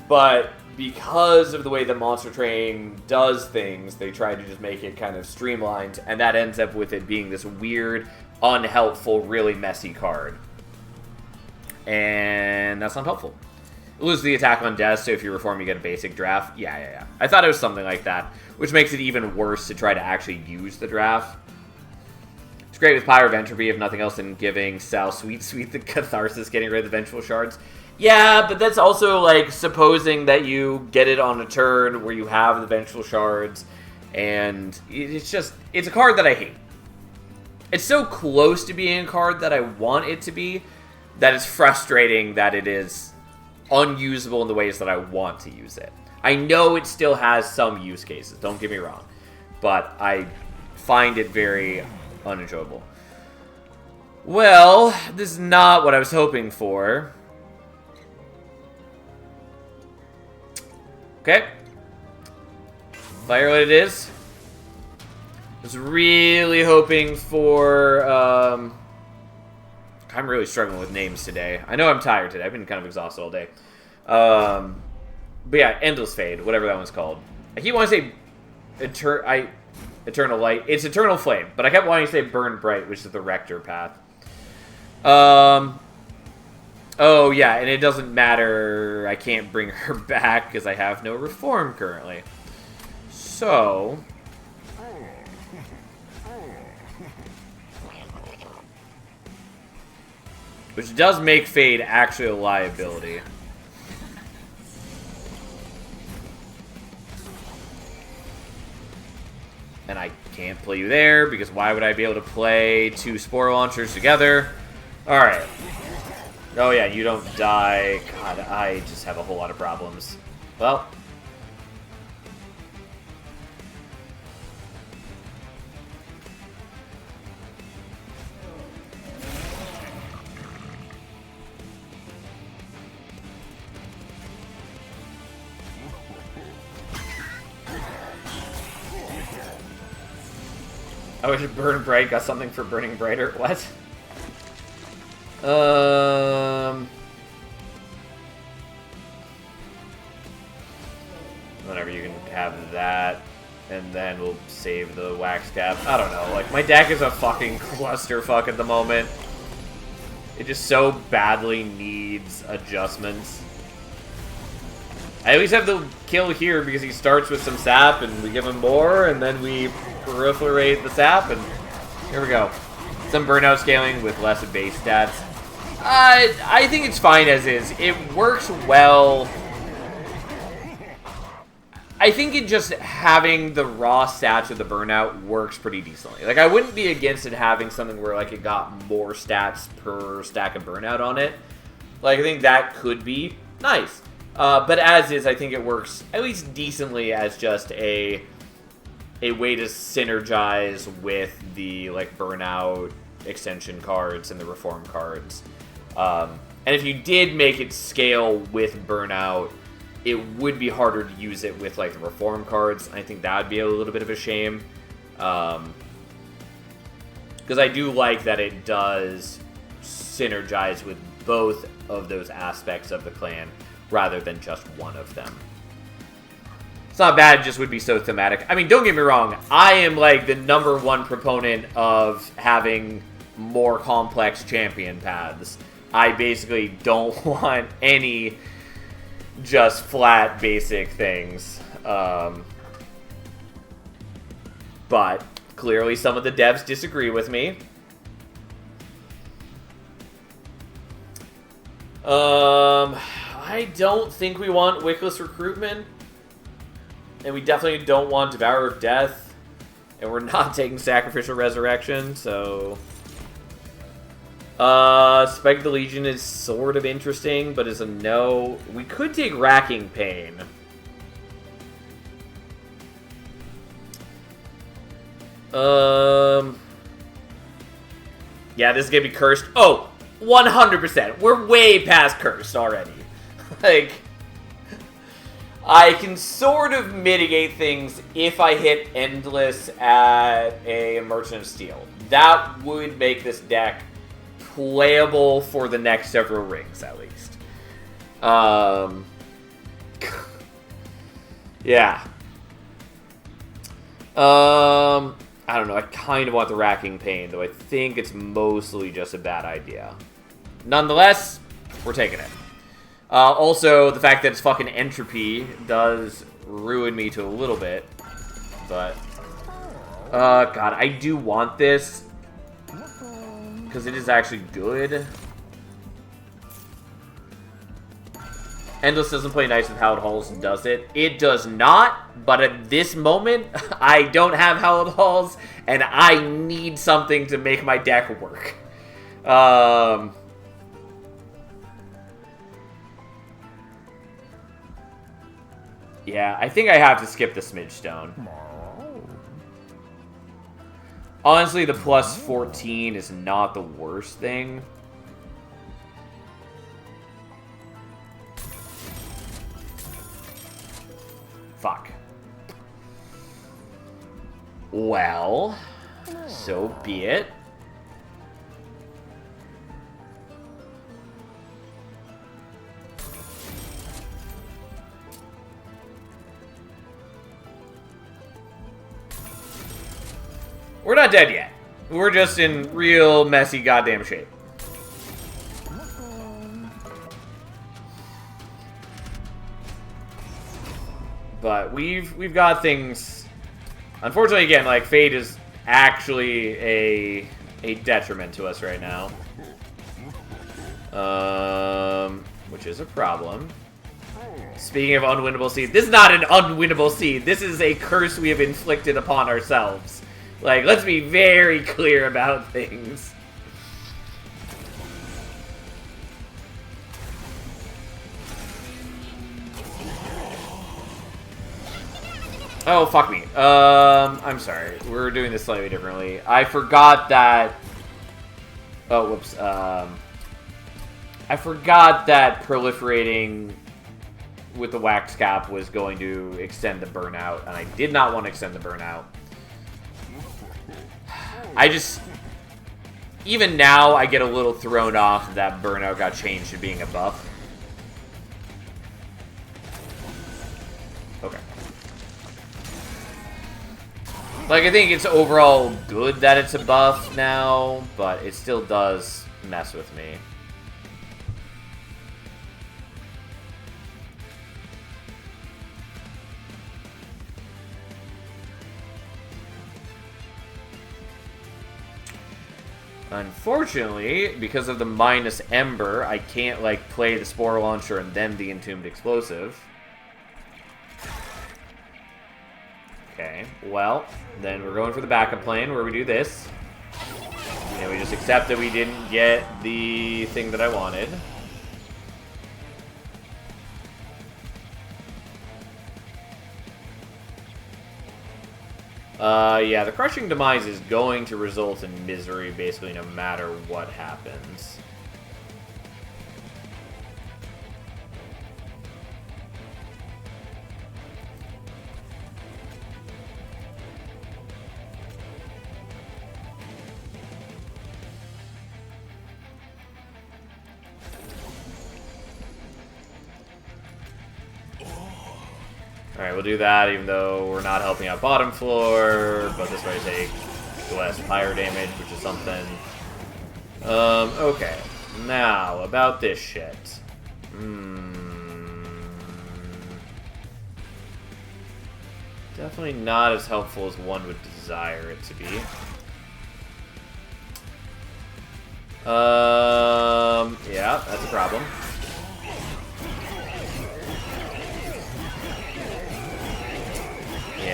But because of the way the Monster Train does things, they try to just make it kind of streamlined, and that ends up with it being this weird, unhelpful, really messy card. And that's not helpful. It loses the attack on death, so if you reform, you get a basic draft. Yeah. I thought it was something like that, which makes it even worse to try to actually use the draft. It's great with Pyre of Entropy, if nothing else, than giving Sal Sweet the Catharsis, getting rid of the Vengeful Shards. Yeah, but that's also, like, supposing that you get it on a turn where you have the Vengeful Shards, and it's just, it's a card that I hate. It's so close to being a card that I want it to be, that it's frustrating that it is unusable in the ways that I want to use it. I know it still has some use cases, don't get me wrong, but I find it very unenjoyable. Well, this is not what I was hoping for. Okay. Firelight it is. I was really hoping for, I'm really struggling with names today. I know I'm tired today. I've been kind of exhausted all day. But yeah, Endless Fade, whatever that one's called. I keep wanting to say Eternal Light. It's Eternal Flame, but I kept wanting to say Burn Bright, which is the Rector path. Oh, yeah, and it doesn't matter. I can't bring her back because I have no reform currently. So, which does make Fade actually a liability. And I can't play you there, because why would I be able to play two Spore Launchers together? Alright. Oh yeah, you don't die. God, I just have a whole lot of problems. Well. I wish Burn Bright got something for Burning Brighter. What? Whatever, you can have that, and then we'll save the Wax Cap. I don't know, like, my deck is a fucking clusterfuck at the moment. It just so badly needs adjustments. I at least have the kill here because he starts with some sap, and we give him more, and then we proliferate the sap, and here we go. Some burnout scaling with less base stats. I think it's fine as is. It works well. I think it just having the raw stats of the burnout works pretty decently. Like, I wouldn't be against it having something where, like, it got more stats per stack of burnout on it. Like, I think that could be nice. But as is, I think it works at least decently as just a way to synergize with the, like, burnout extension cards and the reform cards. And if you did make it scale with burnout, it would be harder to use it with, like, the reform cards. I think that would be a little bit of a shame. Because I do like that it does synergize with both of those aspects of the clan, rather than just one of them. It's not bad, it just would be so thematic. I mean, don't get me wrong, I am, like, the #1 proponent of having more complex champion paths. I basically don't want any just flat basic things. But clearly some of the devs disagree with me. I don't think we want Wickless Recruitment. And we definitely don't want Devourer of Death. And we're not taking Sacrificial Resurrection, so... Spike the Legion is sort of interesting, but is a no. We could take Racking Pain. Yeah, this is gonna be cursed. Oh, 100%. We're way past cursed already. Like, I can sort of mitigate things if I hit Endless at a Merchant of Steel. That would make this deck playable for the next several rings, at least. Yeah. I don't know. I kind of want the Racking Pain, though I think it's mostly just a bad idea. Nonetheless, we're taking it. Also, the fact that it's fucking Entropy does ruin me to a little bit. But, God, I do want this. Because it is actually good. Endless doesn't play nice with Hallowed Halls, does it? It does not, but at this moment, I don't have Hallowed Halls, and I need something to make my deck work. Yeah, I think I have to skip the Smidge Stone. Honestly, the plus 14 is not the worst thing. Fuck. Well, so be it. We're not dead yet. We're just in real messy goddamn shape. But we've got things. Unfortunately, again, like Fate is actually a detriment to us right now. Which is a problem. Speaking of unwinnable seed, this is not an unwinnable seed. This is a curse we have inflicted upon ourselves. Like, let's be very clear about things. Oh, fuck me. I'm sorry. We're doing this slightly differently. I forgot that... Oh, whoops. I forgot that proliferating with the wax cap was going to extend the burnout, and I did not want to extend the burnout. I just... Even now, I get a little thrown off that burnout got changed to being a buff. Okay. Like, I think it's overall good that it's a buff now, but it still does mess with me. Unfortunately, because of the minus Ember, I can't, like, play the Spore Launcher and then the Entombed Explosive. Okay, well, then we're going for the backup plan where we do this. And we just accept that we didn't get the thing that I wanted. Yeah, the Crushing Demise is going to result in misery basically no matter what happens. Alright, we'll do that even though we're not helping out bottom floor, but this way take less fire damage, which is something. Okay. Now, about this shit. Definitely not as helpful as one would desire it to be. Yeah, that's a problem.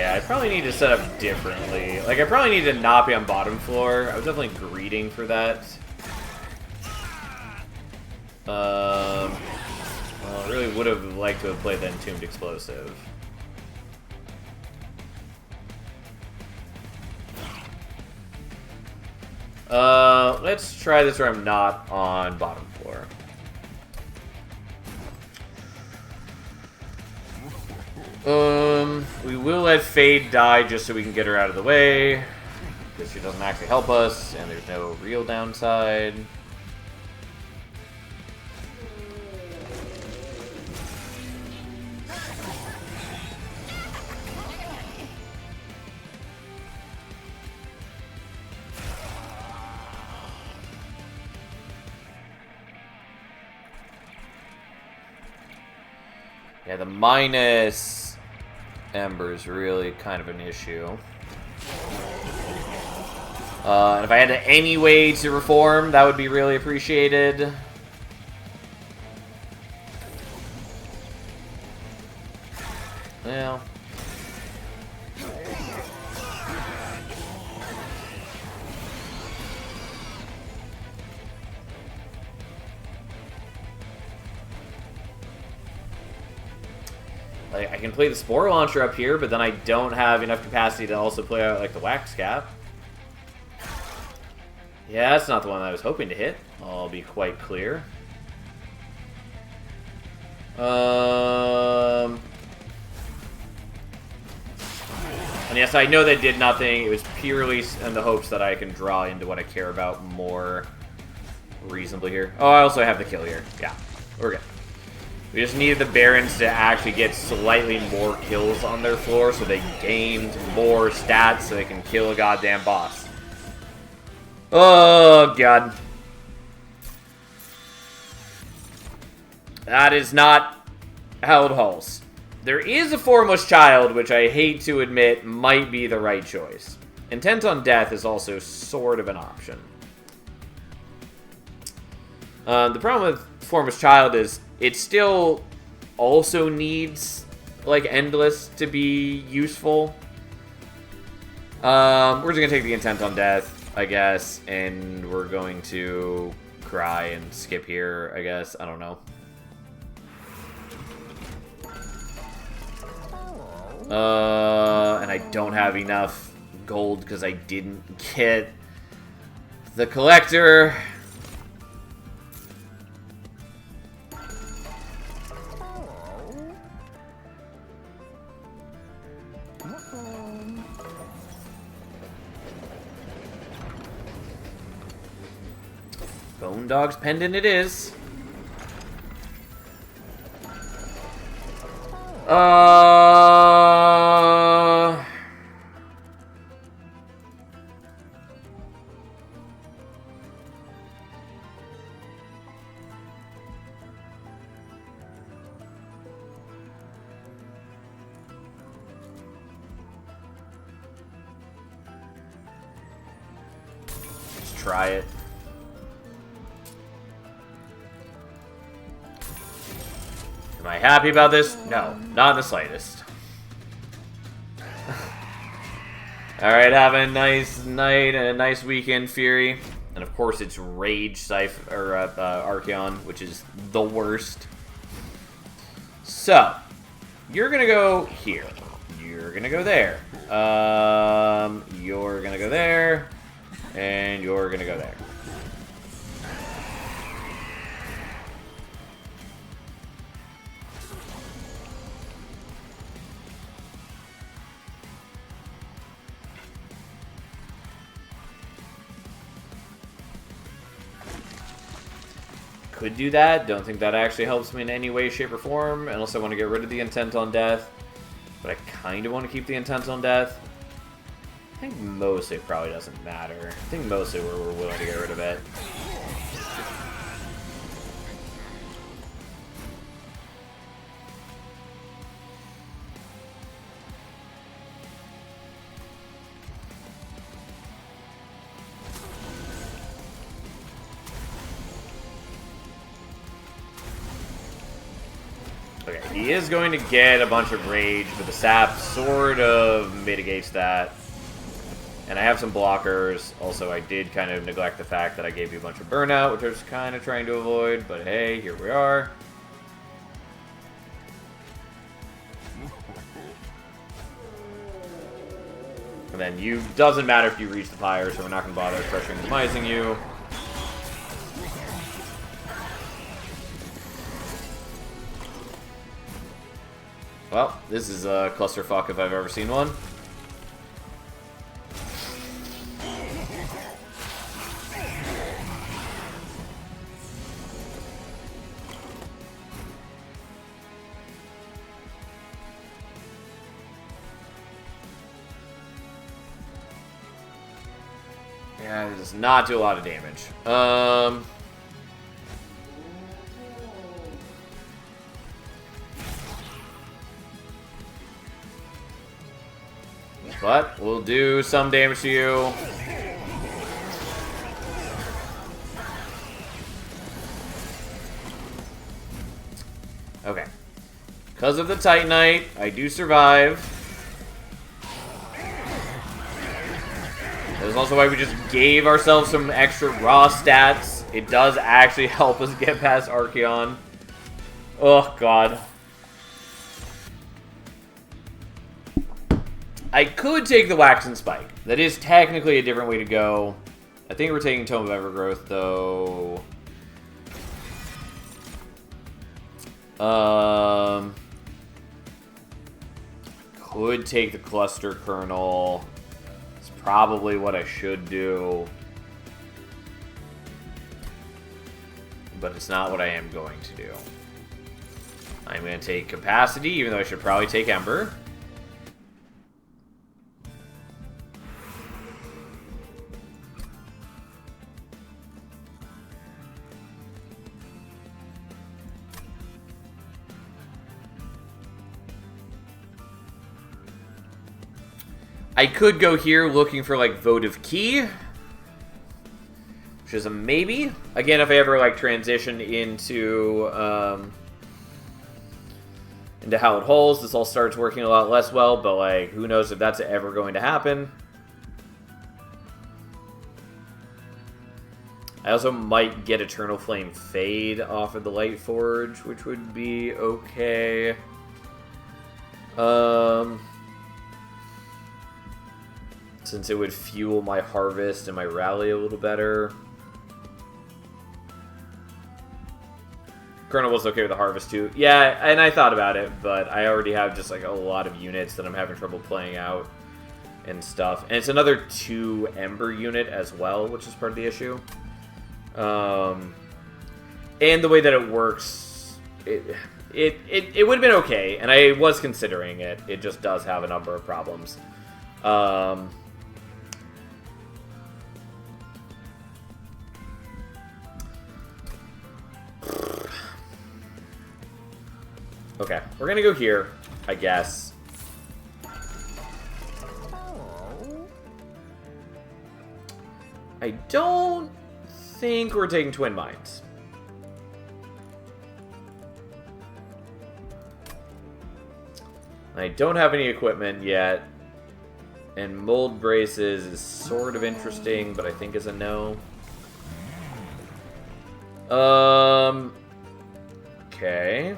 Yeah, I probably need to set up differently. Like, I probably need to not be on bottom floor. I was definitely greeting for that. Well, I really would have liked to have played the Entombed Explosive. Let's try this where I'm not on bottom floor. We will let Fade die just so we can get her out of the way. Because she doesn't actually help us, and there's no real downside. Yeah, the minus Ember is really kind of an issue. And if I had any way to reform, that would be really appreciated. Well. Like, I can play the Spore Launcher up here, but then I don't have enough capacity to also play out like the Wax Cap. Yeah, that's not the one I was hoping to hit. I'll be quite clear. And yes, I know that did nothing. It was purely in the hopes that I can draw into what I care about more reasonably here. Oh, I also have the kill here. Yeah, we're good. We just needed the Barons to actually get slightly more kills on their floor so they gained more stats so they can kill a goddamn boss. Oh, God. That is not how it halls. There is a Formless Child, which I hate to admit might be the right choice. Intent on Death is also sort of an option. The problem with Formless Child is it still also needs, like, Endless to be useful. We're just going to take the Intent on Death, I guess, and we're going to cry and skip here, I guess. I don't know. And I don't have enough gold because I didn't get the Collector. Bone Dog's Pendant it is. Let's try it. Am I happy about this? No, not in the slightest. Alright, have a nice night and a nice weekend, Fury. And of course it's Rage Archeon, which is the worst. So, you're gonna go here. You're gonna go there. You're gonna go there. And you're gonna go there. Could do that. Don't think that actually helps me in any way, shape, or form, unless I want to get rid of the Intent on Death. But I kind of want to keep the Intent on Death. I think mostly it probably doesn't matter. I think mostly we're willing to get rid of it. Okay, He is going to get a bunch of rage, but the sap sort of mitigates that. And I have some blockers. Also, I did kind of neglect the fact that I gave you a bunch of burnout, which I was kind of trying to avoid. But hey, here we are. And then you, doesn't matter if you reach the fire, so we're not going to bother crushing and demising you. Well, this is a clusterfuck if I've ever seen one. Yeah, it does not do a lot of damage. But we'll do some damage to you. Okay. Because of the Titanite, I do survive. That is also why we just gave ourselves some extra raw stats. It does actually help us get past Archeon. Oh, God. I could take the Wax and Spike. That is technically a different way to go. I think we're taking Tome of Evergrowth, though. Could take the Cluster Kernel. It's probably what I should do. But it's not what I am going to do. I'm going to take Capacity, even though I should probably take Ember. I could go here looking for, like, Votive Key, which is a maybe. Again, if I ever, like, transition into Hallowed Halls, this all starts working a lot less well, but, like, who knows if that's ever going to happen. I also might get Eternal Flame Fade off of the Light Forge, which would be okay. Since it would fuel my harvest and my rally a little better. Colonel was okay with the harvest too. Yeah, and I thought about it, but I already have just like a lot of units that I'm having trouble playing out and stuff. And it's another 2 Ember unit as well, which is part of the issue. And the way that it works, it would have been okay, and I was considering it. It just does have a number of problems. Okay, we're gonna go here, I guess. I don't think we're taking Twin Mines. I don't have any equipment yet. And Mold Braces is sort of interesting, but I think is a no. Okay.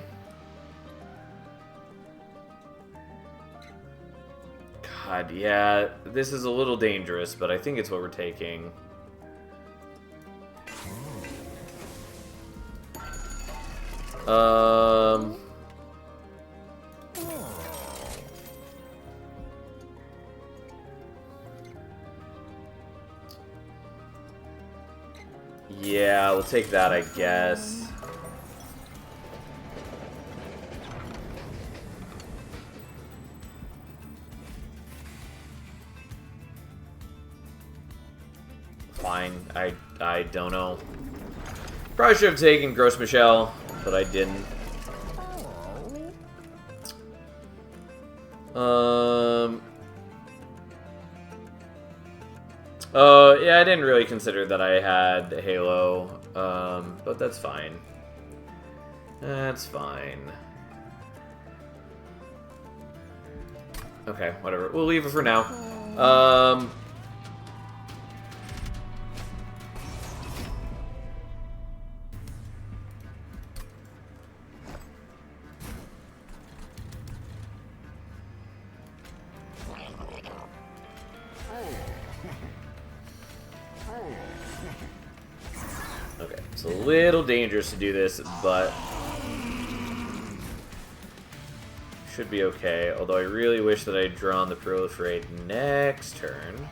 God, yeah, this is a little dangerous, but I think it's what we're taking. Yeah, we'll take that, I guess. Fine. I don't know. Probably should have taken Gross Michelle, but I didn't. Yeah, I didn't really consider that I had Halo, but that's fine. That's fine. Okay, whatever. We'll leave it for now. Okay, it's a little dangerous to do this, but should be okay. Although I really wish that I'd drawn the proliferate next turn.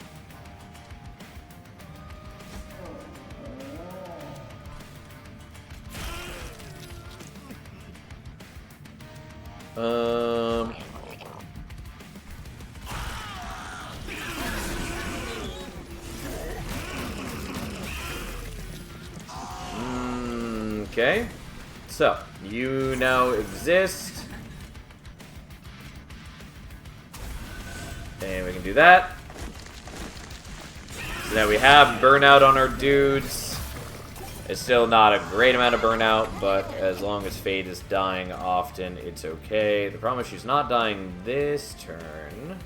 Okay. So, you now exist. And we can do that. So now we have burnout on our dudes. It's still not a great amount of burnout, but as long as Fade is dying often, it's okay. The problem is she's not dying this turn.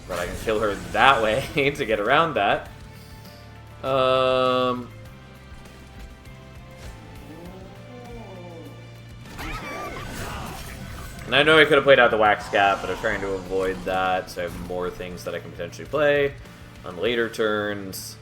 But I can kill her that way to get around that. And I know I could have played out the Wax Cap, but I'm trying to avoid that, so I have more things that I can potentially play on later turns.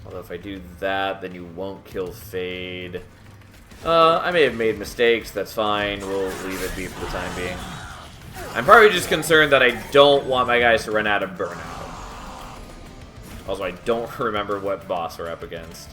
Although if I do that, then you won't kill Fade. I may have made mistakes, that's fine. We'll leave it be for the time being. I'm probably just concerned that I don't want my guys to run out of burnout. Also, I don't remember what boss we're up against.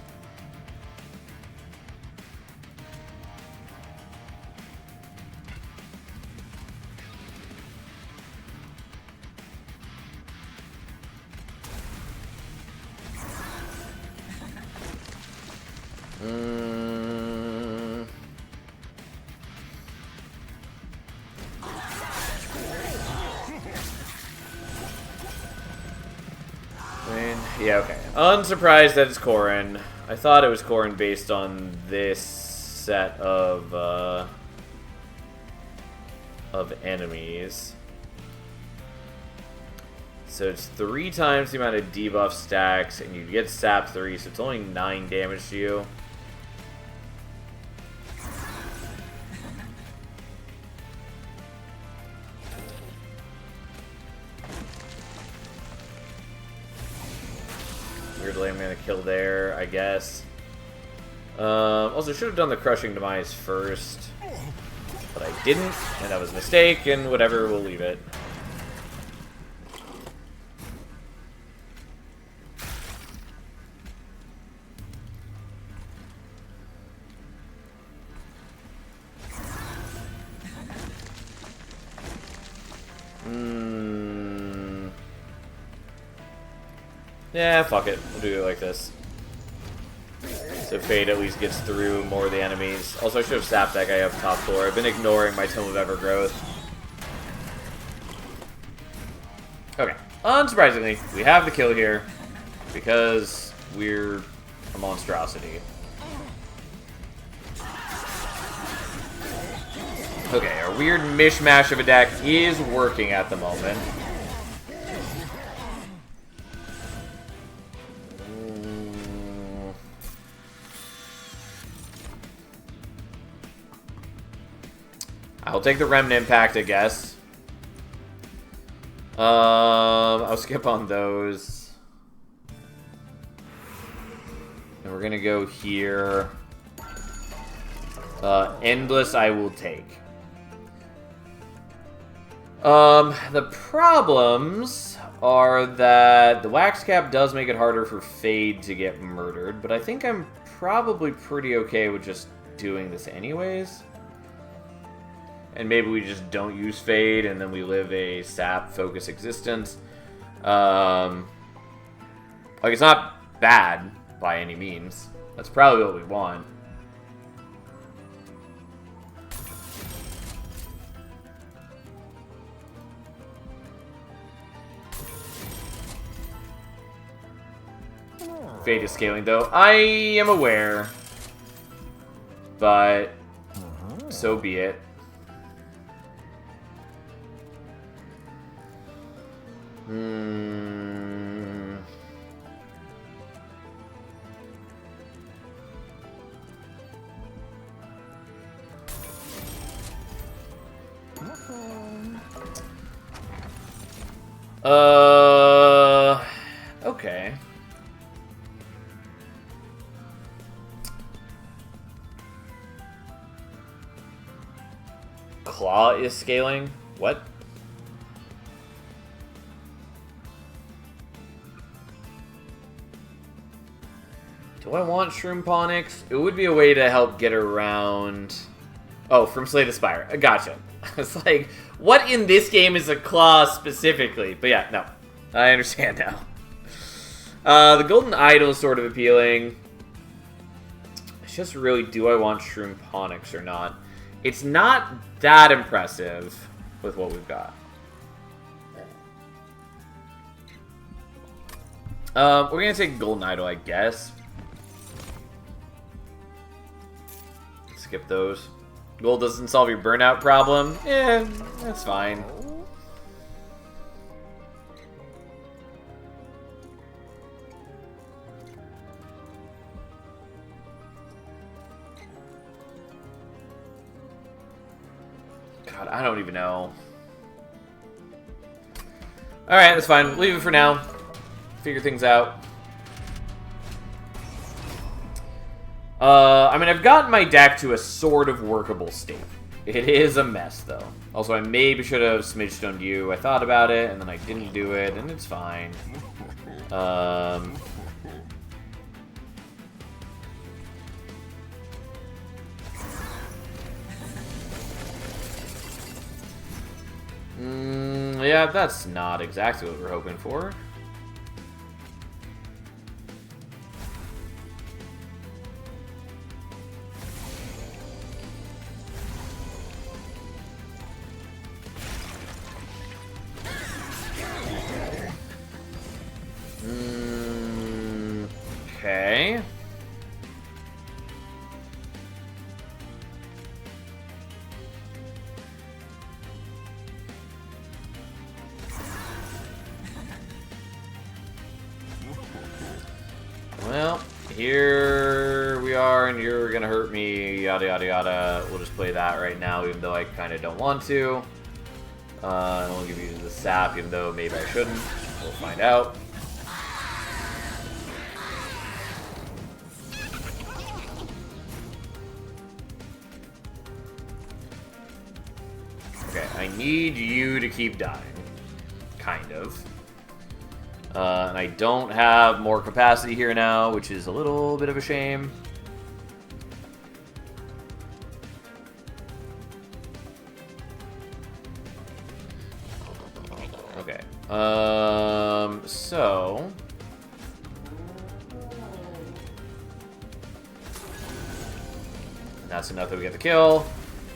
Yeah, okay. Unsurprised that it's Corrin. I thought it was Corrin based on this set of enemies. So it's 3 times the amount of debuff stacks, and you get sap 3, so it's only 9 damage to you. Weirdly, I'm gonna kill there, I guess. Also, should have done the Crushing Demise first, but I didn't, and that was a mistake, and whatever, we'll leave it. Yeah, fuck it. We'll do it like this. So Fade at least gets through more of the enemies. Also, I should have sapped that guy up top floor. I've been ignoring my Tome of Evergrowth. Okay. Unsurprisingly, we have the kill here because we're a monstrosity. Okay, our weird mishmash of a deck is working at the moment. I'll take the Remnant Impact, I guess. I'll skip on those. And we're gonna go here. Endless I will take. The problems are that the Wax Cap does make it harder for Fade to get murdered, but I think I'm probably pretty okay with just doing this anyways. and maybe we just don't use Fade, and then we live a sap-focused existence. Like, it's not bad by any means. That's probably what we want. Fade is scaling, though. I am aware. But so be it. Okay. Claw is scaling? What? Do I want Shroom Ponics? It would be a way to help get around... Oh, from Slay the Spire. Gotcha. It's like, what in this game is a claw specifically? But yeah, no. I understand now. The Golden Idol is sort of appealing. It's just really, do I want Shroom Ponics or not? It's not that impressive with what we've got. We're going to take Golden Idol, I guess. Skip those. Gold doesn't solve your burnout problem. Eh, that's fine. God, I don't even know. Alright, that's fine. Leave it for now. Figure things out. I mean, I've gotten my deck to a sort of workable state. It is a mess, though. Also, I maybe should have Smidge Stoned you. I thought about it, and then I didn't do it, and it's fine. Yeah, that's not exactly what we're hoping for. Okay. Well, here we are, and you're gonna hurt me, yada yada yada. We'll just play that right now, even though I kind of don't want to. I'll give you the sap, even though maybe I shouldn't. We'll find out. Okay, I need you to keep dying. Kind of. And I don't have more capacity here now, which is a little bit of a shame. Okay. So... That's enough that we get the kill.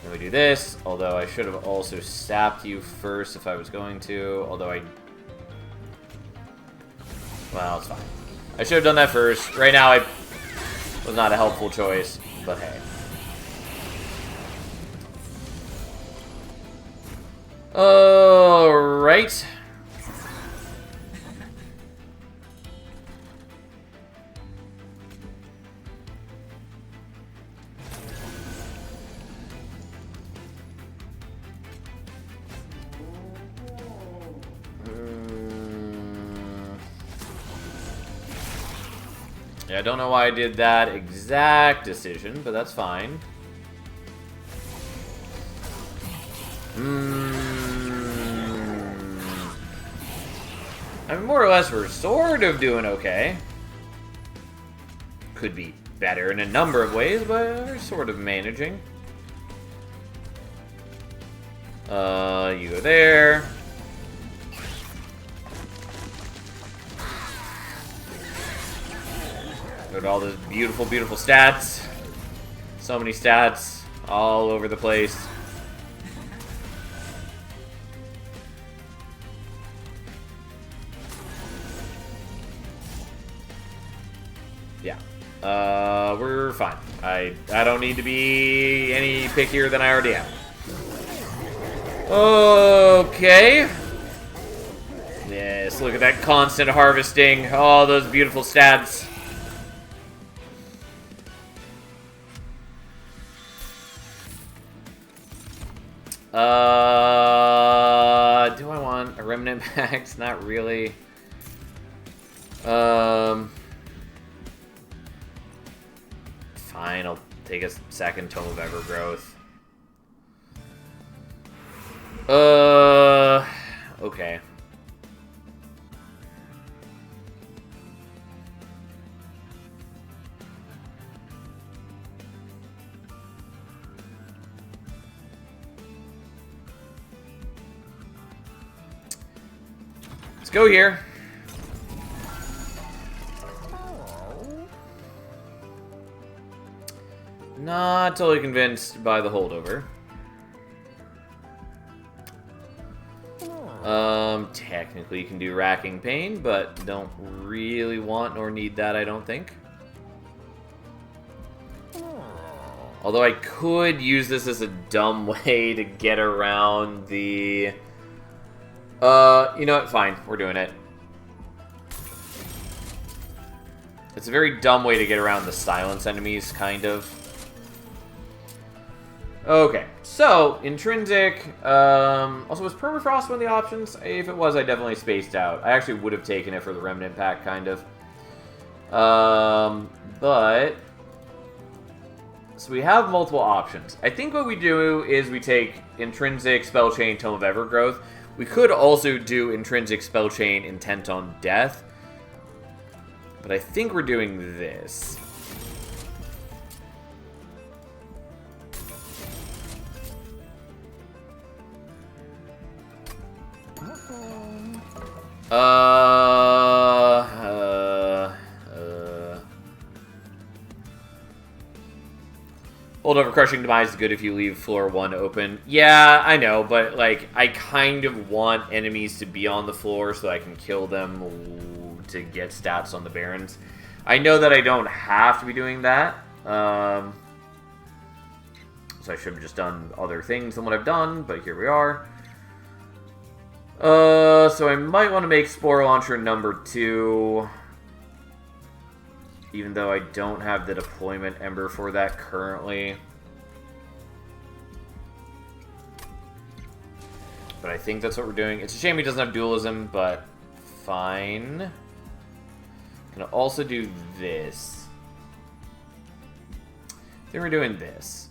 Then we do this, although I should have also sapped you first if I was going to, although I... Well, it's fine. I should have done that first. Right now, it was not a helpful choice, but hey. Alright. Yeah, I don't know why I did that exact decision, but that's fine. I mean, more or less, we're sort of doing okay. Could be better in a number of ways, but we're sort of managing. You go there. Go to all those beautiful, beautiful stats. So many stats all over the place. Yeah. We're fine. I don't need to be any pickier than I already am. Okay. Yes, look at that constant harvesting. All those beautiful stats. Do I want a remnant max? Not really. Fine, I'll take a second Tome of Evergrowth. Okay. Let's go here. Not totally convinced by the holdover. Technically you can do Racking Pain, but don't really want nor need that, I don't think. Although I could use this as a dumb way to get around the... you know what? Fine. We're doing it. It's a very dumb way to get around the silence enemies, kind of. Okay. So, Intrinsic. Also, was Permafrost one of the options? If it was, I definitely spaced out. I actually would have taken it for the Remnant Pack, kind of. But... So we have multiple options. I think what we do is we take Intrinsic, Spell Chain, Tome of Evergrowth. We could also do Intrinsic, Spell Chain, Intent on Death. But I think we're doing this. Holdover Crushing Demise is good if you leave floor 1 open. Yeah, I know, but like I kind of want enemies to be on the floor so I can kill them to get stats on the Barons. I know that I don't have to be doing that. So I should have just done other things than what I've done, but here we are. So I might want to make Spore Launcher number 2. Even though I don't have the Deployment Ember for that currently. But I think that's what we're doing. It's a shame he doesn't have Dualism, but fine. Gonna also do this. Then we're doing this.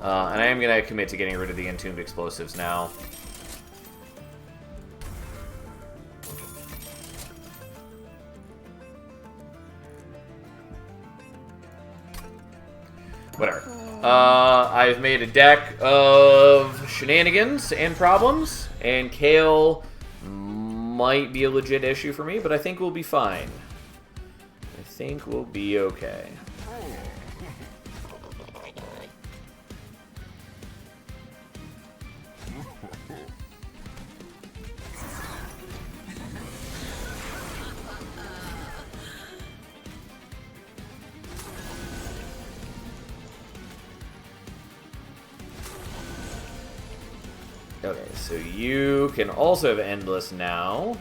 And I am gonna commit to getting rid of the Entombed Explosives now. Whatever. I've made a deck of shenanigans and problems, and Kale might be a legit issue for me, but I think we'll be fine. I think we'll be okay. Okay, so you can also have Endless now.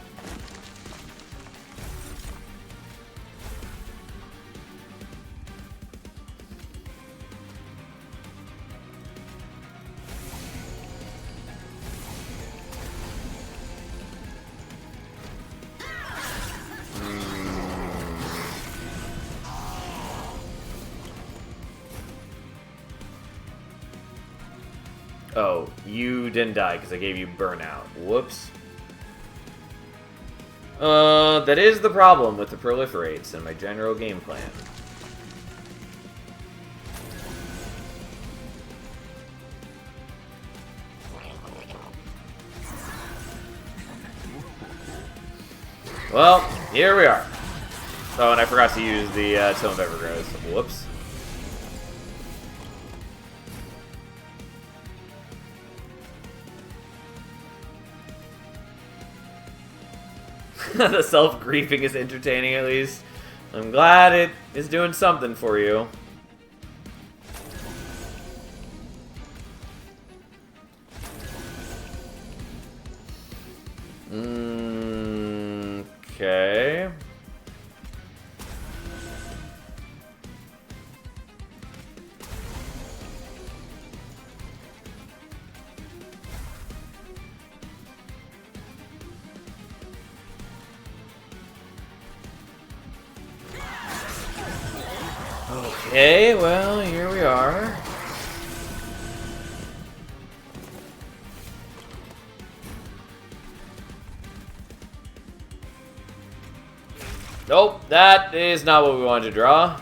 Oh, you didn't die because I gave you Burnout. Whoops. That is the problem with the Proliferates and my general game plan. Well, here we are. Oh, and I forgot to use the Tome of Evergrowth. Whoops. The self-griefing is entertaining, at least. I'm glad it is doing something for you. Okay. Okay, well, here we are. Nope, that is not what we wanted to draw.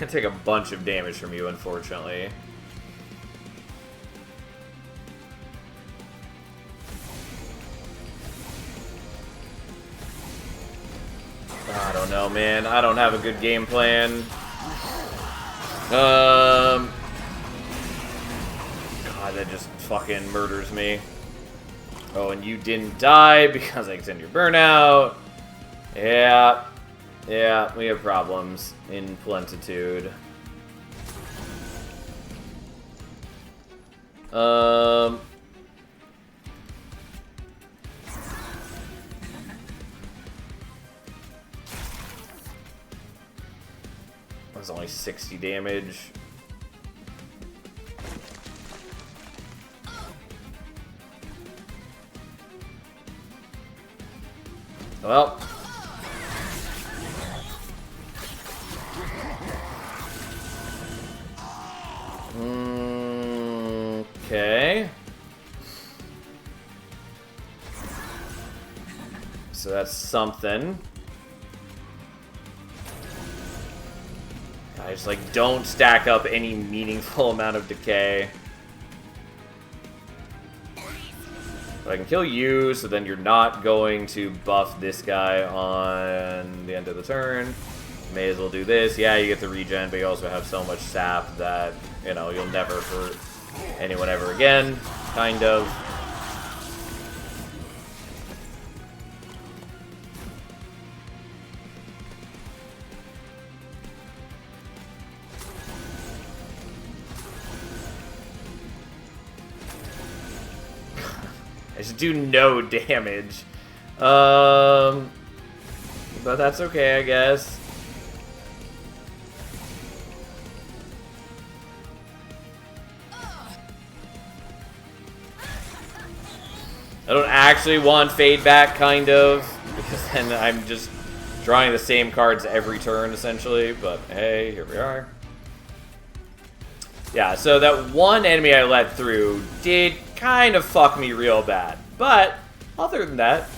I take a bunch of damage from you, unfortunately. I don't know, man. I don't have a good game plan. God, that just fucking murders me. Oh, and you didn't die because I extended your burnout. Yeah. Yeah, we have problems in plentitude. That was only 60 damage. Well. Okay. So that's something. I just, like, don't stack up any meaningful amount of decay. But I can kill you, so then you're not going to buff this guy on the end of the turn. May as well do this. Yeah, you get the regen, but you also have so much sap that, you know, you'll never hurt anyone ever again, kind of. I just do no damage. But that's okay, I guess. I don't actually want Fade back, kind of, because then I'm just drawing the same cards every turn, essentially, but hey, here we are. Yeah, so that one enemy I let through did kind of fuck me real bad, but other than that,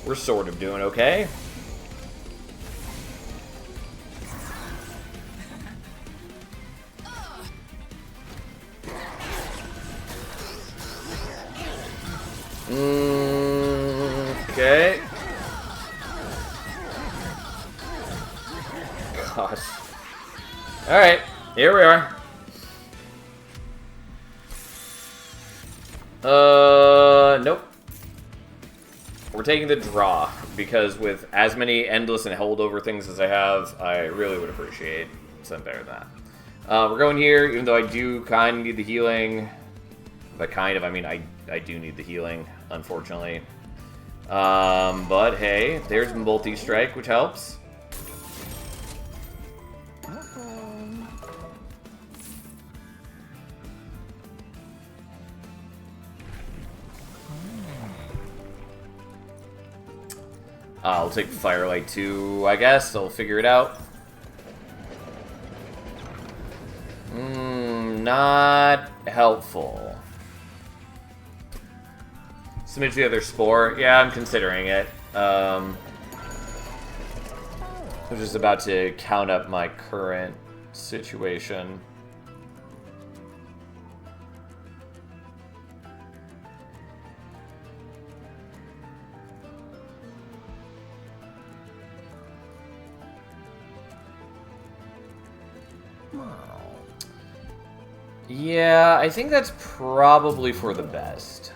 we're sort of doing okay. Okay. Gosh. Alright, here we are. Nope. We're taking the draw, because with as many endless and holdover things as I have, I really would appreciate something better than that. We're going here, even though I do kind of need the healing. By kind of, I mean I do need the healing, unfortunately. But hey, there's multi-strike, which helps. I'll take Firelight too, I guess. I'll figure it out. not helpful. Smidge the other spore. Yeah, I'm considering it. I'm just about to count up my current situation. Yeah, I think that's probably for the best.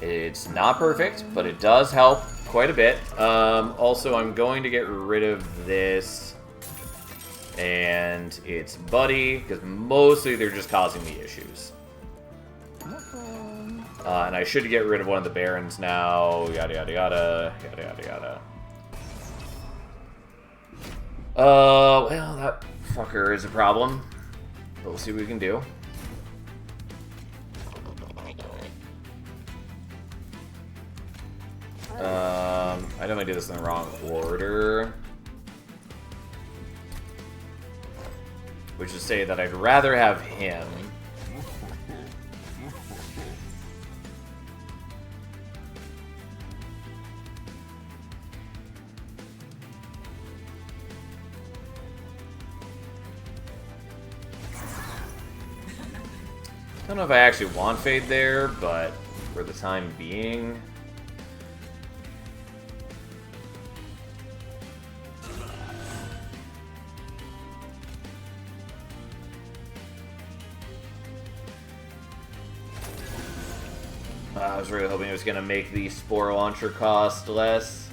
It's not perfect, but it does help quite a bit. Also, I'm going to get rid of this and its buddy, because mostly they're just causing me issues. And I should get rid of one of the barons now, yada yada yada, yada yada yada. Well, that fucker is a problem. But we'll see what we can do. I definitely did this in the wrong order. Which is to say that I'd rather have him. I don't know if I actually want Fade there, but for the time being... I was really hoping it was going to make the Spore Launcher cost less.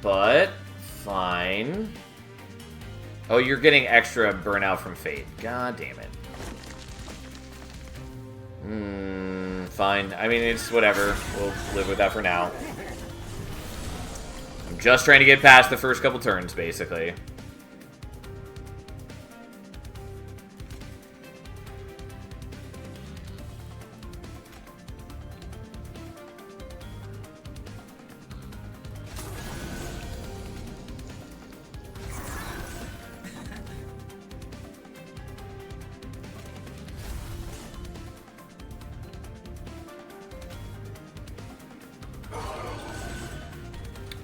But, fine. Oh, you're getting extra burnout from Fate. God damn it. Fine. I mean, it's whatever. We'll live with that for now. I'm just trying to get past the first couple turns, basically.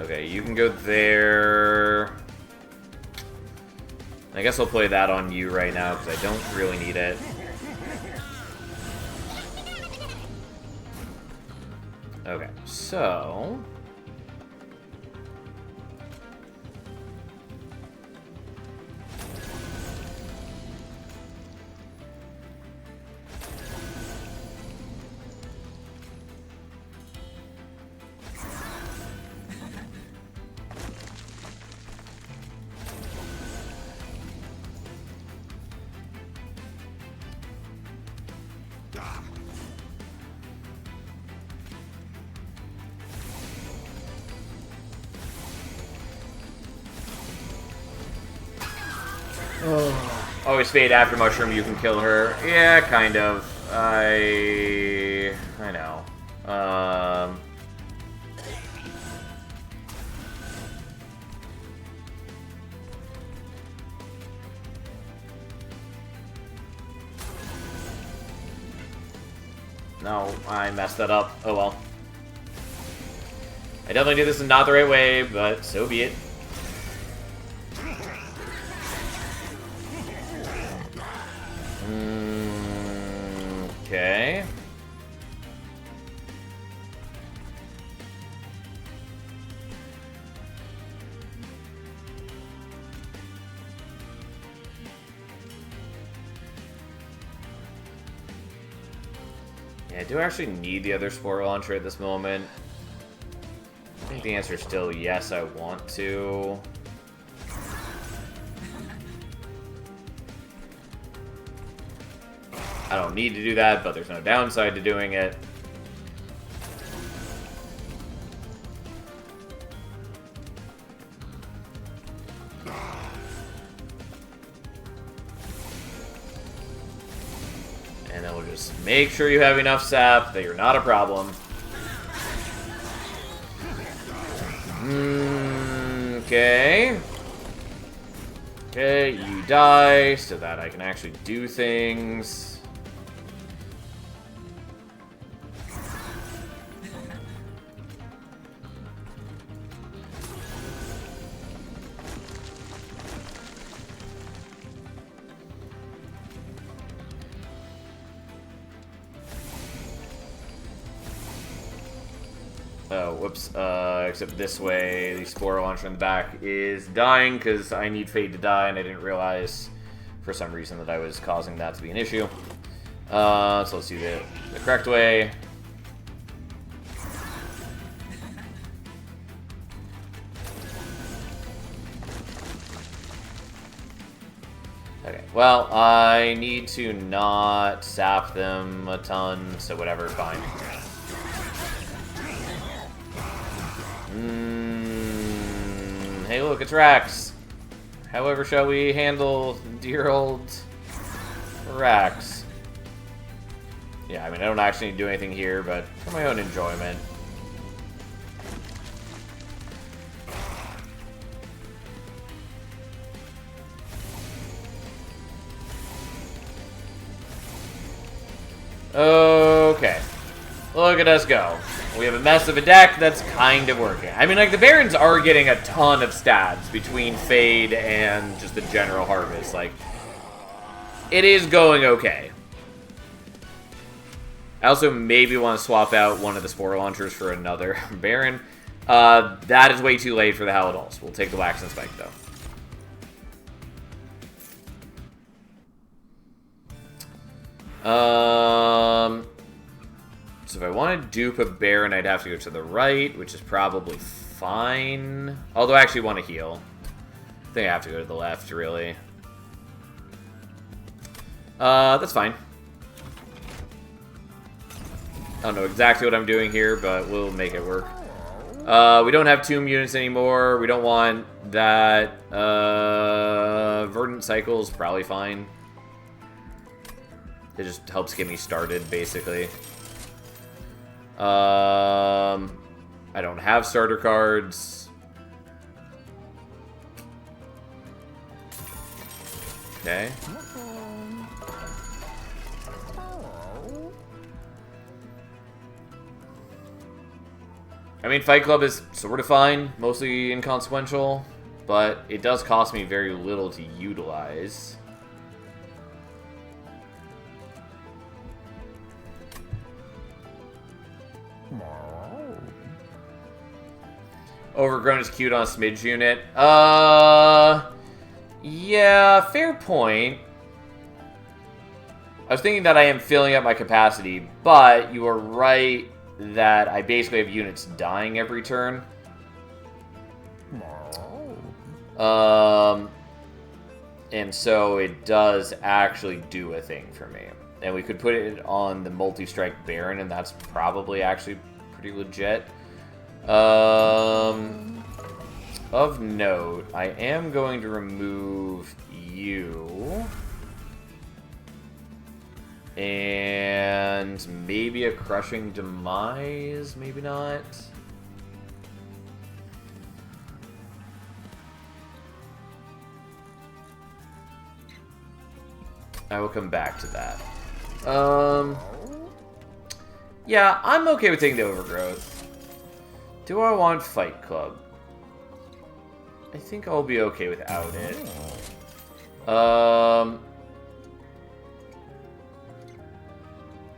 Okay, you can go there. I guess I'll play that on you right now, because I don't really need it. Okay, so... Always Fade after Mushroom, you can kill her. Yeah, kind of. I know. No, I messed that up. Oh well. I definitely did this in not the right way, but so be it. Okay. Yeah, do I actually need the other Spore Launcher at this moment? I think the answer is still yes, I want to. I don't need to do that, but there's no downside to doing it. And then we'll just make sure you have enough sap, that you're not a problem. Okay. Okay, you die so that I can actually do things. Oh, whoops. Except this way, the Spore Launcher in the back is dying because I need Fade to die, and I didn't realize for some reason that I was causing that to be an issue. So let's do the correct way. Okay, well, I need to not sap them a ton, so whatever, fine. Hey, look, it's Rax. However shall we handle dear old Rax? Yeah, I mean, I don't actually need to do anything here, but for my own enjoyment. Okay. Look at us go. We have a mess of a deck that's kind of working. I mean, like, the Barons are getting a ton of stats between Fade and just the general harvest. Like, it is going okay. I also maybe want to swap out one of the Spore Launchers for another Baron. That is way too late for the Halidals. We'll take the Wax and Spike, though. So if I want to dupe a Baron, I'd have to go to the right, which is probably fine. Although I actually want to heal. I think I have to go to the left, really. That's fine. I don't know exactly what I'm doing here, but we'll make it work. We don't have Tomb units anymore. We don't want that. Verdant Cycle's probably fine. It just helps get me started, basically. I don't have starter cards. Okay. I mean, Fight Club is sort of fine, mostly inconsequential, but it does cost me very little to utilize. Overgrown is cute on a smidge unit. Yeah, fair point. I was thinking that I am filling up my capacity, but you are right that I basically have units dying every turn. And so it does actually do a thing for me. And we could put it on the multi-strike Baron, and that's probably actually pretty legit. Of note, I am going to remove you. And maybe a Crushing Demise, maybe not. I will come back to that. Yeah, I'm okay with taking the Overgrowth. Do I want Fight Club? I think I'll be okay without it.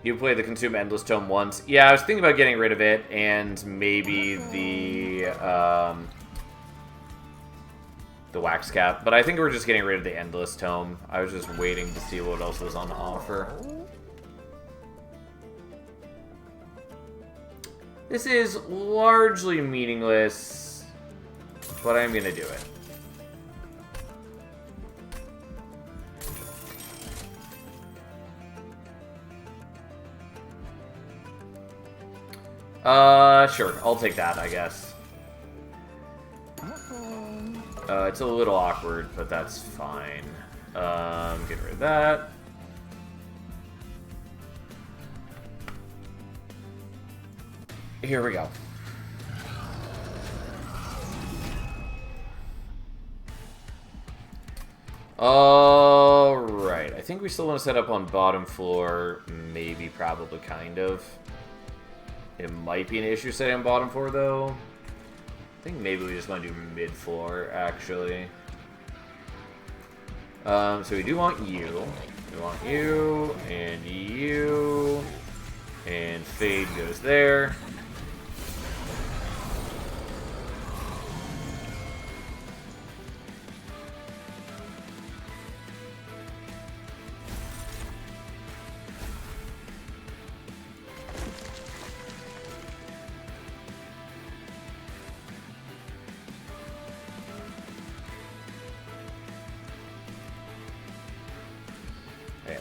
You played the Consume Endless Tome once. Yeah, I was thinking about getting rid of it, and maybe the Wax Cap. But I think we're just getting rid of the Endless Tome. I was just waiting to see what else was on offer. This is largely meaningless, but I'm gonna do it. Sure, I'll take that, I guess. It's a little awkward, but that's fine. Get rid of that. Here we go. Alright, I think we still want to set up on bottom floor. Maybe, probably, kind of. It might be an issue setting on bottom floor, though. I think maybe we just want to do mid floor, actually. So we do want you. We want you, and you. And Fade goes there.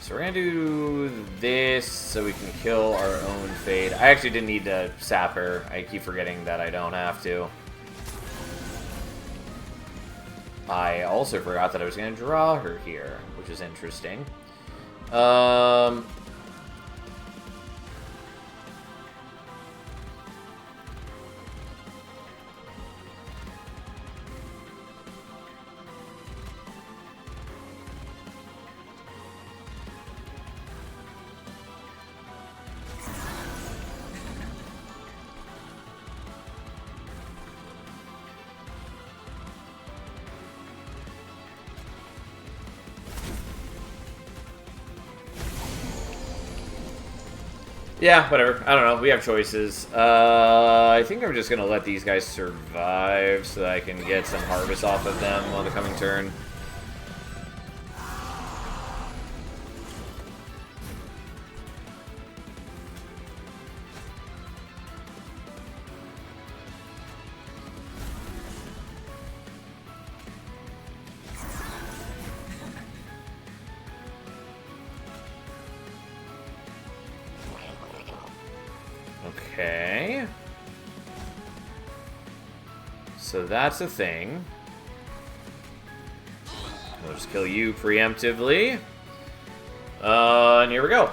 So we're gonna do this so we can kill our own Fade. I actually didn't need to sap her. I keep forgetting that I don't have to. I also forgot that I was gonna draw her here, which is interesting. Yeah, whatever. I don't know. We have choices. I think I'm just going to let these guys survive so that I can get some harvest off of them on the coming turn. Okay. So that's a thing. We'll just kill you preemptively. And here we go.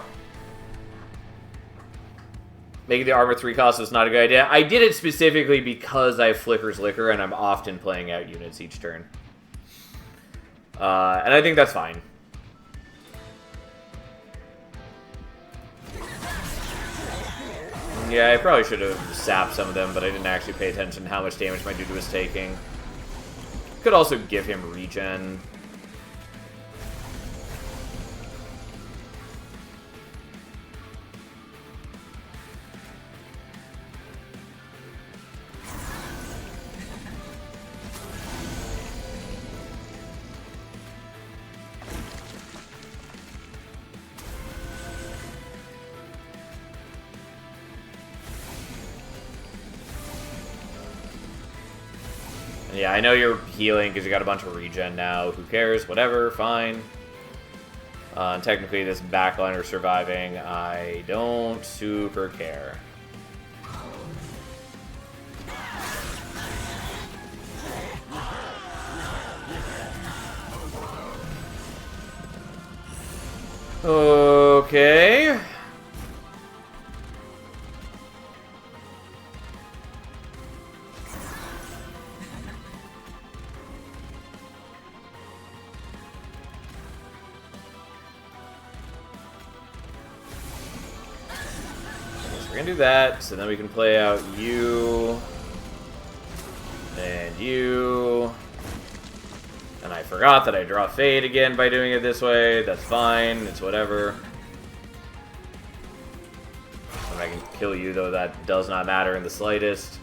Making the armor 3 cost is not a good idea. I did it specifically because I have Flicker's Liquor and I'm often playing out units each turn. And I think that's fine. Yeah, I probably should have sapped some of them, but I didn't actually pay attention to how much damage my dude was taking. Could also give him regen. Yeah, I know you're healing because you got a bunch of regen now. Who cares? Whatever, fine. Technically, this backliner surviving, I don't super care. Okay. We're gonna do that, so then we can play out you and you. And I forgot that I draw Fade again by doing it this way. That's fine, it's whatever. And I can kill you, though that does not matter in the slightest.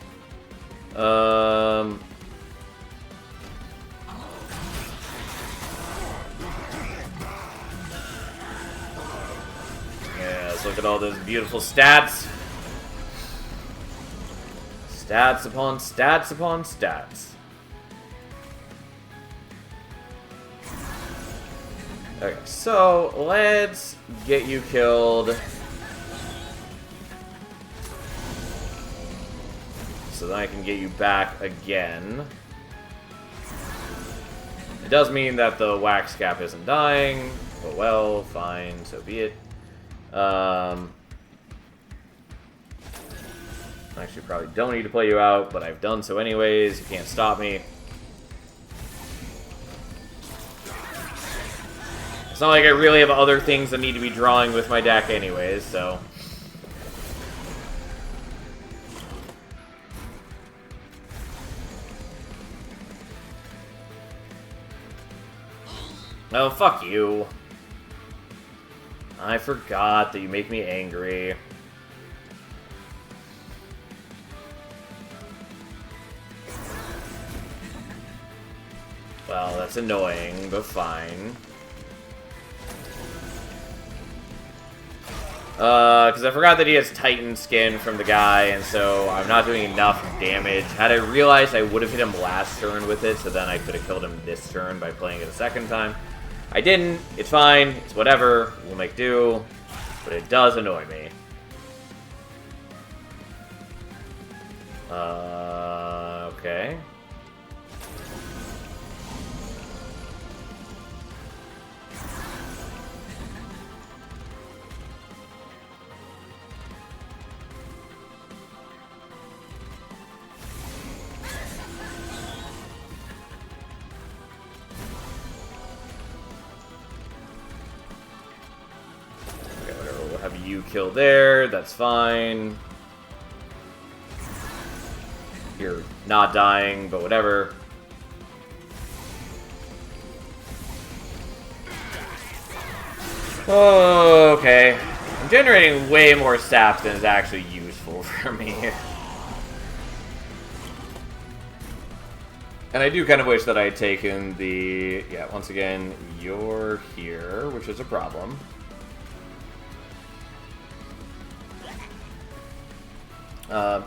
Yeah, let's look at all those beautiful stats. Stats upon stats upon stats. Okay, so let's get you killed. So then I can get you back again. It does mean that the wax cap isn't dying, but well, fine, so be it. Actually, probably don't need to play you out, but I've done so anyways. You can't stop me. It's not like I really have other things that need to be drawing with my deck anyways, so... Oh, fuck you. I forgot that you make me angry. Well, that's annoying, but fine. Because I forgot that he has Titan skin from the guy, and so I'm not doing enough damage. Had I realized, I would have hit him last turn with it, so then I could have killed him this turn by playing it a second time. I didn't. It's fine. It's whatever. We'll make do. But it does annoy me. Okay. Have you kill there, that's fine. You're not dying, but whatever. Oh, okay. I'm generating way more sap than is actually useful for me. And I do kind of wish that I had taken the... Yeah, once again, you're here, which is a problem.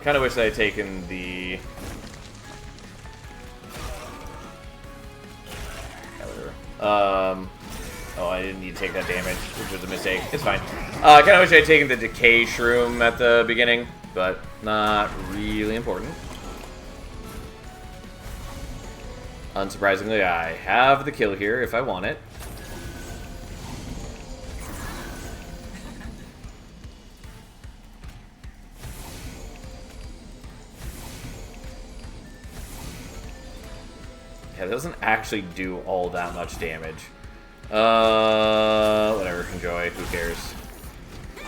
Kind of wish I had taken the... Yeah, whatever. Oh, I didn't need to take that damage, which was a mistake. It's fine. Kind of wish I had taken the Decay Shroom at the beginning, but not really important. Unsurprisingly, I have the kill here if I want it. Yeah, it doesn't actually do all that much damage. Whatever, enjoy, who cares.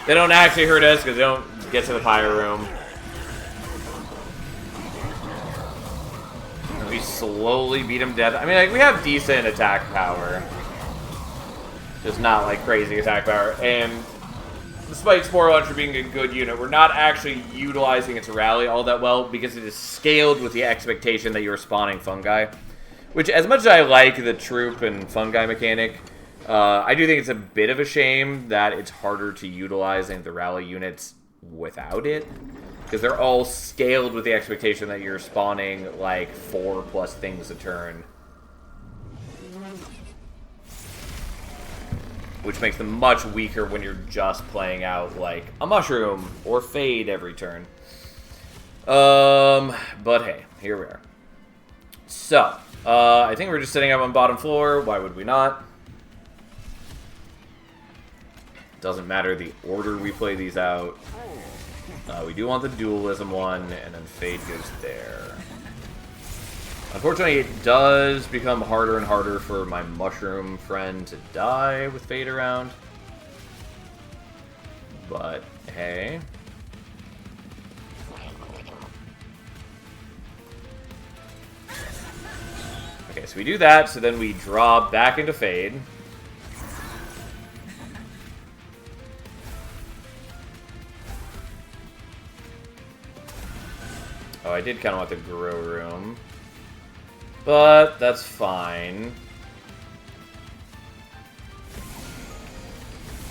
They don't actually hurt us because they don't get to the Pyro Room. And we slowly beat them dead. I mean, like, we have decent attack power. Just not, like, crazy attack power. And despite Spore Launcher being a good unit, we're not actually utilizing its rally all that well because it is scaled with the expectation that you're spawning fungi. Which, as much as I like the troop and fungi mechanic, I do think it's a bit of a shame that it's harder to utilize the rally units without it. Because they're all scaled with the expectation that you're spawning, like, 4+ things a turn. Which makes them much weaker when you're just playing out, like, a mushroom or fade every turn. But hey, here we are. So... I think we're just sitting up on bottom floor. Why would we not? Doesn't matter the order we play these out. We do want the dualism one, and then Fade goes there. Unfortunately, it does become harder and harder for my mushroom friend to die with Fade around. But, hey... Okay, so we do that, so then we draw back into Fade. Oh, I did kind of want the Grow Room. But that's fine.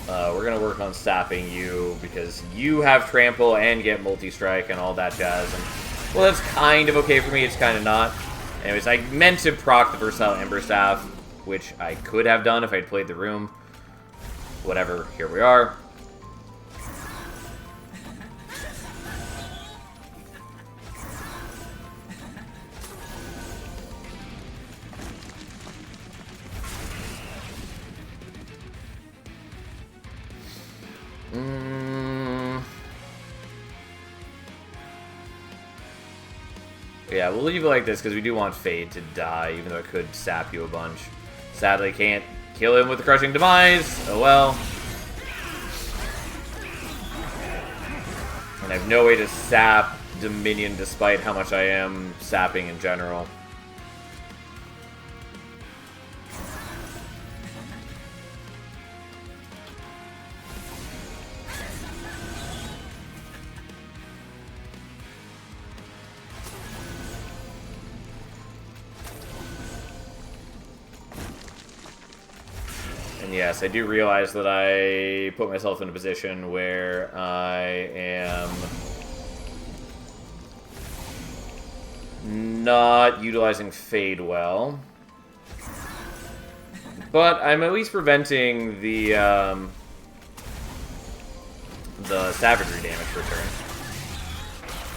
We're going to work on sapping you, because you have Trample and get Multi-Strike and all that jazz. And, well, that's kind of okay for me, it's kind of not. Anyways, I meant to proc the Versatile Ember Staff, which I could have done if I'd played the room. Whatever, here we are. Yeah, we'll leave it like this because we do want Fade to die, even though it could sap you a bunch. Sadly, can't kill him with the Crushing Demise. Oh well. And I have no way to sap Dominion despite how much I am sapping in general. And yes, I do realize that I put myself in a position where I am not utilizing Fade well. But I'm at least preventing the savagery damage return.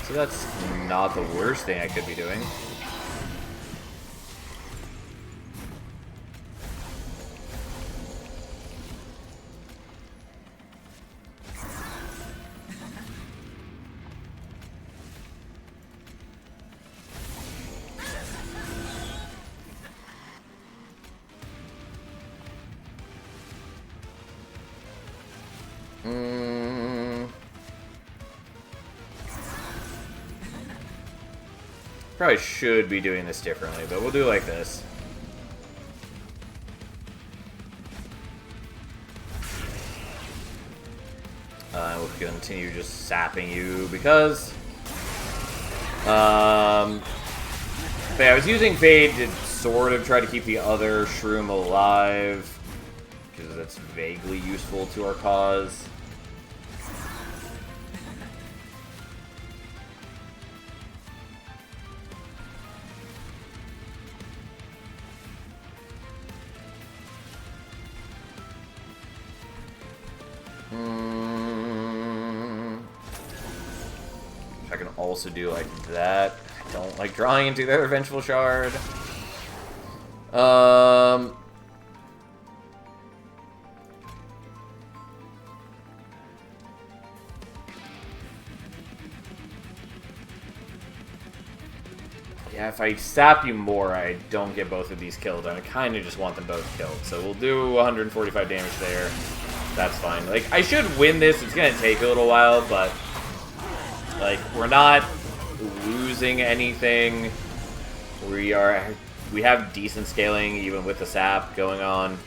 So that's not the worst thing I could be doing. Probably should be doing this differently, but we'll do it like this. We'll continue just sapping you because... But yeah, I was using Fade to sort of try to keep the other shroom alive, because that's vaguely useful to our cause. I can also do like that. I don't like drawing into their Vengeful Shard. Yeah, if I sap you more, I don't get both of these killed, and I kind of just want them both killed. So we'll do 145 damage there. That's fine. Like, I should win this. It's gonna take a little while, but like, we're not losing anything. We have decent scaling even with the sap going on.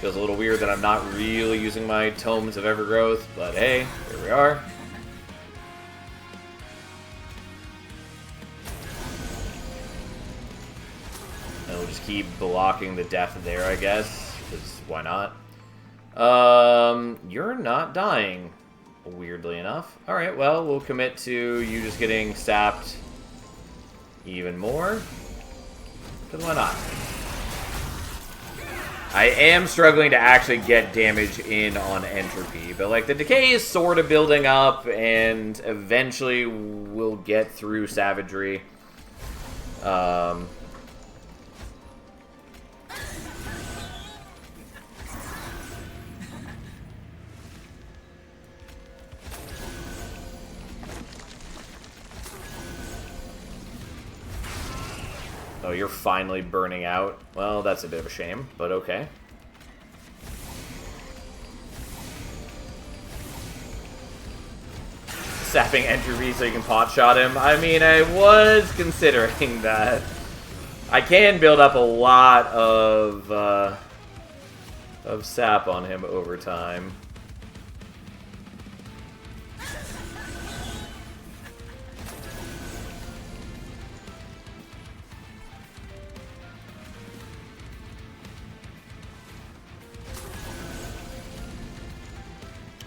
Feels a little weird that I'm not really using my Tomes of Evergrowth, but hey, here we are. And we'll just keep blocking the death there, I guess, because why not? You're not dying, weirdly enough. Alright, well, we'll commit to you just getting sapped even more. Because why not? I am struggling to actually get damage in on Entropy, but like the decay is sort of building up, and eventually we'll get through Savagery. Oh, you're finally burning out? Well, that's a bit of a shame, but okay. Sapping Entropy so you can pot shot him. I mean, I was considering that. I can build up a lot of sap on him over time.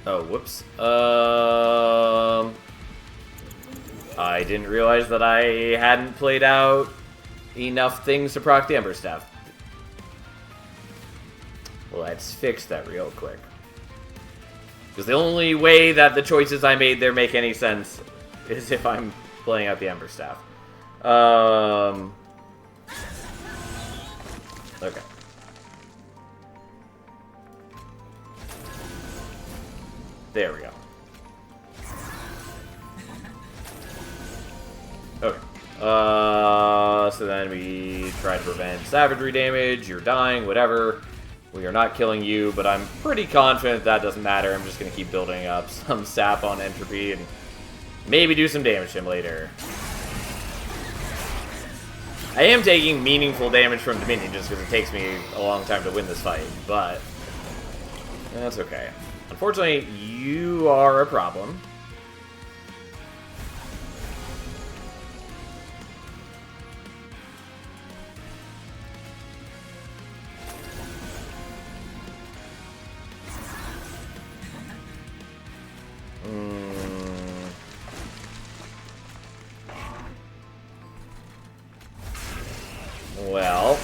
Oh, whoops. I didn't realize that I hadn't played out enough things to proc the Ember Staff. Let's fix that real quick. Because the only way that the choices I made there make any sense is if I'm playing out the Ember Staff. Okay. There we go. Okay. us, and then we try to prevent savagery damage. You're dying, whatever. We are not killing you, but I'm pretty confident that doesn't matter. I'm just going to keep building up some sap on entropy and maybe do some damage to him later. I am taking meaningful damage from Dominion just because it takes me a long time to win this fight, but that's okay. Unfortunately, you are a problem. Well,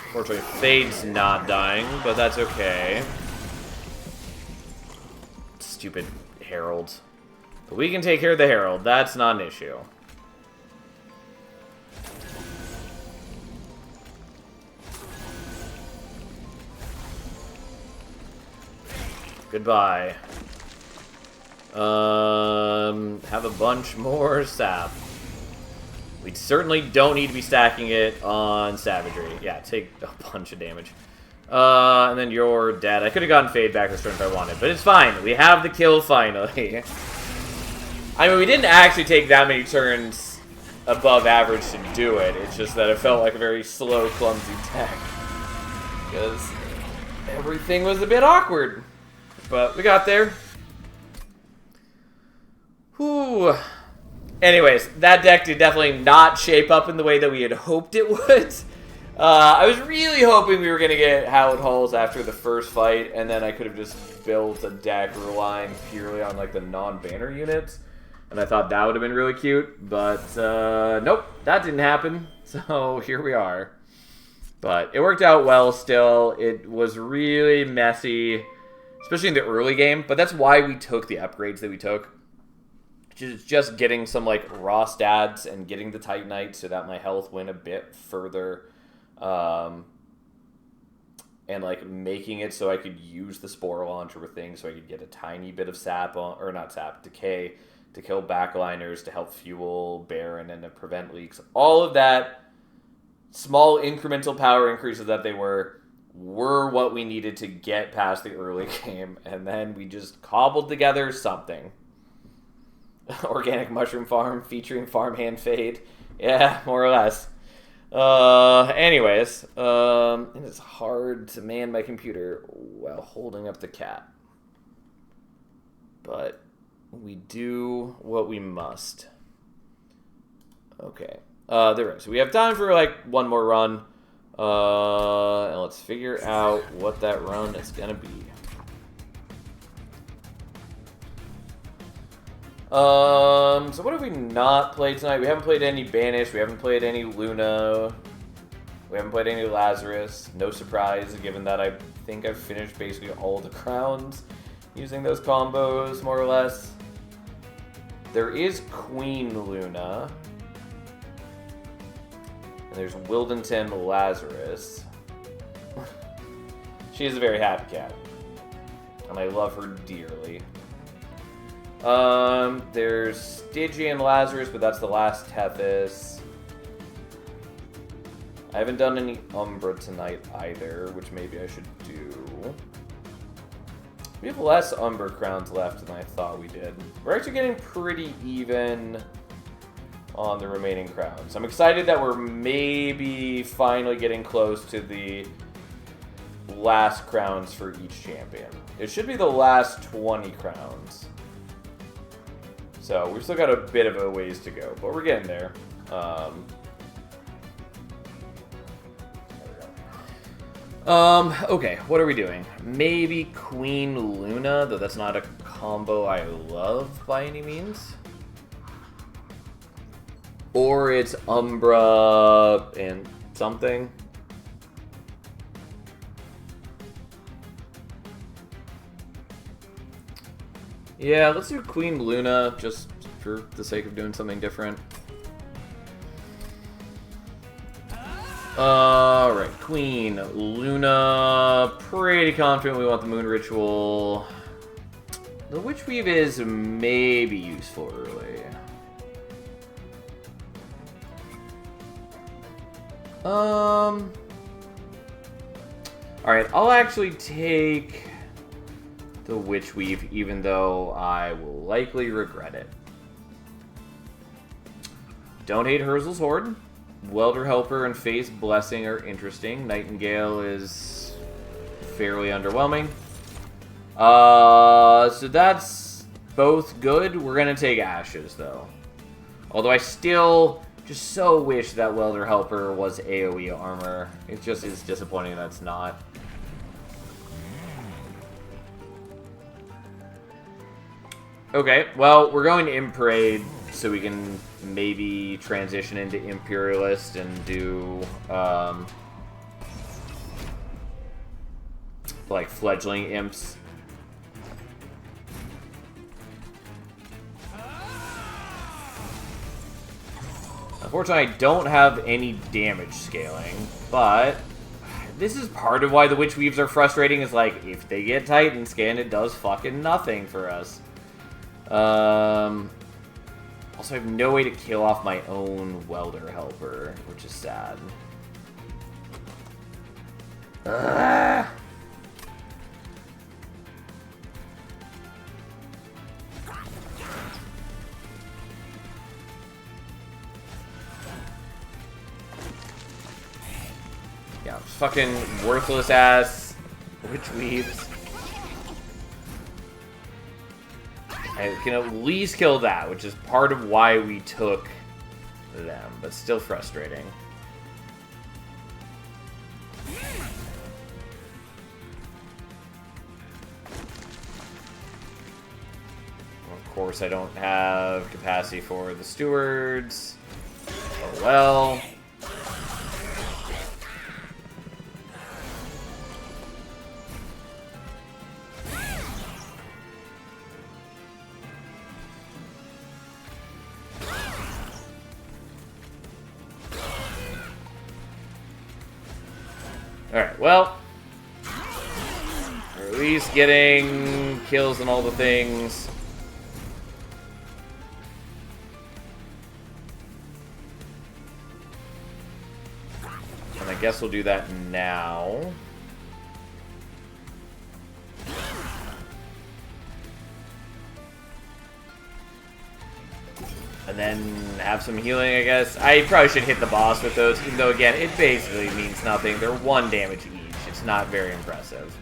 unfortunately, Fade's not dying, but that's okay. Stupid Herald. But we can take care of the Herald. That's not an issue. Goodbye. Have a bunch more sap. We certainly don't need to be stacking it on Savagery. Yeah, take a bunch of damage. And then you're dead. I could have gotten Fade back this turn if I wanted, but it's fine. We have the kill finally. I mean, we didn't actually take that many turns above average to do it. It's just that it felt like a very slow, clumsy deck. Because everything was a bit awkward. But we got there. Whew. Anyways, that deck did definitely not shape up in the way that we had hoped it would. I was really hoping we were going to get Hallowed Halls after the first fight, and then I could have just built a deck relying purely on like the non-banner units. And I thought that would have been really cute, but nope, that didn't happen. So here we are. But it worked out well still. It was really messy, especially in the early game, but that's why we took the upgrades that we took. Just getting some like raw stats and getting the Titanite so that my health went a bit further, and like making it so I could use the Spore Launcher thing so I could get a tiny bit of sap on, or not sap, decay to kill backliners to help fuel Baron and to prevent leaks. All of that small incremental power increases that they were what we needed to get past the early game, and then we just cobbled together something. Organic Mushroom Farm featuring Farmhand Fade. Yeah, more or less. Anyways, it is hard to man my computer while holding up the cat. But we do what we must. Okay. There we go. So we have time for like one more run. And let's figure out what that run is going to be. So what have we not played tonight? We haven't played any Banish. We haven't played any Luna. We haven't played any Lazarus. No surprise, given that I think I've finished basically all the crowns using those combos, more or less. There is Queen Luna. And there's Wildenton Lazarus. She is a very happy cat. And I love her dearly. There's Stygian Lazarus, but that's the last Tethys. I haven't done any Umbra tonight either, which maybe I should do. We have less Umbra crowns left than I thought we did. We're actually getting pretty even on the remaining crowns. I'm excited that we're maybe finally getting close to the last crowns for each champion. It should be the last 20 crowns. So we've still got a bit of a ways to go, but we're getting there. Okay, what are we doing? Maybe Queen Luna, though that's not a combo I love by any means. Or it's Umbra and something. Yeah, let's do Queen Luna, just for the sake of doing something different. Alright, Queen Luna. Pretty confident we want the Moon Ritual. The Witch Weave is maybe useful early. Alright, I'll actually take the Witch Weave, even though I will likely regret it. Don't hate Herzl's Horde. Welder Helper and Faith's Blessing are interesting. Nightingale is fairly underwhelming. So that's both good. We're going to take Ashes, though. Although I still just so wish that Welder Helper was AoE armor. It just is disappointing that it's not. Okay, well, we're going to Imparade so we can maybe transition into Imperialist and do, like, fledgling imps. Unfortunately, I don't have any damage scaling, but this is part of why the Witch Weaves are frustrating, is like, if they get Titan Scan, it does fucking nothing for us. Also, I have no way to kill off my own Welder Helper, which is sad. Ugh. Yeah, fucking worthless ass Witch Weaves. I can at least kill that, which is part of why we took them, but still frustrating. Of course, I don't have capacity for the stewards. Oh well. Alright, well, we're at least getting kills and all the things. And I guess we'll do that now. And then have some healing, I guess. I probably should hit the boss with those, even though, again, it basically means nothing. They're 1 damage each. It's not very impressive.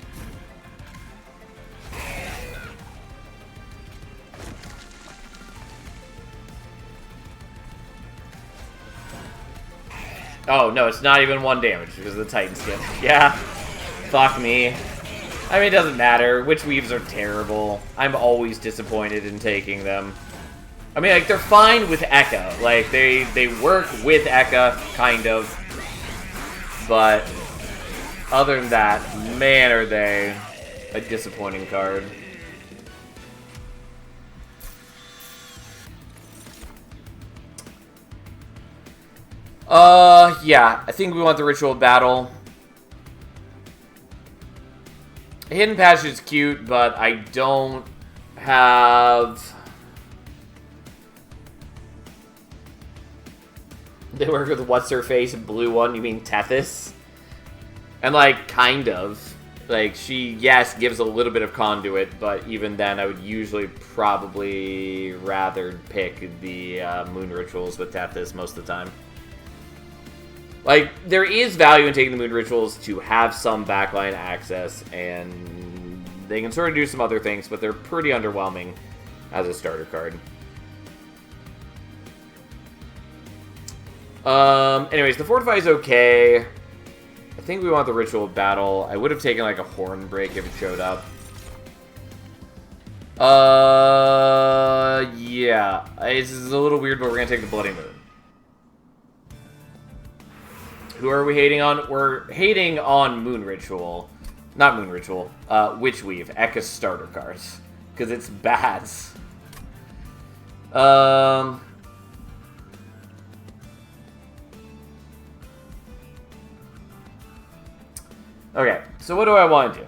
Oh, no, it's not even 1 damage because of the Titan Skin. Yeah, fuck me. I mean, it doesn't matter. Witch Weaves are terrible. I'm always disappointed in taking them. I mean, like, they're fine with Ekka. Like, they work with Ekka, kind of. But other than that, man, are they a disappointing card. Yeah, I think we want the Ritual Battle. Hidden Passage is cute, but I don't have... They work with what's-her-face, blue one, you mean Tethys? And, like, kind of. Like, she, yes, gives a little bit of conduit, but even then, I would usually probably rather pick the Moon Rituals with Tethys most of the time. Like, there is value in taking the Moon Rituals to have some backline access, and they can sort of do some other things, but they're pretty underwhelming as a starter card. Anyways, the Fortify is okay. I think we want the Ritual Battle. I would have taken, like, a Horn Break if it showed up. Yeah. This is a little weird, but we're gonna take the Bloody Moon. Who are we hating on? We're hating on Moon Ritual. Not Moon Ritual. Witch Weave. Ekka's starter cards. Because it's bad. Okay, so what do I want to do?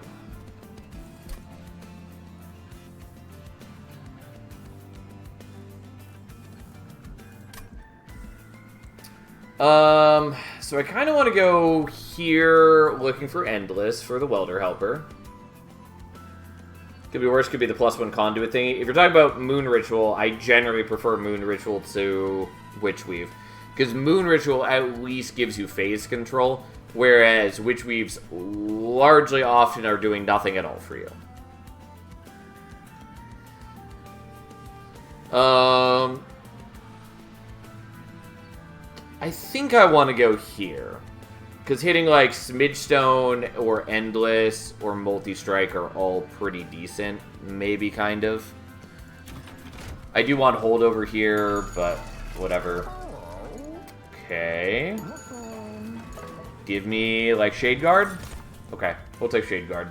So I kind of want to go here looking for Endless for the Welder Helper. Could be worse, could be the +1 conduit thing. If you're talking about Moon Ritual, I generally prefer Moon Ritual to Witch Weave. Because Moon Ritual at least gives you phase control, whereas Witch Weaves largely often are doing nothing at all for you. I think I want to go here. Because hitting like Smidgestone or Endless or Multi-Strike are all pretty decent. Maybe, kind of. I do want Hold over here, but whatever. Okay. Give me, like, Shade Guard? Okay, we'll take Shade Guard.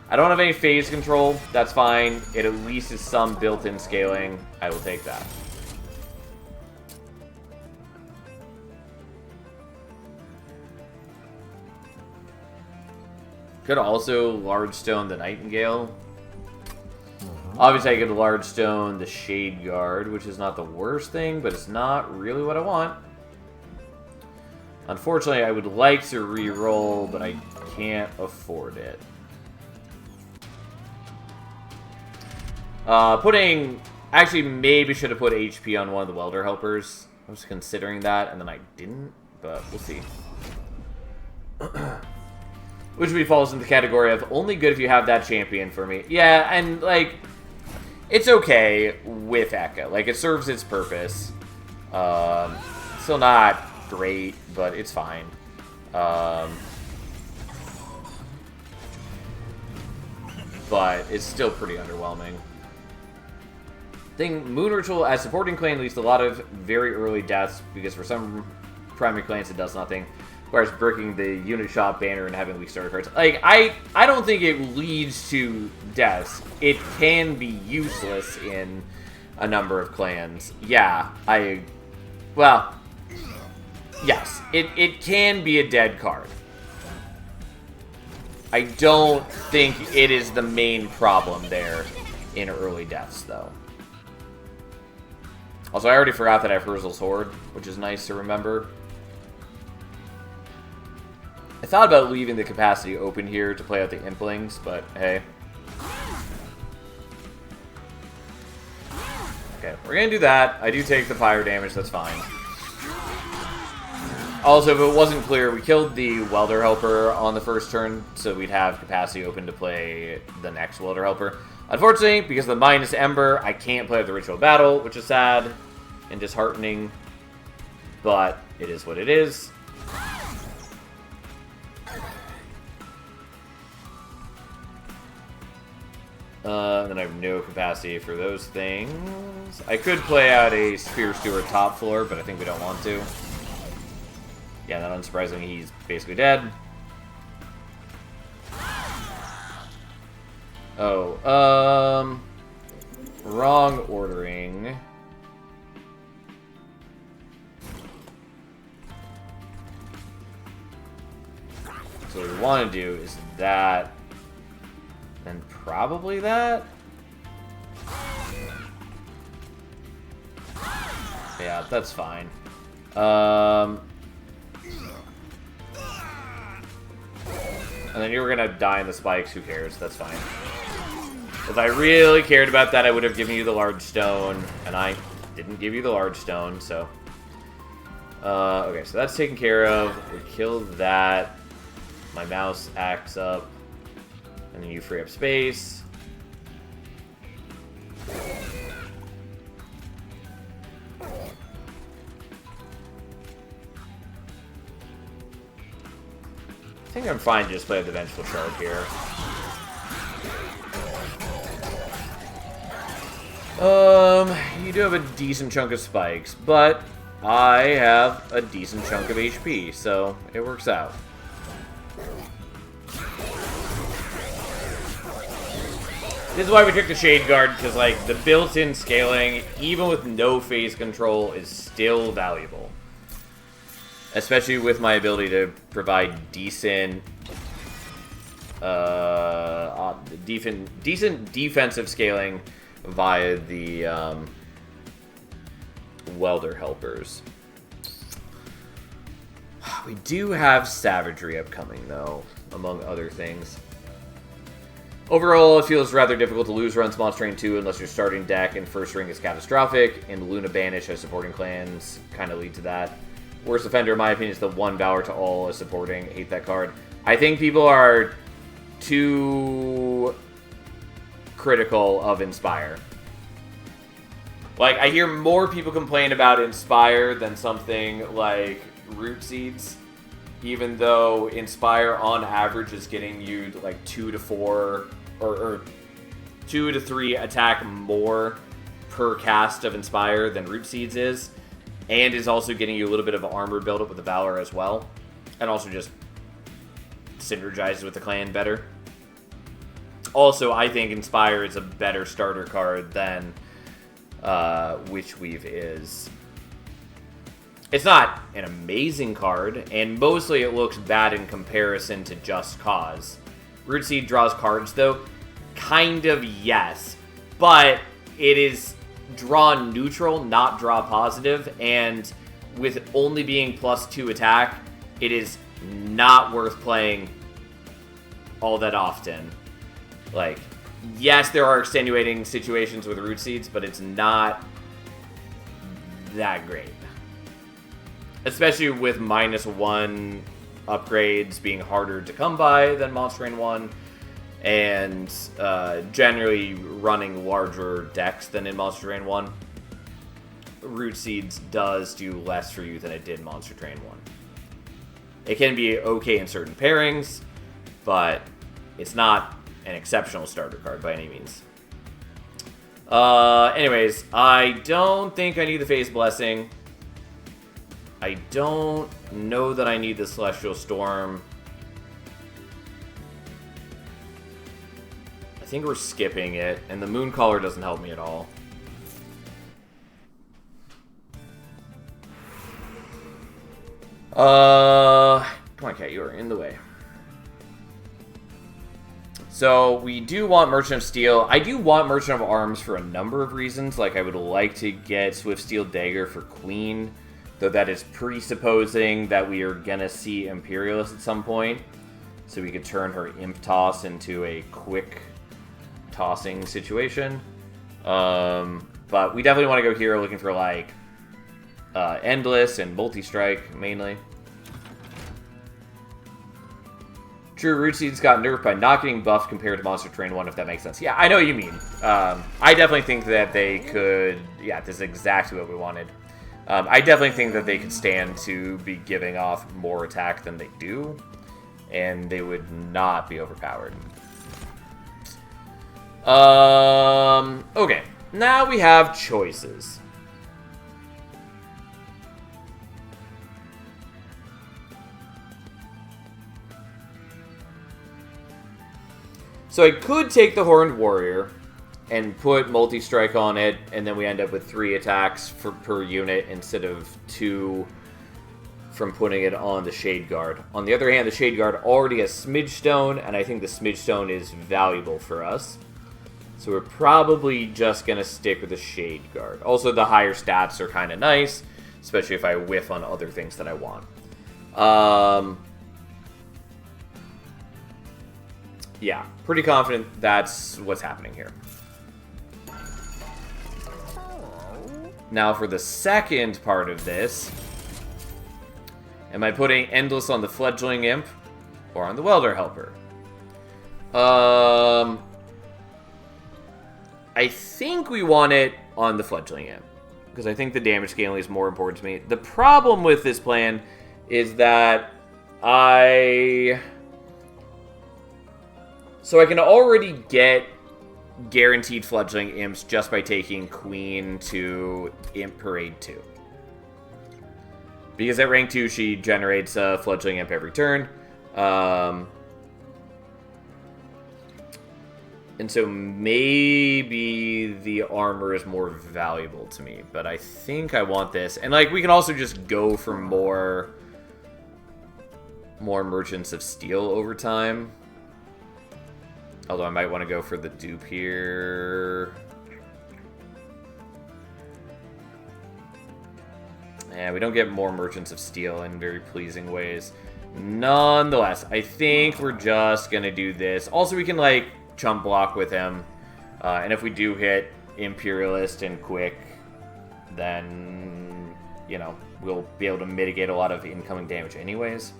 I don't have any phase control. That's fine. It at least is some built-in scaling. I will take that. Could also Large Stone the Nightingale. Obviously, I could Large Stone the Shade Guard, which is not the worst thing, but it's not really what I want. Unfortunately, I would like to re-roll, but I can't afford it. Actually, maybe should have put HP on one of the Welder Helpers. I was considering that, and then I didn't, but we'll see. Which falls in the category of only good if you have that champion for me. Yeah, and, like, it's okay with Ekka. Like, it serves its purpose. Still not great, but it's fine. But it's still pretty underwhelming. Moon Ritual as supporting clan leads to a lot of very early deaths because for some primary clans it does nothing. Whereas breaking the unit shot banner and having weak starter cards. Like, I don't think it leads to deaths. It can be useless in a number of clans. Yeah, well, yes, it can be a dead card. I don't think it is the main problem there in early deaths, though. Also, I already forgot that I have Herzl's Horde, which is nice to remember. I thought about leaving the capacity open here to play out the Implings, but hey. Okay, we're gonna do that. I do take the fire damage, that's fine. Also, if it wasn't clear, we killed the Welder Helper on the first turn, so we'd have capacity open to play the next Welder Helper. Unfortunately, because of the minus Ember, I can't play the Ritual Battle, which is sad and disheartening, but it is what it is. Then I have no capacity for those things. I could play out a Spear Steward top floor, but I think we don't want to. Yeah, not unsurprisingly, he's basically dead. Oh, wrong ordering. So what we want to do is that, and probably that. Yeah, that's fine. And then you were gonna die in the spikes, who cares? That's fine. If I really cared about that, I would have given you the large stone, and I didn't give you the large stone, so. Okay, so that's taken care of. We kill that. My mouse acts up. And then you free up space. I think I'm fine to just play the Vengeful Shard here. You do have a decent chunk of spikes, but I have a decent chunk of HP, so it works out. This is why we took the Shade Guard, because, like, the built-in scaling, even with no phase control, is still valuable. Especially with my ability to provide decent defensive scaling via the Welder Helpers. We do have Savagery upcoming, though, among other things. Overall, it feels rather difficult to lose runs Monster Train 2 unless your starting deck and first ring is catastrophic, and Luna Banish as supporting clans kind of lead to that. Worst Offender, in my opinion, is the one Valor to all as supporting. Hate that card. I think people are too critical of Inspire. Like, I hear more people complain about Inspire than something like Root Seeds, even though Inspire on average is getting you like 2 to 4 or 2 to 3 attack more per cast of Inspire than Root Seeds is, and is also getting you a little bit of armor buildup with the Valor as well, and also just synergizes with the clan better. Also, I think Inspire is a better starter card than Witchweave is. It's not an amazing card, and mostly it looks bad in comparison to Just Cause. Root Seed draws cards, though. Kind of, yes. But it is draw neutral, not draw positive, and with only being +2 attack, it is not worth playing all that often. Like, yes, there are extenuating situations with Root Seeds, but it's not that great. Especially with -1 upgrades being harder to come by than Monster Train 1, and generally running larger decks than in Monster Train 1. Root Seeds does do less for you than it did in Monster Train 1. It can be okay in certain pairings, but it's not an exceptional starter card by any means. Anyways, I don't think I need the Phase Blessing. I don't know that I need the Celestial Storm. I think we're skipping it, and the Mooncaller doesn't help me at all. Come on, Cat, you are in the way. So, we do want Merchant of Steel. I do want Merchant of Arms for a number of reasons. Like, I would like to get Swift Steel Dagger for Queen, though that is presupposing that we are going to see Imperialist at some point, so we could turn her Imp Toss into a quick tossing situation. But we definitely want to go here looking for, like, Endless and Multi-Strike, mainly. True, Root Seeds got nerfed by not getting buffed compared to Monster Train 1, if that makes sense. Yeah, I know what you mean. I definitely think that they could... Yeah, this is exactly what we wanted. I definitely think that they could stand to be giving off more attack than they do, and they would not be overpowered. Okay, now we have choices. So I could take the Horned Warrior and put Multi-Strike on it, and then we end up with 3 attacks per unit instead of 2 from putting it on the Shade Guard. On the other hand, the Shade Guard already has Smidge Stone, and I think the Smidge Stone is valuable for us. So we're probably just going to stick with the Shade Guard. Also, the higher stats are kind of nice, especially if I whiff on other things that I want. Yeah, pretty confident that's what's happening here. Now for the second part of this, am I putting Endless on the Fledgling Imp or on the Welder Helper? I think we want it on the Fledgling Imp, because I think the damage scaling is more important to me. The problem with this plan is that So I can already get guaranteed Fledgling Imps just by taking Queen to Imp Parade 2. Because at rank 2, she generates a Fledgling Imp every turn. And so maybe the armor is more valuable to me. But I think I want this. And like, we can also just go for more Merchants of Steel over time. Although I might want to go for the dupe here. Yeah, we don't get more Merchants of Steel in very pleasing ways. Nonetheless, I think we're just going to do this. Also, we can, like, chump block with him. And if we do hit Imperialist and Quick, then, you know, we'll be able to mitigate a lot of incoming damage anyways.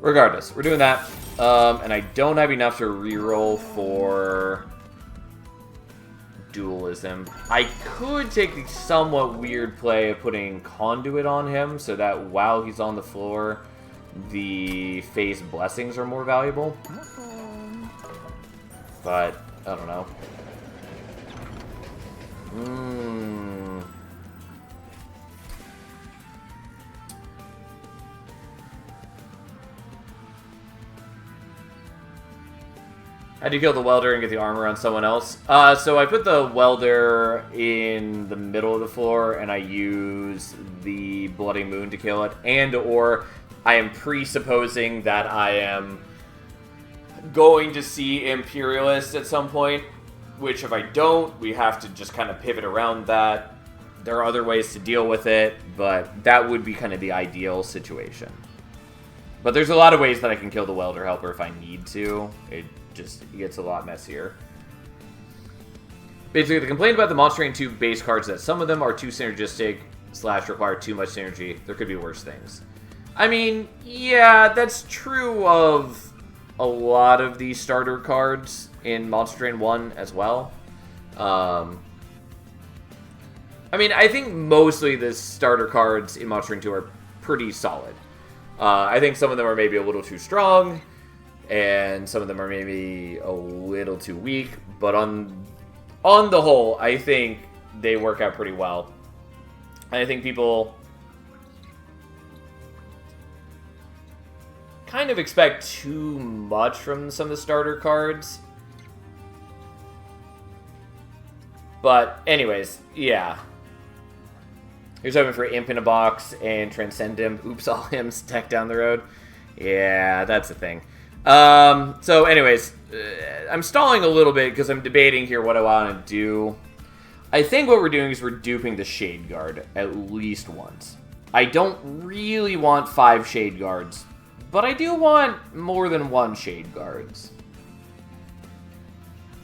Regardless, we're doing that. And I don't have enough to reroll for Dualism. I could take the somewhat weird play of putting Conduit on him so that while he's on the floor, the Phase Blessings are more valuable. But, I don't know. How'd you kill the welder and get the armor on someone else? So I put the welder in the middle of the floor, and I use the Bloody Moon to kill it. And or I am presupposing that I am going to see Imperialist at some point, which if I don't, we have to just kind of pivot around that. There are other ways to deal with it, but that would be kind of the ideal situation. But there's a lot of ways that I can kill the welder helper if I need to. It just gets a lot messier. Basically, the complaint about the Monster Train 2 base cards that some of them are too synergistic / require too much synergy. There could be worse things. I mean, yeah, that's true of a lot of these starter cards in Monster Train 1 as well. I mean, I think mostly the starter cards in Monster Train 2 are pretty solid. I think some of them are maybe a little too strong, and some of them are maybe a little too weak, but on the whole, I think they work out pretty well. And I think people kind of expect too much from some of the starter cards. But anyways, yeah. Here's hoping for Imp in a Box and Transcend Him. Oops, all hymns deck down the road. Yeah, that's the thing. So anyways, I'm stalling a little bit because I'm debating here what I want to do. I think what we're doing is we're duping the Shade Guard at least once. I don't really want 5 Shade Guards, but I do want more than 1 Shade Guards.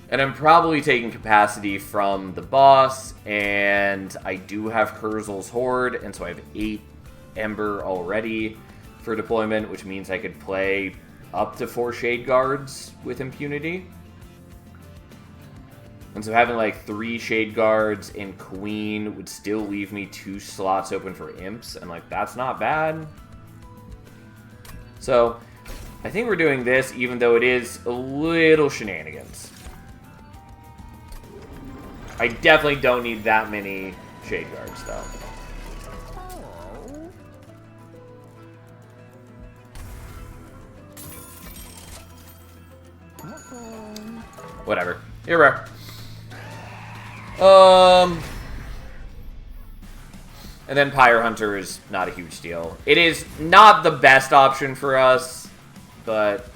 And I'm probably taking capacity from the boss, and I do have Kurzel's Horde, and so I have 8 Ember already for deployment, which means I could play up to 4 Shade Guards with impunity. And so having like 3 Shade Guards and Queen would still leave me 2 slots open for Imps, and like that's not bad. So I think we're doing this, even though it is a little shenanigans. I definitely don't need that many Shade Guards, though. Whatever. Here we are. And then Pyre Hunter is not a huge deal. It is not the best option for us, but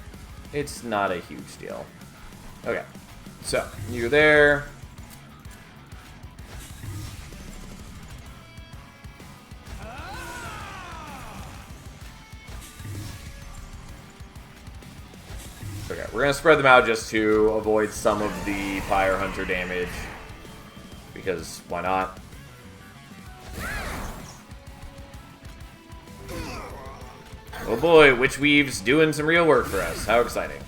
it's not a huge deal. Okay. So, you're there. Okay, we're going to spread them out just to avoid some of the Pyre Hunter damage. Because, why not? Oh boy, Witchweave's doing some real work for us. How exciting.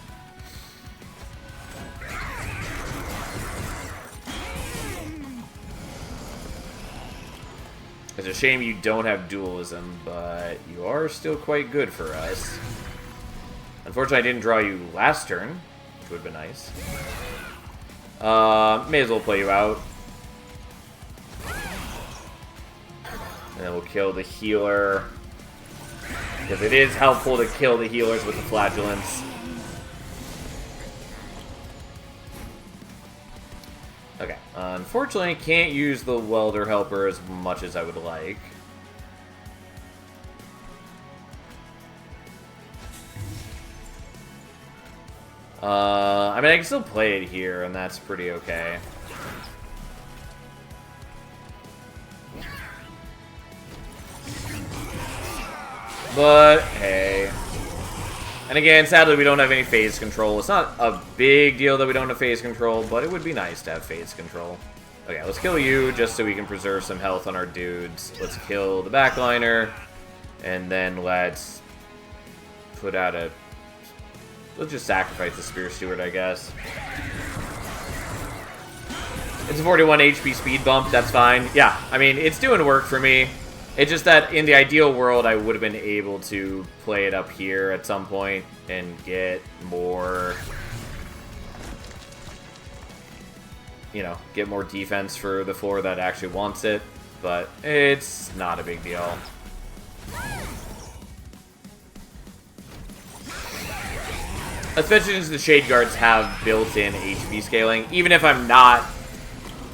It's a shame you don't have dualism, but you are still quite good for us. Unfortunately, I didn't draw you last turn, which would have been nice. May as well play you out. And then we'll kill the healer. Because it is helpful to kill the healers with the flagellants. Okay, unfortunately, can't use the welder helper as much as I would like. I mean, I can still play it here, and that's pretty okay. But, hey. And again, sadly, we don't have any phase control. It's not a big deal that we don't have phase control, but it would be nice to have phase control. Okay, let's kill you just so we can preserve some health on our dudes. Let's kill the backliner. And then let's put out a... Let's just sacrifice the Spear Steward, I guess. It's a 41 HP speed bump, that's fine. Yeah, I mean, it's doing work for me. It's just that in the ideal world, I would have been able to play it up here at some point and get more, you know, get more defense for the floor that actually wants it. But it's not a big deal. Especially since the Shade Guards have built-in HP scaling, even if I'm not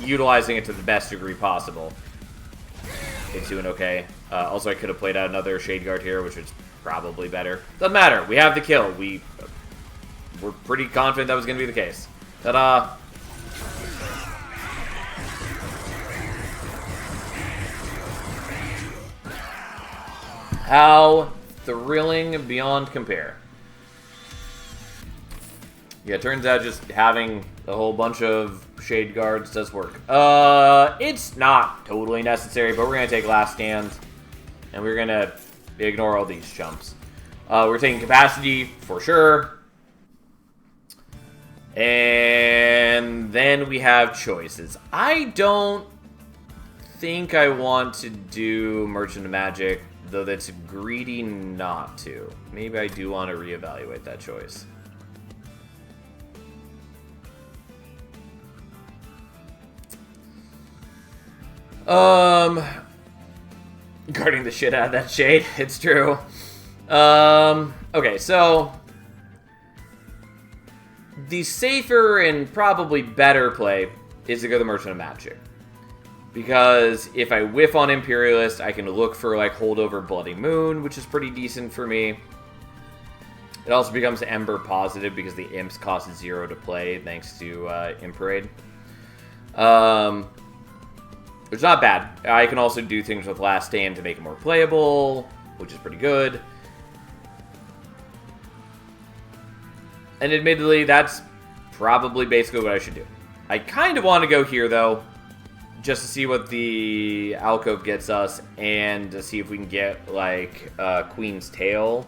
utilizing it to the best degree possible. It's doing okay. Also, I could have played out another Shade Guard here, which is probably better. Doesn't matter. We have the kill. We're pretty confident that was going to be the case. Ta-da! How thrilling beyond compare. Yeah, it turns out just having a whole bunch of Shade Guards does work. It's not totally necessary, but we're going to take last stand. And we're going to ignore all these chumps. We're taking capacity, for sure. And then we have choices. I don't think I want to do Merchant of Magic, though that's greedy not to. Maybe I do want to reevaluate that choice. Guarding the shit out of that shade, it's true. Okay, so the safer and probably better play is to go the Merchant of Magic. Because if I whiff on Imperialist, I can look for, like, Holdover Bloody Moon, which is pretty decent for me. It also becomes Ember positive because the Imps cost 0 to play, thanks to Imp Parade. Which is not bad. I can also do things with Last Stand to make it more playable, which is pretty good. And admittedly, that's probably basically what I should do. I kind of want to go here, though, just to see what the Alcove gets us, and to see if we can get, like, Queen's Tail.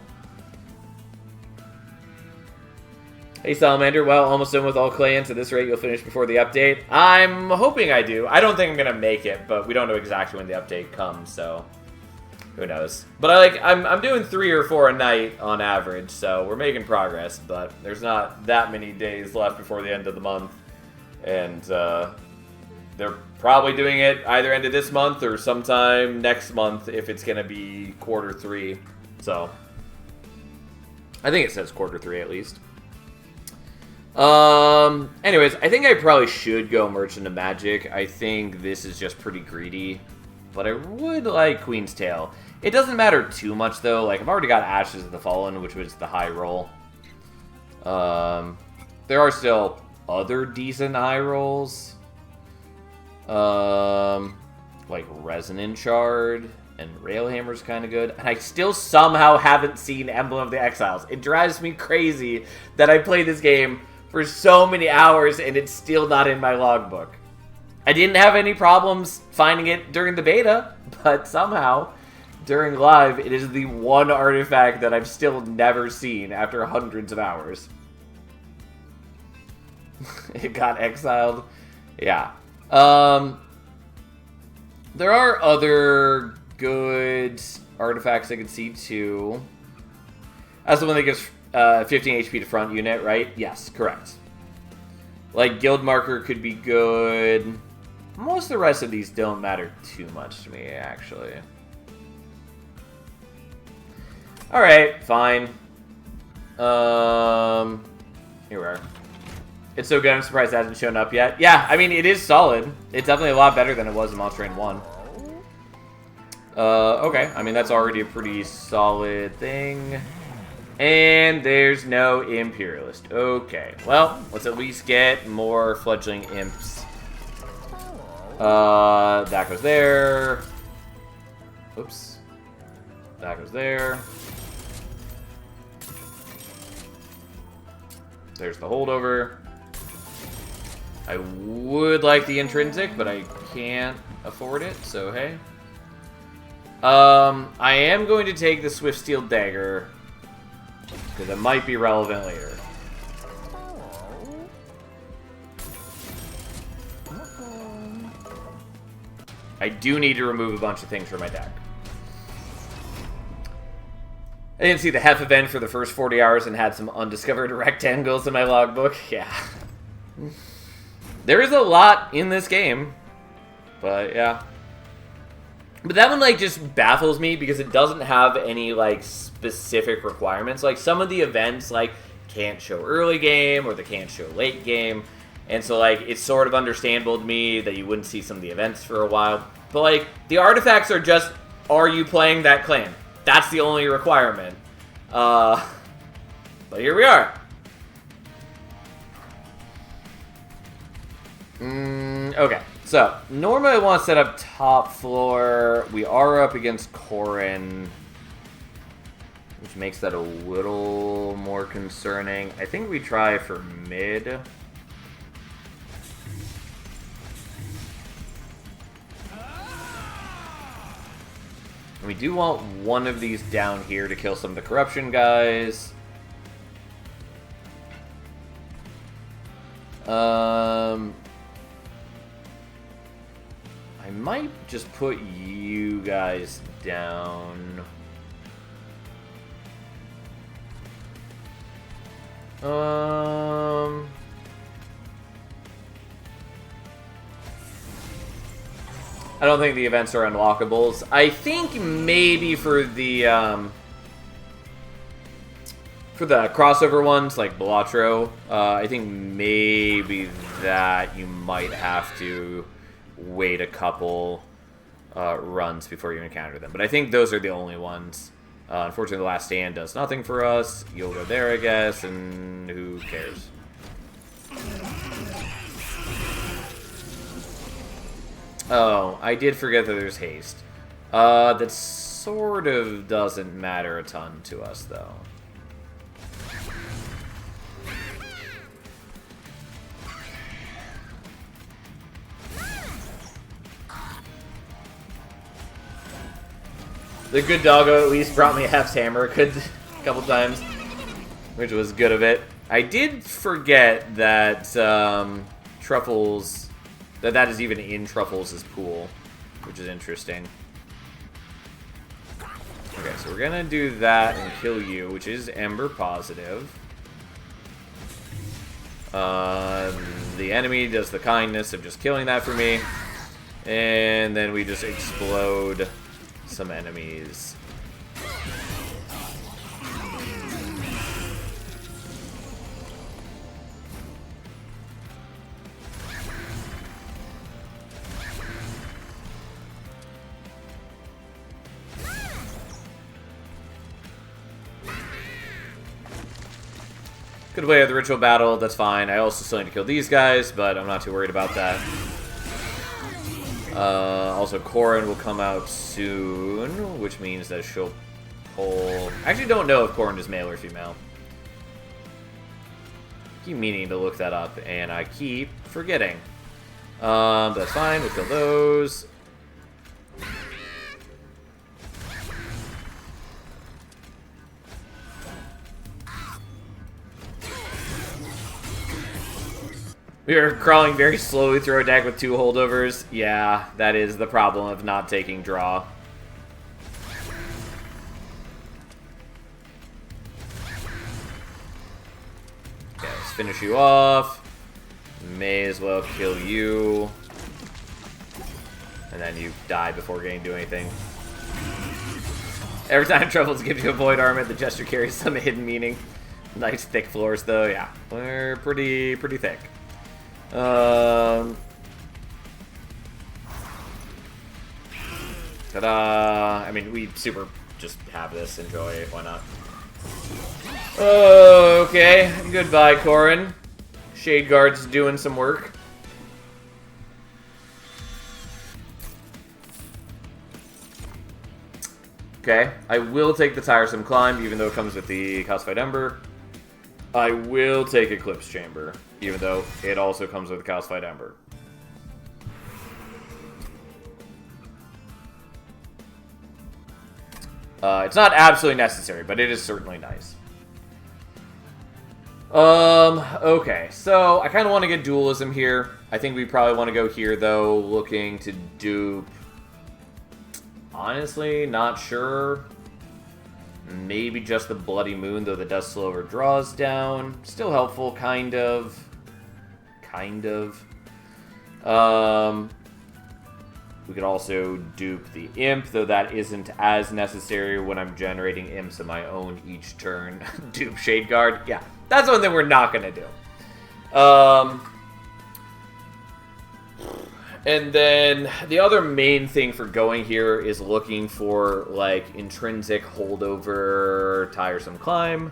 Hey, Salamander. Well, almost done with all clans. At this rate, you'll finish before the update. I'm hoping I do. I don't think I'm going to make it, but we don't know exactly when the update comes, so who knows. But I'm doing 3 or 4 a night on average, so we're making progress, but there's not that many days left before the end of the month. And they're probably doing it either end of this month or sometime next month if it's going to be quarter 3. So I think it says quarter 3 at least. Anyways, I think I probably should go Merchant of Magic. I think this is just pretty greedy, but I would like Queen's Tail. It doesn't matter too much, though. Like, I've already got Ashes of the Fallen, which was the high roll. There are still other decent high rolls. Like Resonant Shard and Railhammer's kind of good. And I still somehow haven't seen Emblem of the Exiles. It drives me crazy that I played this game for so many hours and it's still not in my logbook. I didn't have any problems finding it during the beta, but somehow during live it is the one artifact that I've still never seen after hundreds of hours. It got exiled. Yeah. There are other good artifacts I could see too. That's the one that gives 15 HP to front unit, right? Yes, correct. Like, Guild Marker could be good. Most of the rest of these don't matter too much to me, actually. Alright, fine. Here we are. It's so good, I'm surprised it hasn't shown up yet. Yeah, I mean, it is solid. It's definitely a lot better than it was in Monster Train 1. Okay. I mean, that's already a pretty solid thing. And there's no Imperialist. Okay. Well, let's at least get more fledgling imps. That goes there. Oops. That goes there. There's the holdover. I would like the intrinsic, but I can't afford it, so hey. I am going to take the Swift Steel Dagger, because it might be relevant later. I do need to remove a bunch of things from my deck. I didn't see the Hef event for the first 40 hours and had some undiscovered rectangles in my logbook. Yeah. There is a lot in this game, but yeah. But that one, like, just baffles me because it doesn't have any, like, specific requirements. Like, some of the events, like, can't show early game or they can't show late game. And so, like, it's sort of understandable to me that you wouldn't see some of the events for a while. But, like, the artifacts are just, are you playing that clan? That's the only requirement. But here we are. Okay, so normally I want to set up top floor. We are up against Corrin, which makes that a little more concerning. I think we try for mid. We do want one of these down here to kill some of the corruption guys. I might just put you guys down. I don't think the events are unlockables. I think maybe for the crossover ones, like Balatro, I think maybe that you might have to wait a couple runs before you encounter them. But I think those are the only ones. Unfortunately, the Last Stand does nothing for us. You'll go there, I guess, and who cares? Oh, I did forget that there's haste. That sort of doesn't matter a ton to us, though. The good doggo at least brought me Hef's hammer a couple times, which was good of it. I did forget that Truffles, that is even in Truffles' pool, which is interesting. Okay, so we're gonna do that and kill you, which is Ember positive. The enemy does the kindness of just killing that for me, and then we just explode some enemies. Good way of the ritual battle, that's fine. I also still need to kill these guys, but I'm not too worried about that. Also, Corrin will come out soon, which means that she'll pull... I actually don't know if Corrin is male or female. I keep meaning to look that up, and I keep forgetting. That's fine, we'll kill those. We are crawling very slowly through a deck with 2 holdovers. Yeah, that is the problem of not taking draw. Okay, let's finish you off. May as well kill you. And then you die before getting to do anything. Every time Truffles gives you a Void Armor, the gesture carries some hidden meaning. Nice thick floors, though. Yeah, they're pretty thick. Ta-da! I mean, we super just have this. Enjoy it. Why not? Okay. Goodbye, Corrin. Shade Guard's doing some work. Okay, I will take the Tiresome Climb, even though it comes with the Calcified Ember. I will take Eclipse Chamber, even though it also comes with the Calcified Ember. It's not absolutely necessary, but it is certainly nice. Okay, so I kind of want to get Dualism here. I think we probably want to go here, though, looking to dupe... Honestly, not sure. Maybe just the Bloody Moon, though that does slow her draws down. Still helpful, kind of. Kind of. We could also dupe the Imp, though that isn't as necessary when I'm generating Imps of my own each turn. Dupe Shade Guard. Yeah, that's one thing we're not going to do. And then the other main thing for going here is looking for, like, intrinsic holdover Tiresome Climb,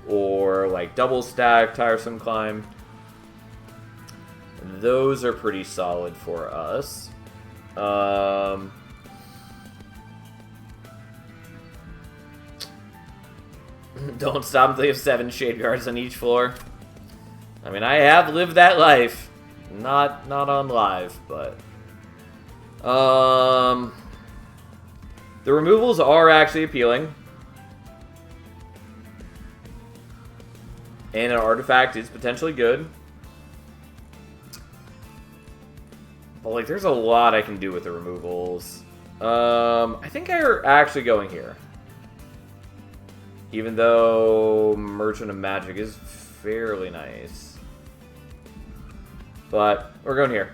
or, like, double stack Tiresome Climb. Those are pretty solid for us. Don't stop until you have 7 Shade Guards on each floor. I mean, I have lived that life. Not on live, but... The removals are actually appealing. And an artifact is potentially good. But, like, there's a lot I can do with the removals. I think I'm actually going here. Even though Merchant of Magic is fairly nice. But we're going here.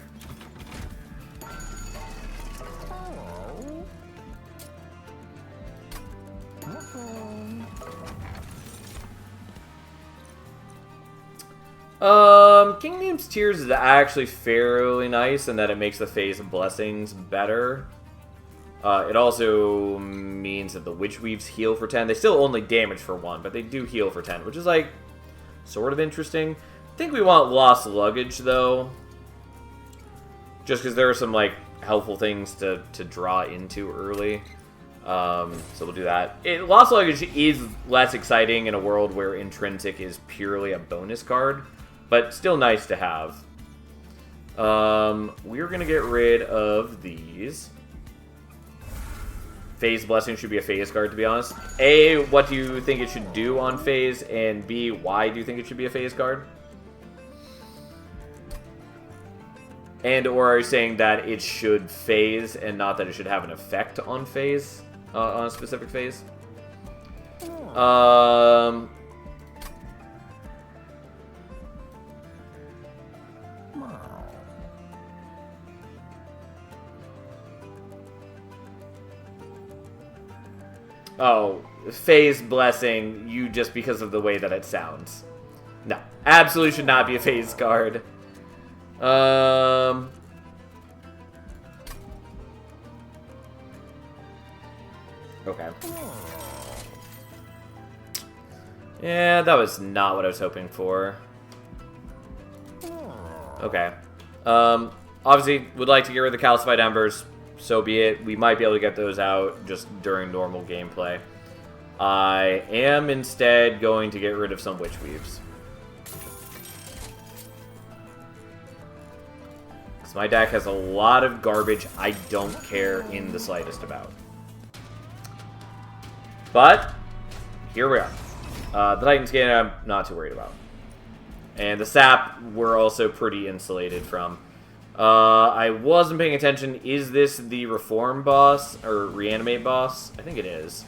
Kingdom's Tears is actually fairly nice in that it makes the Phase of Blessings better. It also means that the Witch Weaves heal for 10. They still only damage for 1, but they do heal for 10, which is, like, sort of interesting. I think we want Lost Luggage, though. Just because there are some, like, helpful things to draw into early. So we'll do that. Lost Luggage is less exciting in a world where Intrinsic is purely a bonus card, but still nice to have. We're going to get rid of these. Phase Blessing should be a phase card, to be honest. A, what do you think it should do on phase? And B, why do you think it should be a phase card? And or are you saying that it should phase and not that it should have an effect on phase? On a specific phase? Oh, Phase Blessing, you just because of the way that it sounds. No, absolutely should not be a phase card. Okay. Yeah, that was not what I was hoping for. Okay. Obviously, would like to get rid of the Calcified Embers. So be it. We might be able to get those out just during normal gameplay. I am instead going to get rid of some Witch Weaves. Because my deck has a lot of garbage I don't care in the slightest about. But, here we are. The Titan Skin I'm not too worried about. And the Sap we're also pretty insulated from. I wasn't paying attention. Is this the Reform boss? Or Reanimate boss? I think it is.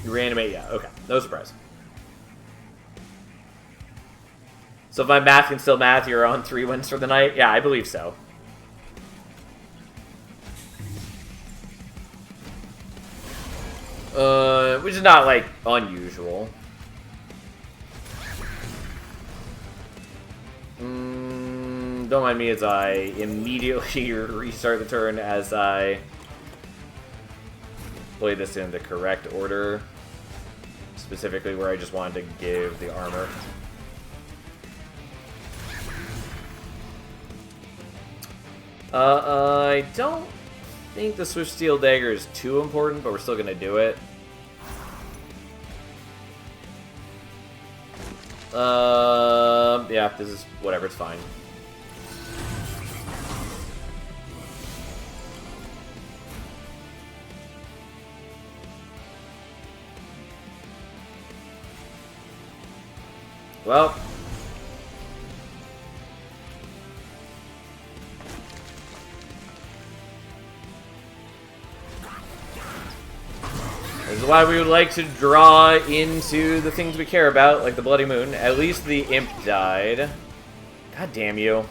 Reanimate, yeah. Okay. No surprise. So if my math can still math, you're on 3 wins for the night? Yeah, I believe so. Which is not, like, unusual. Don't mind me as I immediately restart the turn as I play this in the correct order. Specifically where I just wanted to give the armor. I don't think the Swift Steel Dagger is too important, but we're still gonna do it. Yeah, this is whatever, it's fine. Well. This is why we would like to draw into the things we care about, like the Bloody Moon. At least the Imp died. God damn you.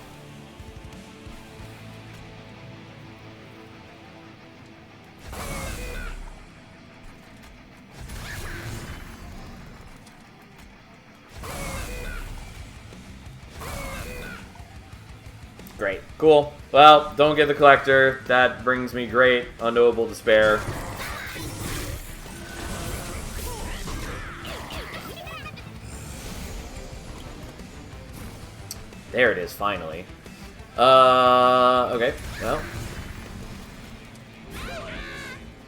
Great. Cool. Well, don't get the Collector. That brings me great, unknowable despair. There it is, finally. Okay, well.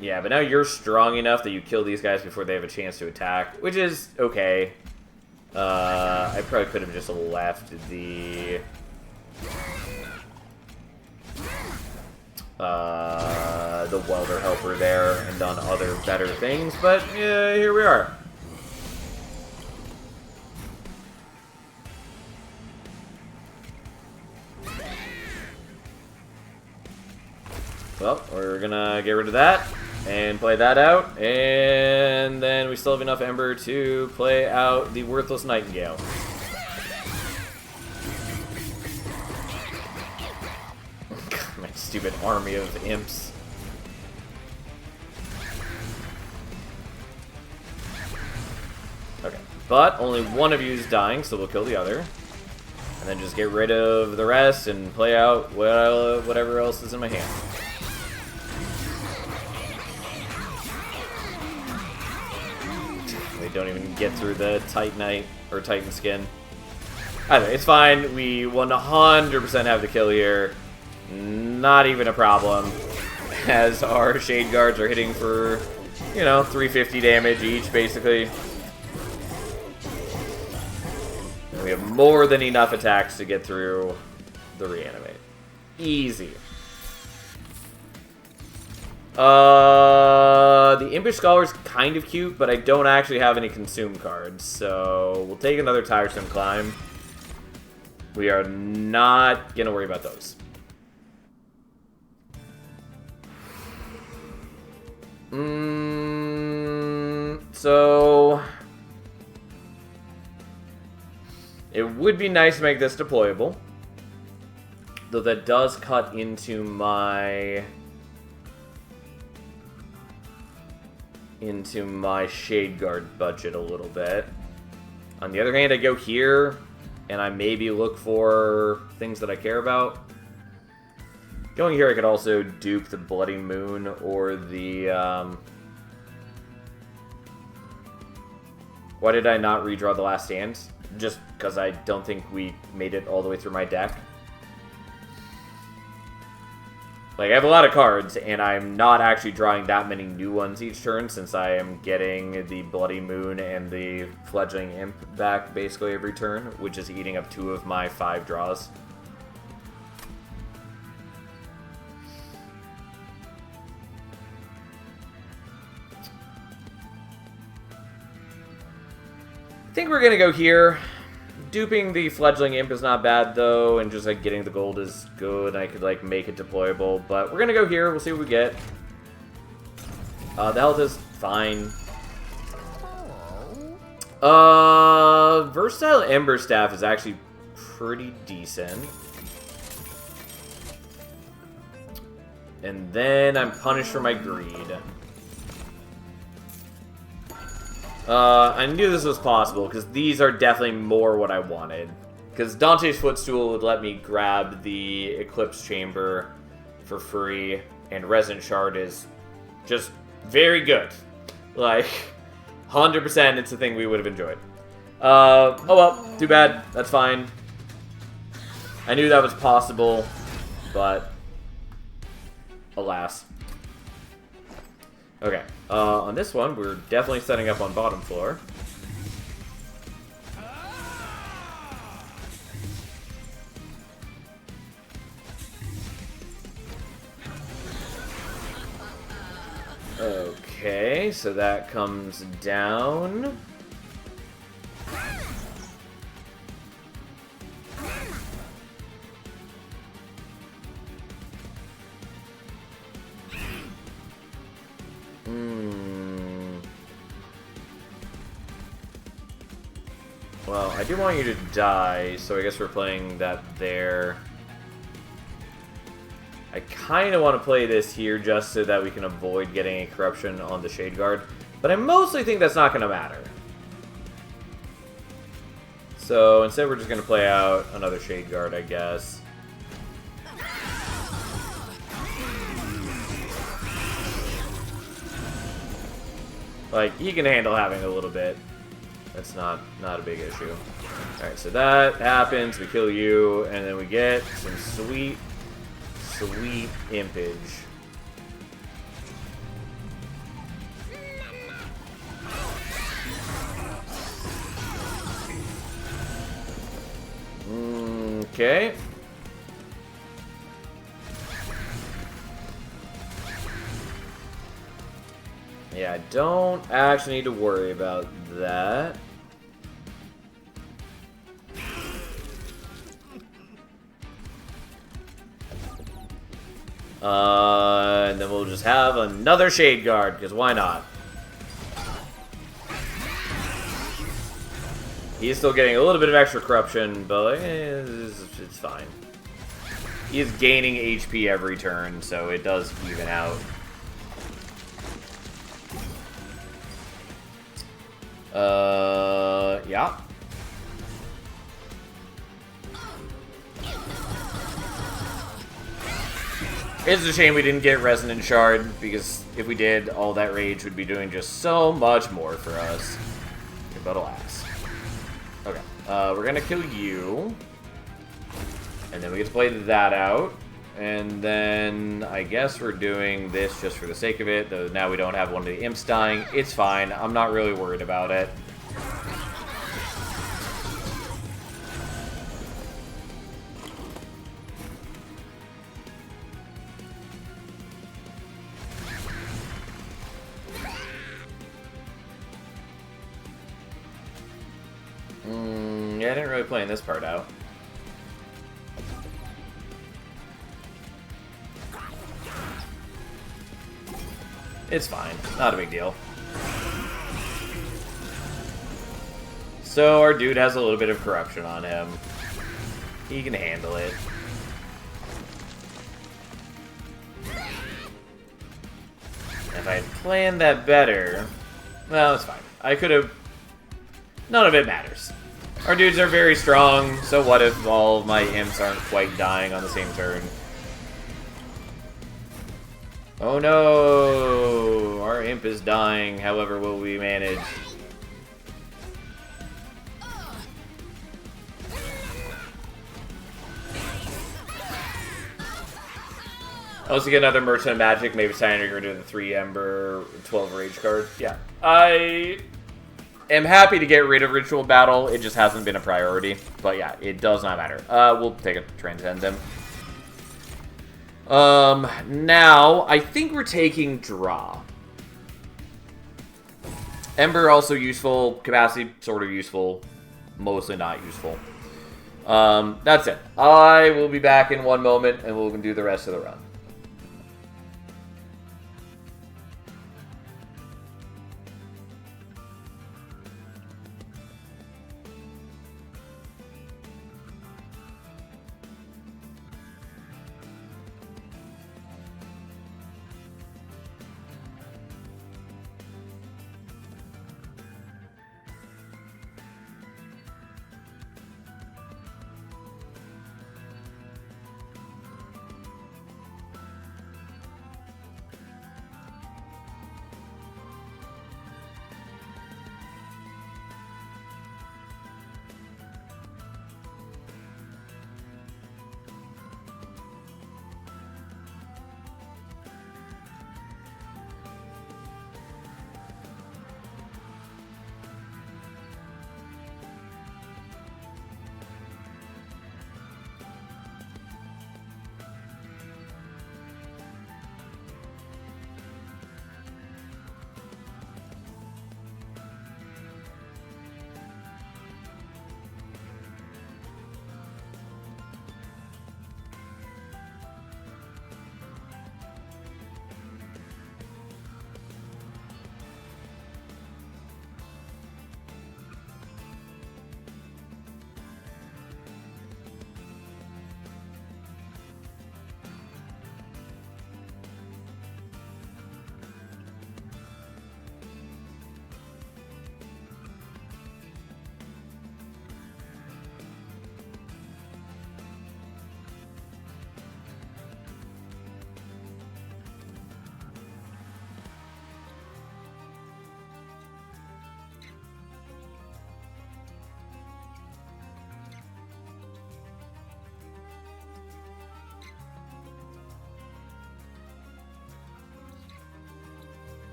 Yeah, but now you're strong enough that you kill these guys before they have a chance to attack, which is okay. I probably could have just left the welder helper there and done other better things, but here we are. Well, we're gonna get rid of that and play that out, and then we still have enough Ember to play out the Worthless Nightingale. God, my stupid army of imps. Okay, but only one of you is dying, so we'll kill the other. And then just get rid of the rest and play out whatever else is in my hand. They don't even get through the Titanite or Titan skin. Either it's fine. We 100% have the kill here. Not even a problem. As our Shade Guards are hitting for, you know, 350 damage each, basically. And we have more than enough attacks to get through the Reanimate. Easy. The Impish Scholar's kind of cute, but I don't actually have any Consume cards, so we'll take another Tiresome Climb. We are not gonna worry about those. So it would be nice to make this deployable, though that does cut into my Shade Guard budget a little bit. On the other hand, I go here, and I maybe look for things that I care about. Going here, I could also dupe the Bloody Moon or the, Why did I not redraw the Last Stand? Just because I don't think we made it all the way through my deck. Like, I have a lot of cards, and I'm not actually drawing that many new ones each turn, since I am getting the Bloody Moon and the Fledgling Imp back basically every turn, which is eating up 2 of my 5 draws. I think we're gonna go here. Duping the Fledgling Imp is not bad, though, and just, like, getting the gold is good. I could, like, make it deployable, but we're gonna go here. We'll see what we get. The health is fine. Versatile Ember Staff is actually pretty decent. And then I'm punished for my greed. I knew this was possible, because these are definitely more what I wanted. Because Dante's Footstool would let me grab the Eclipse Chamber for free, and Resonant Shard is just very good. Like, 100% it's a thing we would have enjoyed. Oh well, too bad. That's fine. I knew that was possible, but Alas. Okay, on this one, we're definitely setting up on bottom floor. Okay, so that comes down. Well, I do want you to die, so I guess we're playing that there. I kind of want to play this here just so that we can avoid getting a corruption on the Shade Guard, but I mostly think that's not going to matter. So instead we're just going to play out another Shade Guard, I guess. Like, he can handle having a little bit. That's not a big issue. Alright, so that happens, we kill you, and then we get some sweet impage. Okay. Yeah, I don't actually need to worry about that. And then we'll just have another Shade Guard, because why not? He's still getting a little bit of extra corruption, but like, it's fine. He's gaining HP every turn, so it does even out. Yeah. It's a shame we didn't get Resonant Shard, because if we did, all that rage would be doing just so much more for us. But alas. Okay, we're gonna kill you. And then we get to play that out. And then I guess we're doing this just for the sake of it, though now we don't have one of the imps dying. It's fine, I'm not really worried about it. Yeah, I didn't really plan this part out. It's fine. Not a big deal. So our dude has a little bit of corruption on him. He can handle it. If I had planned that better... Well, it's fine. I could have... None of it matters. Our dudes are very strong, so what if all of my imps aren't quite dying on the same turn? Oh no! Our imp is dying, however will we manage? Let's get another Merchant of Magic, maybe signing her to the 3 Ember, 12 Rage card. Yeah. I am happy to get rid of Ritual Battle, it just hasn't been a priority. But yeah, it does not matter. We'll take a Transcend him. Now, I think we're taking Draw. Ember also useful, Capacity sort of useful, mostly not useful. That's it. I will be back in one moment, and we'll do the rest of the run.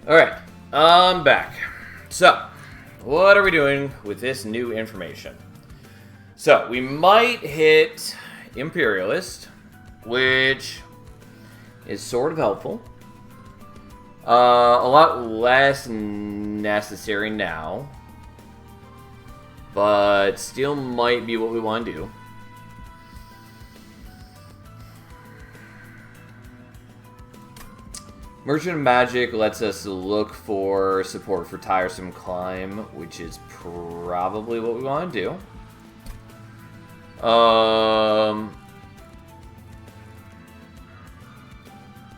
Alright, I'm back. So, what are we doing with this new information? So, we might hit Imperialist, which is sort of helpful. A lot less necessary now, but still might be what we want to do. Merchant of Magic lets us look for support for Tiresome Climb, which is probably what we want to do.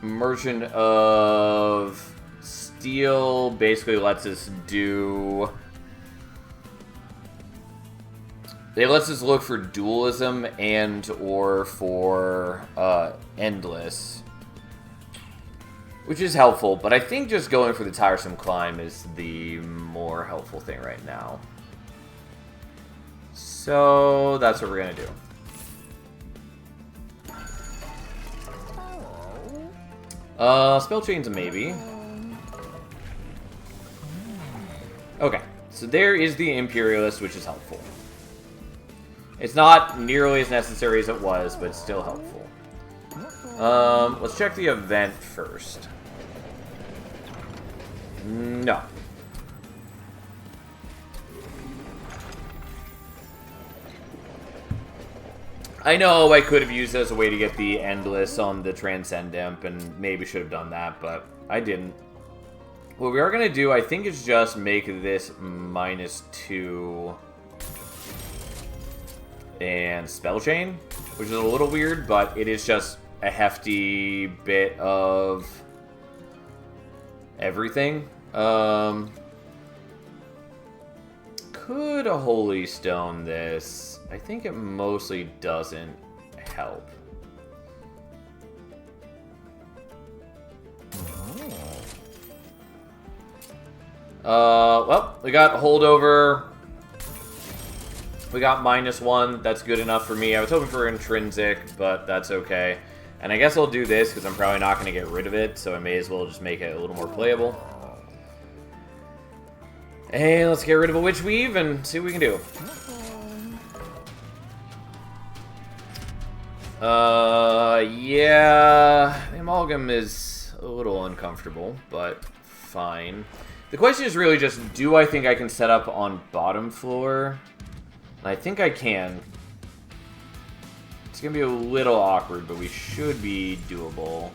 Merchant of Steel basically lets us do... It lets us look for Dualism and or for Endless, which is helpful, but I think just going for the Tiresome Climb is the more helpful thing right now. So that's what we're going to do. Spell Chain's a maybe. Okay, so there is the Imperialist, which is helpful. It's not nearly as necessary as it was, but it's still helpful. Let's check the event first. No. I know I could have used it as a way to get the Endless on the Transcendent, and maybe should have done that, but I didn't. What we are going to do, I think, is just make this -2 and Spell Chain, which is a little weird, but it is just a hefty bit of everything. Could a Holy Stone this? I think it mostly doesn't help. Well, we got Holdover. We got -1. That's good enough for me. I was hoping for Intrinsic, but that's okay. And I guess I'll do this because I'm probably not going to get rid of it, so I may as well just make it a little more playable. And let's get rid of a Witch Weave and see what we can do. Yeah, the Amalgam is a little uncomfortable, but fine. The question is really just, do I think I can set up on bottom floor? And I think I can. It's going to be a little awkward, but we should be doable.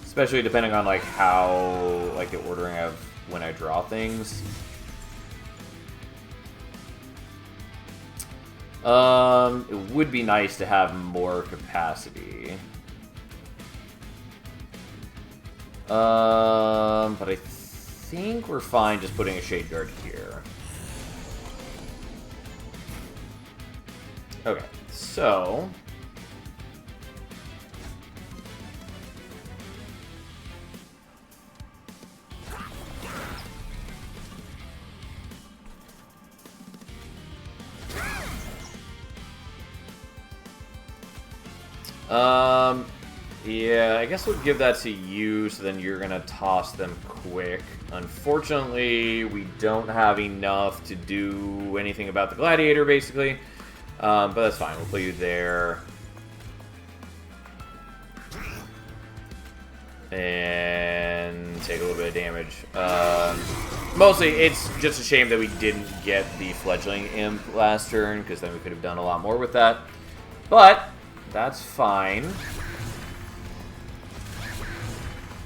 Especially depending on, like, how, like, the ordering of when I draw things. It would be nice to have more capacity. But I think we're fine just putting a Shade Guard here. Okay, so... yeah, I guess we'll give that to you, so then you're gonna toss them quick. Unfortunately, we don't have enough to do anything about the Gladiator, basically. But that's fine, we'll put you there. And take a little bit of damage. Mostly, it's just a shame that we didn't get the Fledgling Imp last turn, because then we could have done a lot more with that. But that's fine.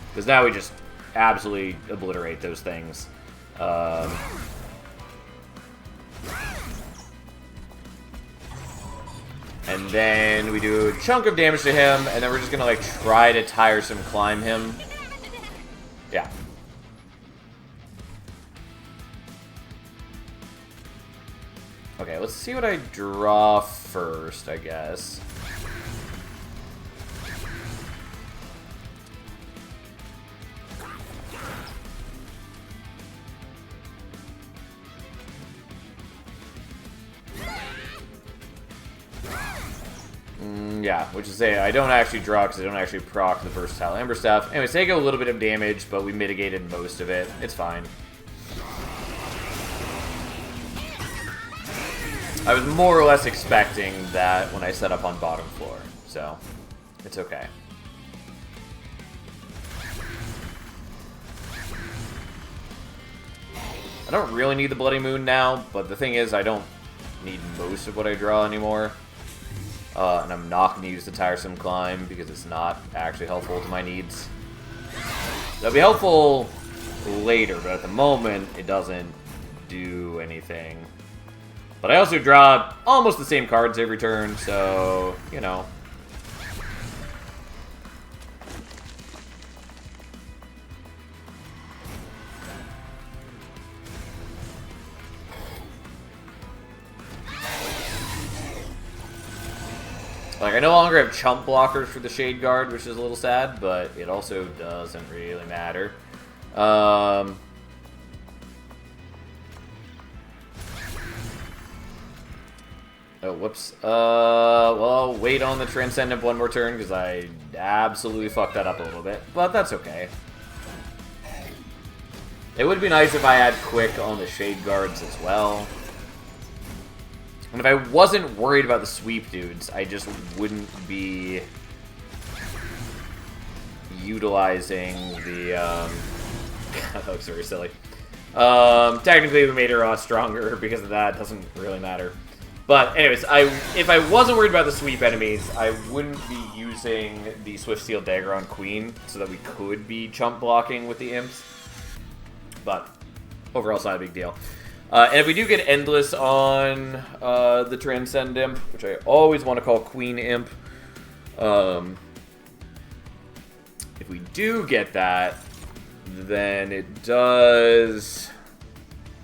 Because now we just absolutely obliterate those things. And then we do a chunk of damage to him, and then we're just gonna, like, try to Tiresome Climb him. Yeah. Okay, let's see what I draw first, I guess. Yeah, which is say I don't actually draw because I don't actually proc the versatile Ember stuff. Anyways, take a little bit of damage, but we mitigated most of it. It's fine. I was more or less expecting that when I set up on bottom floor, so it's okay. I don't really need the Bloody Moon now, but the thing is I don't need most of what I draw anymore. And I'm not going to use the Tiresome Climb because it's not actually helpful to my needs. That'll be helpful later, but at the moment it doesn't do anything. But I also draw almost the same cards every turn, so, you know. Like, I no longer have chump blockers for the Shade Guard, which is a little sad, but it also doesn't really matter. Oh, whoops. Well, wait on the Transcendent one more turn, because I absolutely fucked that up a little bit. But that's okay. It would be nice if I had Quick on the Shade Guards as well. And if I wasn't worried about the sweep dudes, I just wouldn't be utilizing the, that looks very silly. Technically we made her a lot stronger because of that. It doesn't really matter. But anyways, if I wasn't worried about the sweep enemies, I wouldn't be using the Swift Steel Dagger on Queen so that we could be chump blocking with the imps. But overall, it's not a big deal. And if we do get Endless on the Transcend Imp, which I always want to call Queen Imp, if we do get that, then it does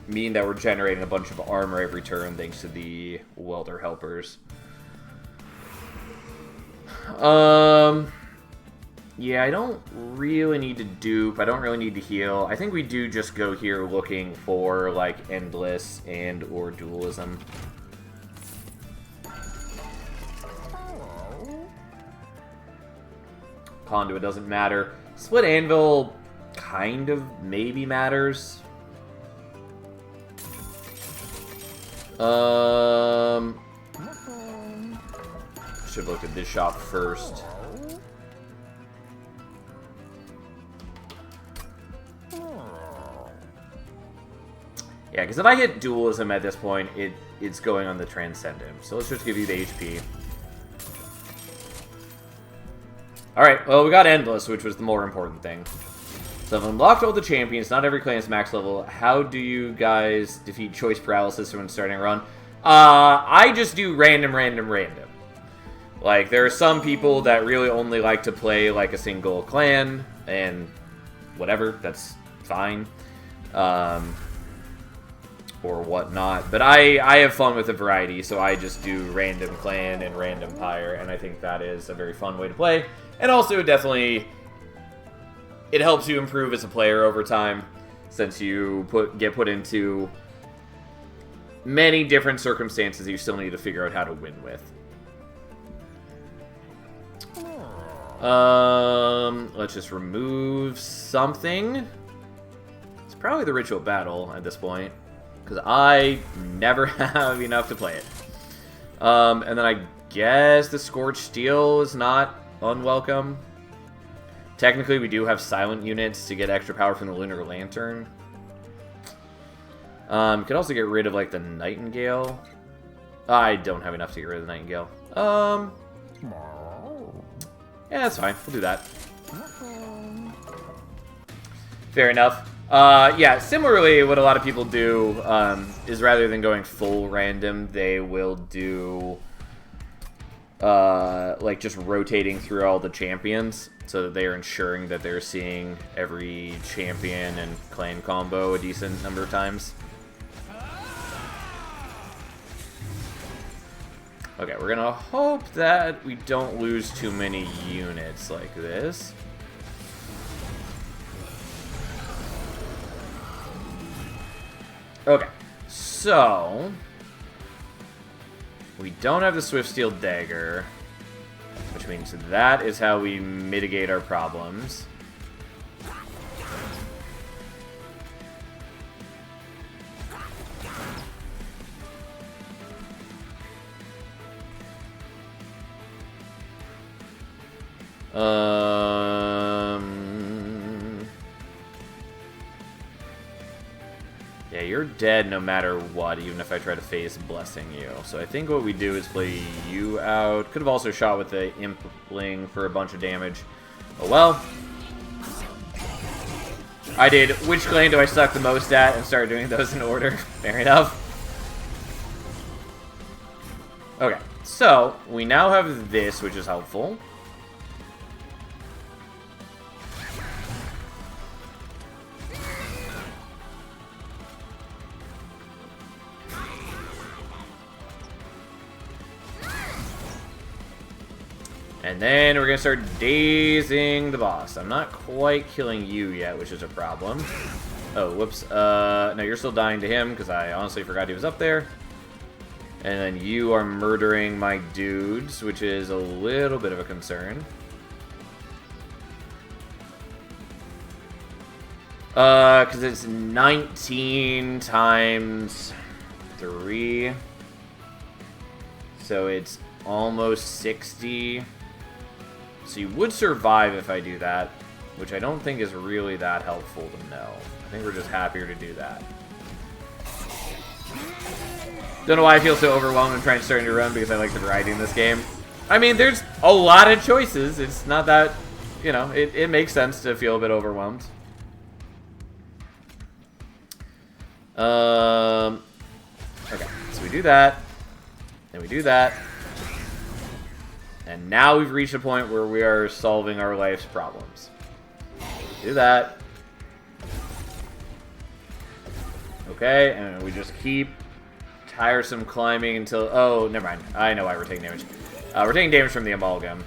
mean that we're generating a bunch of armor every turn thanks to the Welder Helpers. Yeah, I don't really need to dupe. I don't really need to heal. I think we do just go here looking for, like, Endless and or Dualism. Conduit doesn't matter. Split Anvil kind of maybe matters. Should have looked at this shop first. Yeah, because if I hit Dualism at this point, it's going on the Transcendent. So let's just give you the HP. Alright, well, we got Endless, which was the more important thing. So I've unlocked all the champions. Not every clan is max level. How do you guys defeat choice paralysis when starting a run? I just do random. Like, there are some people that really only like to play like a single clan, and whatever, that's fine. Or whatnot. But I have fun with a variety, so I just do random clan and random pyre, and I think that is a very fun way to play. And also, definitely, it helps you improve as a player over time, since you get put into many different circumstances you still need to figure out how to win with. Let's just remove something. It's probably the Ritual Battle at this point, because I never have enough to play it. And then I guess the Scorched Steel is not unwelcome. Technically, we do have silent units to get extra power from the Lunar Lantern. Could also get rid of, like, the Nightingale. I don't have enough to get rid of the Nightingale. Yeah, that's fine. We'll do that. Fair enough. Yeah, similarly, what a lot of people do is rather than going full random, they will do, like, just rotating through all the champions, so that they are ensuring that they're seeing every champion and clan combo a decent number of times. Okay, we're gonna hope that we don't lose too many units like this. Okay, so we don't have the Swift Steel Dagger. which means that is how we mitigate our problems. Yeah, you're dead no matter what, even if I try to phase blessing you. So I think what we do is play you out. Could have also shot with the Impling for a bunch of damage. Oh well. I did. Which clan do I suck the most at? And started doing those in order. Fair enough. Okay, so we now have this, which is helpful. And then we're going to start dazing the boss. I'm not quite killing you yet, which is a problem. Oh, whoops. No, you're still dying to him, because I honestly forgot he was up there. And then you are murdering my dudes, which is a little bit of a concern. Because it's 19 times 3. So it's almost 60. So you would survive if I do that, which I don't think is really that helpful to know. I think we're just happier to do that. Don't know why I feel so overwhelmed and starting to run, because I like the variety in this game. I mean, there's a lot of choices. It's not that, you know, it makes sense to feel a bit overwhelmed. Okay, so we do that. Then we do that. And now we've reached a point where we are solving our life's problems. Do that. Okay, and we just keep tiresome climbing until... Oh, never mind. I know why we're taking damage. We're taking damage from the amalgam.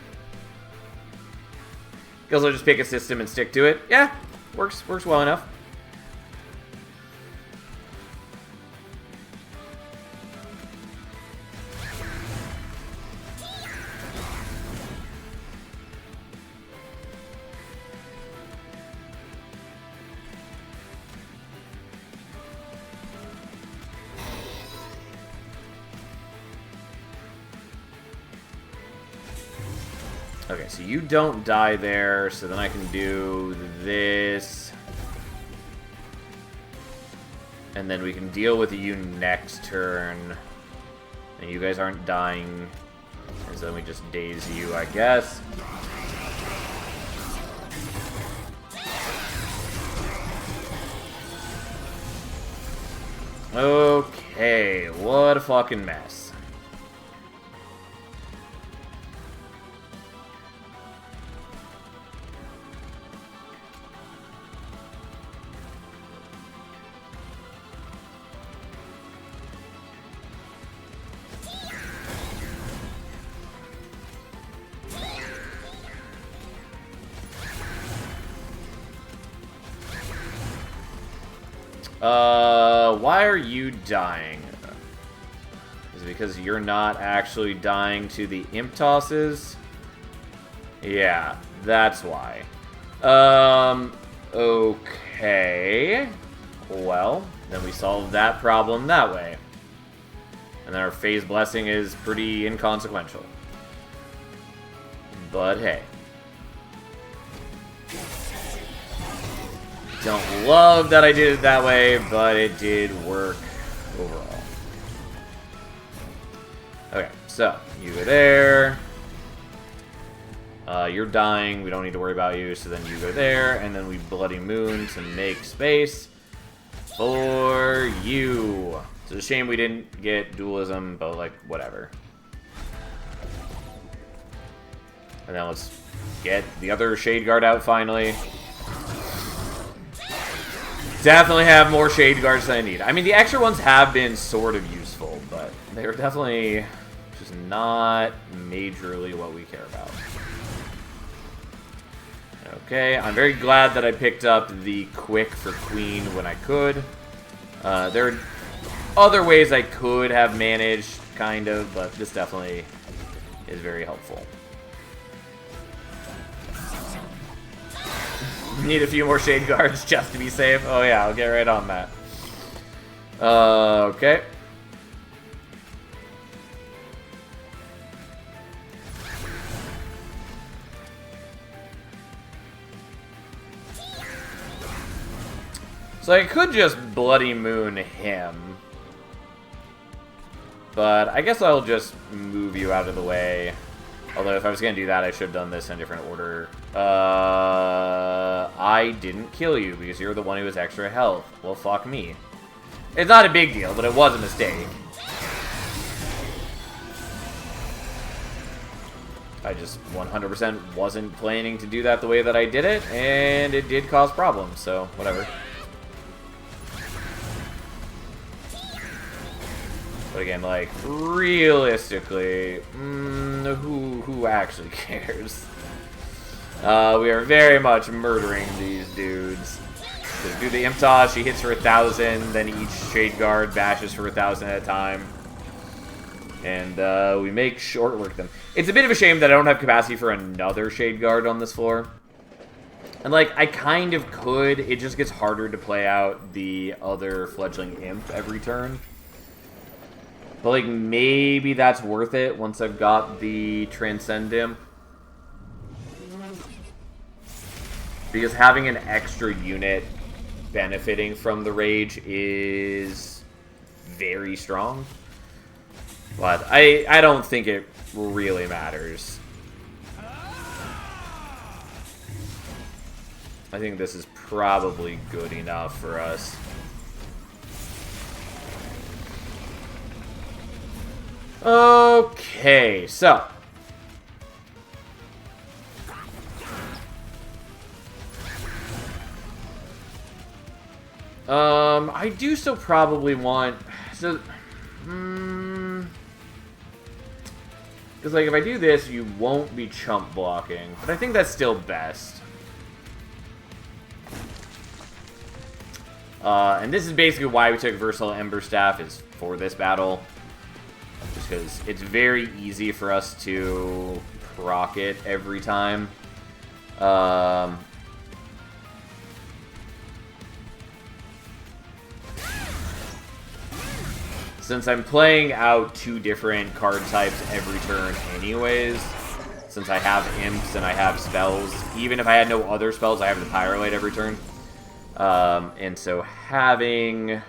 Guess I'll just pick a system and stick to it. Yeah, works well enough. Okay, so you don't die there, so then I can do this. And then we can deal with you next turn. And you guys aren't dying. And so then we just daze you, I guess. Okay, what a fucking mess. Why are you dying? Is it because you're not actually dying to the imp tosses? Yeah, that's why. Okay. Well, then we solve that problem that way. And then our phase blessing is pretty inconsequential. But hey. Don't love that I did it that way, but it did work overall. Okay, so you go there. You're dying. We don't need to worry about you. So then you go there, and then we Bloody Moon to make space for you. It's a shame we didn't get dualism, but like whatever. And then let's get the other Shade Guard out finally. Definitely have more Shade Guards than I need. I mean, the extra ones have been sort of useful, but they are definitely just not majorly what we care about. Okay, I'm very glad that I picked up the quick for Queen when I could. There are other ways I could have managed, kind of, but this definitely is very helpful. Need a few more Shade Guards just to be safe. Oh yeah, I'll get right on that. Okay. So I could just Bloody Moon him. But I guess I'll just move you out of the way. Although if I was going to do that, I should have done this in a different order. I didn't kill you because you're the one who has extra health. Well, fuck me. It's not a big deal, but it was a mistake. I just 100% wasn't planning to do that the way that I did it, and it did cause problems, so whatever. But again, like, realistically, who actually cares? We are very much murdering these dudes. So do the Imp Toss, she hits for 1,000, then each Shade Guard bashes for 1,000 at a time. And we make short work them. It's a bit of a shame that I don't have capacity for another Shade Guard on this floor. And, like, I kind of could. It just gets harder to play out the other Fledgling Imp every turn. But, like, maybe that's worth it once I've got the Transcend Imp. Because having an extra unit benefiting from the Rage is very strong. But I don't think it really matters. I think this is probably good enough for us. Okay, so. I do still probably want... So, because, like, if I do this, you won't be chump blocking. But I think that's still best. And this is basically why we took Versatile Ember Staff, is for this battle. Just because it's very easy for us to proc it every time. Since I'm playing out 2 different card types every turn anyways, since I have imps and I have spells, even if I had no other spells, I have the Pyrolite every turn. And so having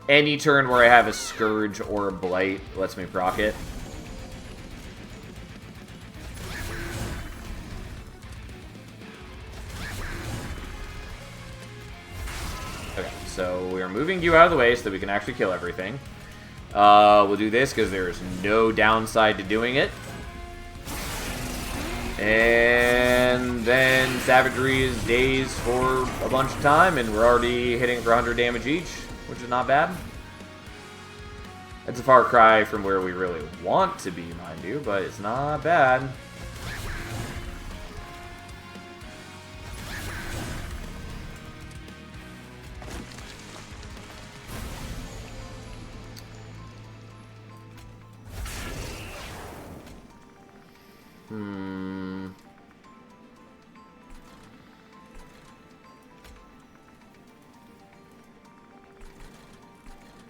any turn where I have a Scourge or a Blight lets me proc it. Okay, so we are moving you out of the way so that we can actually kill everything. We'll do this because there is no downside to doing it. And then Savagery is dazed for a bunch of time, and we're already hitting for 100 damage each, which is not bad. It's a far cry from where we really want to be, mind you, but it's not bad.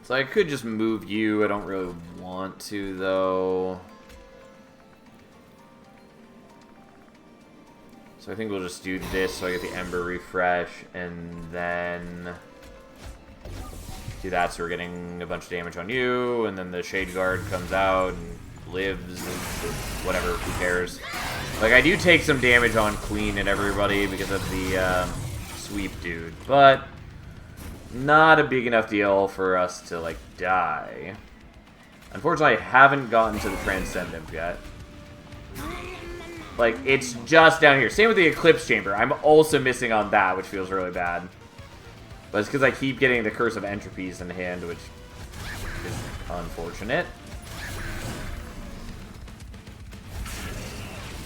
So I could just move you. I don't really want to, though. So I think we'll just do this so I get the Ember Refresh, and then do that so we're getting a bunch of damage on you, and then the Shade Guard comes out and lives, and whatever, who cares. Like, I do take some damage on Queen and everybody because of the sweep dude, but not a big enough deal for us to, like, die. Unfortunately, I haven't gotten to the Transcendent yet. Like, it's just down here. Same with the Eclipse Chamber. I'm also missing on that, which feels really bad. But it's because I keep getting the Curse of Entropies in hand, which is unfortunate.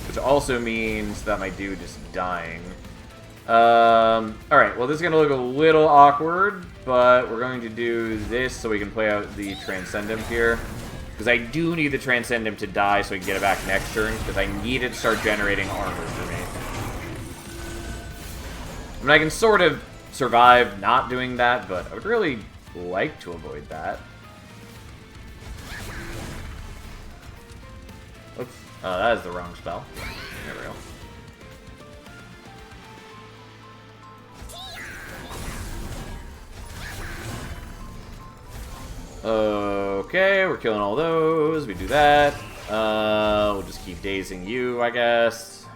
Which also means that my dude is dying. Alright, well this is going to look a little awkward, but we're going to do this so we can play out the Transcendent here. Because I do need to transcend him to die so I can get it back next turn, because I need it to start generating armor for me. I mean, I can sort of survive not doing that, but I would really like to avoid that. Oops. That is the wrong spell. There we go. Okay, we're killing all those. We do that. We'll just keep dazing you, I guess.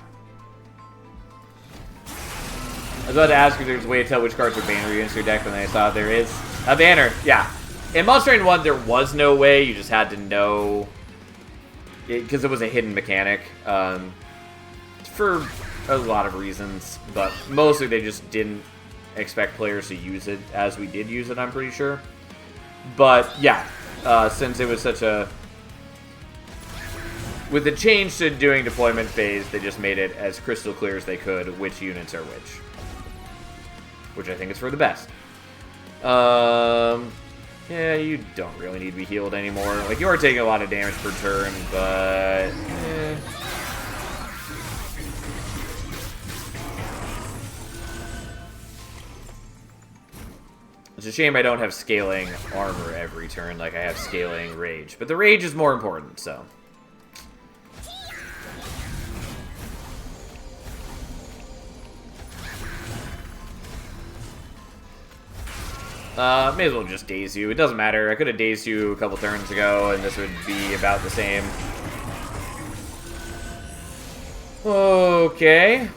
I was about to ask if there's a way to tell which cards are banner against your deck, and then I saw there is a banner. Yeah. In Monster Train 1, there was no way. You just had to know, because it was a hidden mechanic. For a lot of reasons, but mostly they just didn't expect players to use it as we did use it, I'm pretty sure. But, yeah, since it was such a... With the change to doing deployment phase, they just made it as crystal clear as they could which units are which. Which I think is for the best. Yeah, you don't really need to be healed anymore. Like, you are taking a lot of damage per turn, but... It's a shame I don't have scaling armor every turn like I have scaling rage. But the rage is more important, so. May as well just daze you. It doesn't matter. I could have dazed you a couple turns ago, and this would be about the same. Okay.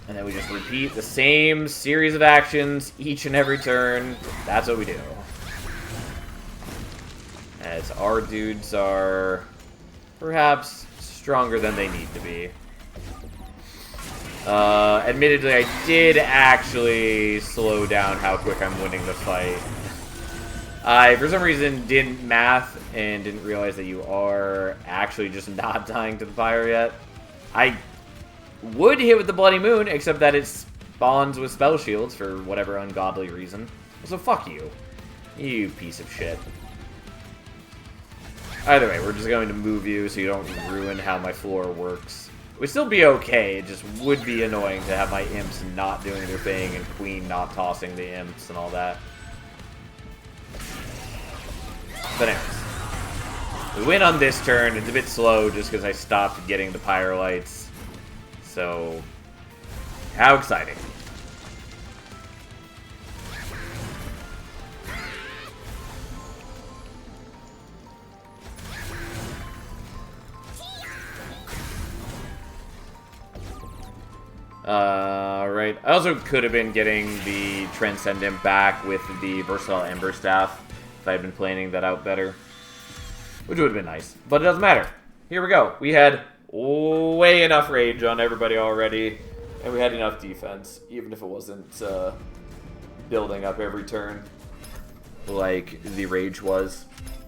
And then we just repeat the same series of actions each and every turn. That's what we do. As our dudes are perhaps stronger than they need to be. Admittedly, I did actually slow down how quick I'm winning the fight. I, for some reason, didn't math and didn't realize that you are actually just not dying to the fire yet. I would hit with the Bloody Moon, except that it spawns with spell shields for whatever ungodly reason. So fuck you. You piece of shit. Either way, we're just going to move you so you don't ruin how my floor works. It would still be okay, it just would be annoying to have my imps not doing their thing and Queen not tossing the imps and all that. But anyways. We win on this turn. It's a bit slow just because I stopped getting the Pyrolites. So, how exciting. Right. I also could have been getting the Transcendent back with the Versatile Ember Staff if I had been planning that out better. Which would have been nice. But it doesn't matter. Here we go. We had way enough rage on everybody already. And we had enough defense. Even if it wasn't building up every turn like the rage was.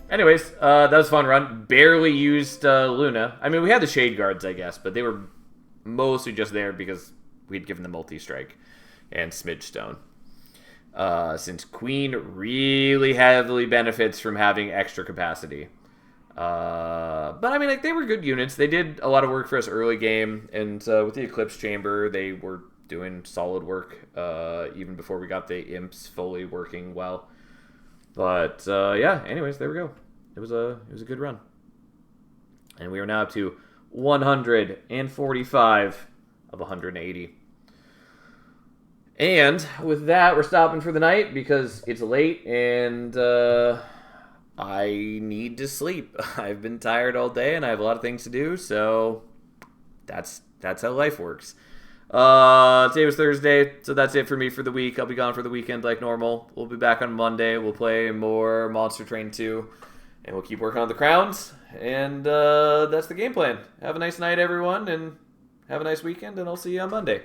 Anyways, that was a fun run. Barely used Luna. I mean, we had the Shade Guards, I guess. But they were mostly just there because we'd given them multi-strike and Smidge Stone. Since Queen really heavily benefits from having extra capacity. But I mean, like, they were good units. They did a lot of work for us early game, and with the Eclipse Chamber, they were doing solid work even before we got the imps fully working well. But yeah, anyways, there we go. It was a good run, and we are now up to 145 of 180. And with that, we're stopping for the night because it's late and I need to sleep. I've been tired all day and I have a lot of things to do, so that's how life works. Today was Thursday, so that's it for me for the week. I'll be gone for the weekend like normal. We'll be back on Monday. We'll play more Monster Train 2, and we'll keep working on the crowns. And that's the game plan. Have a nice night, everyone, and have a nice weekend, and I'll see you on Monday.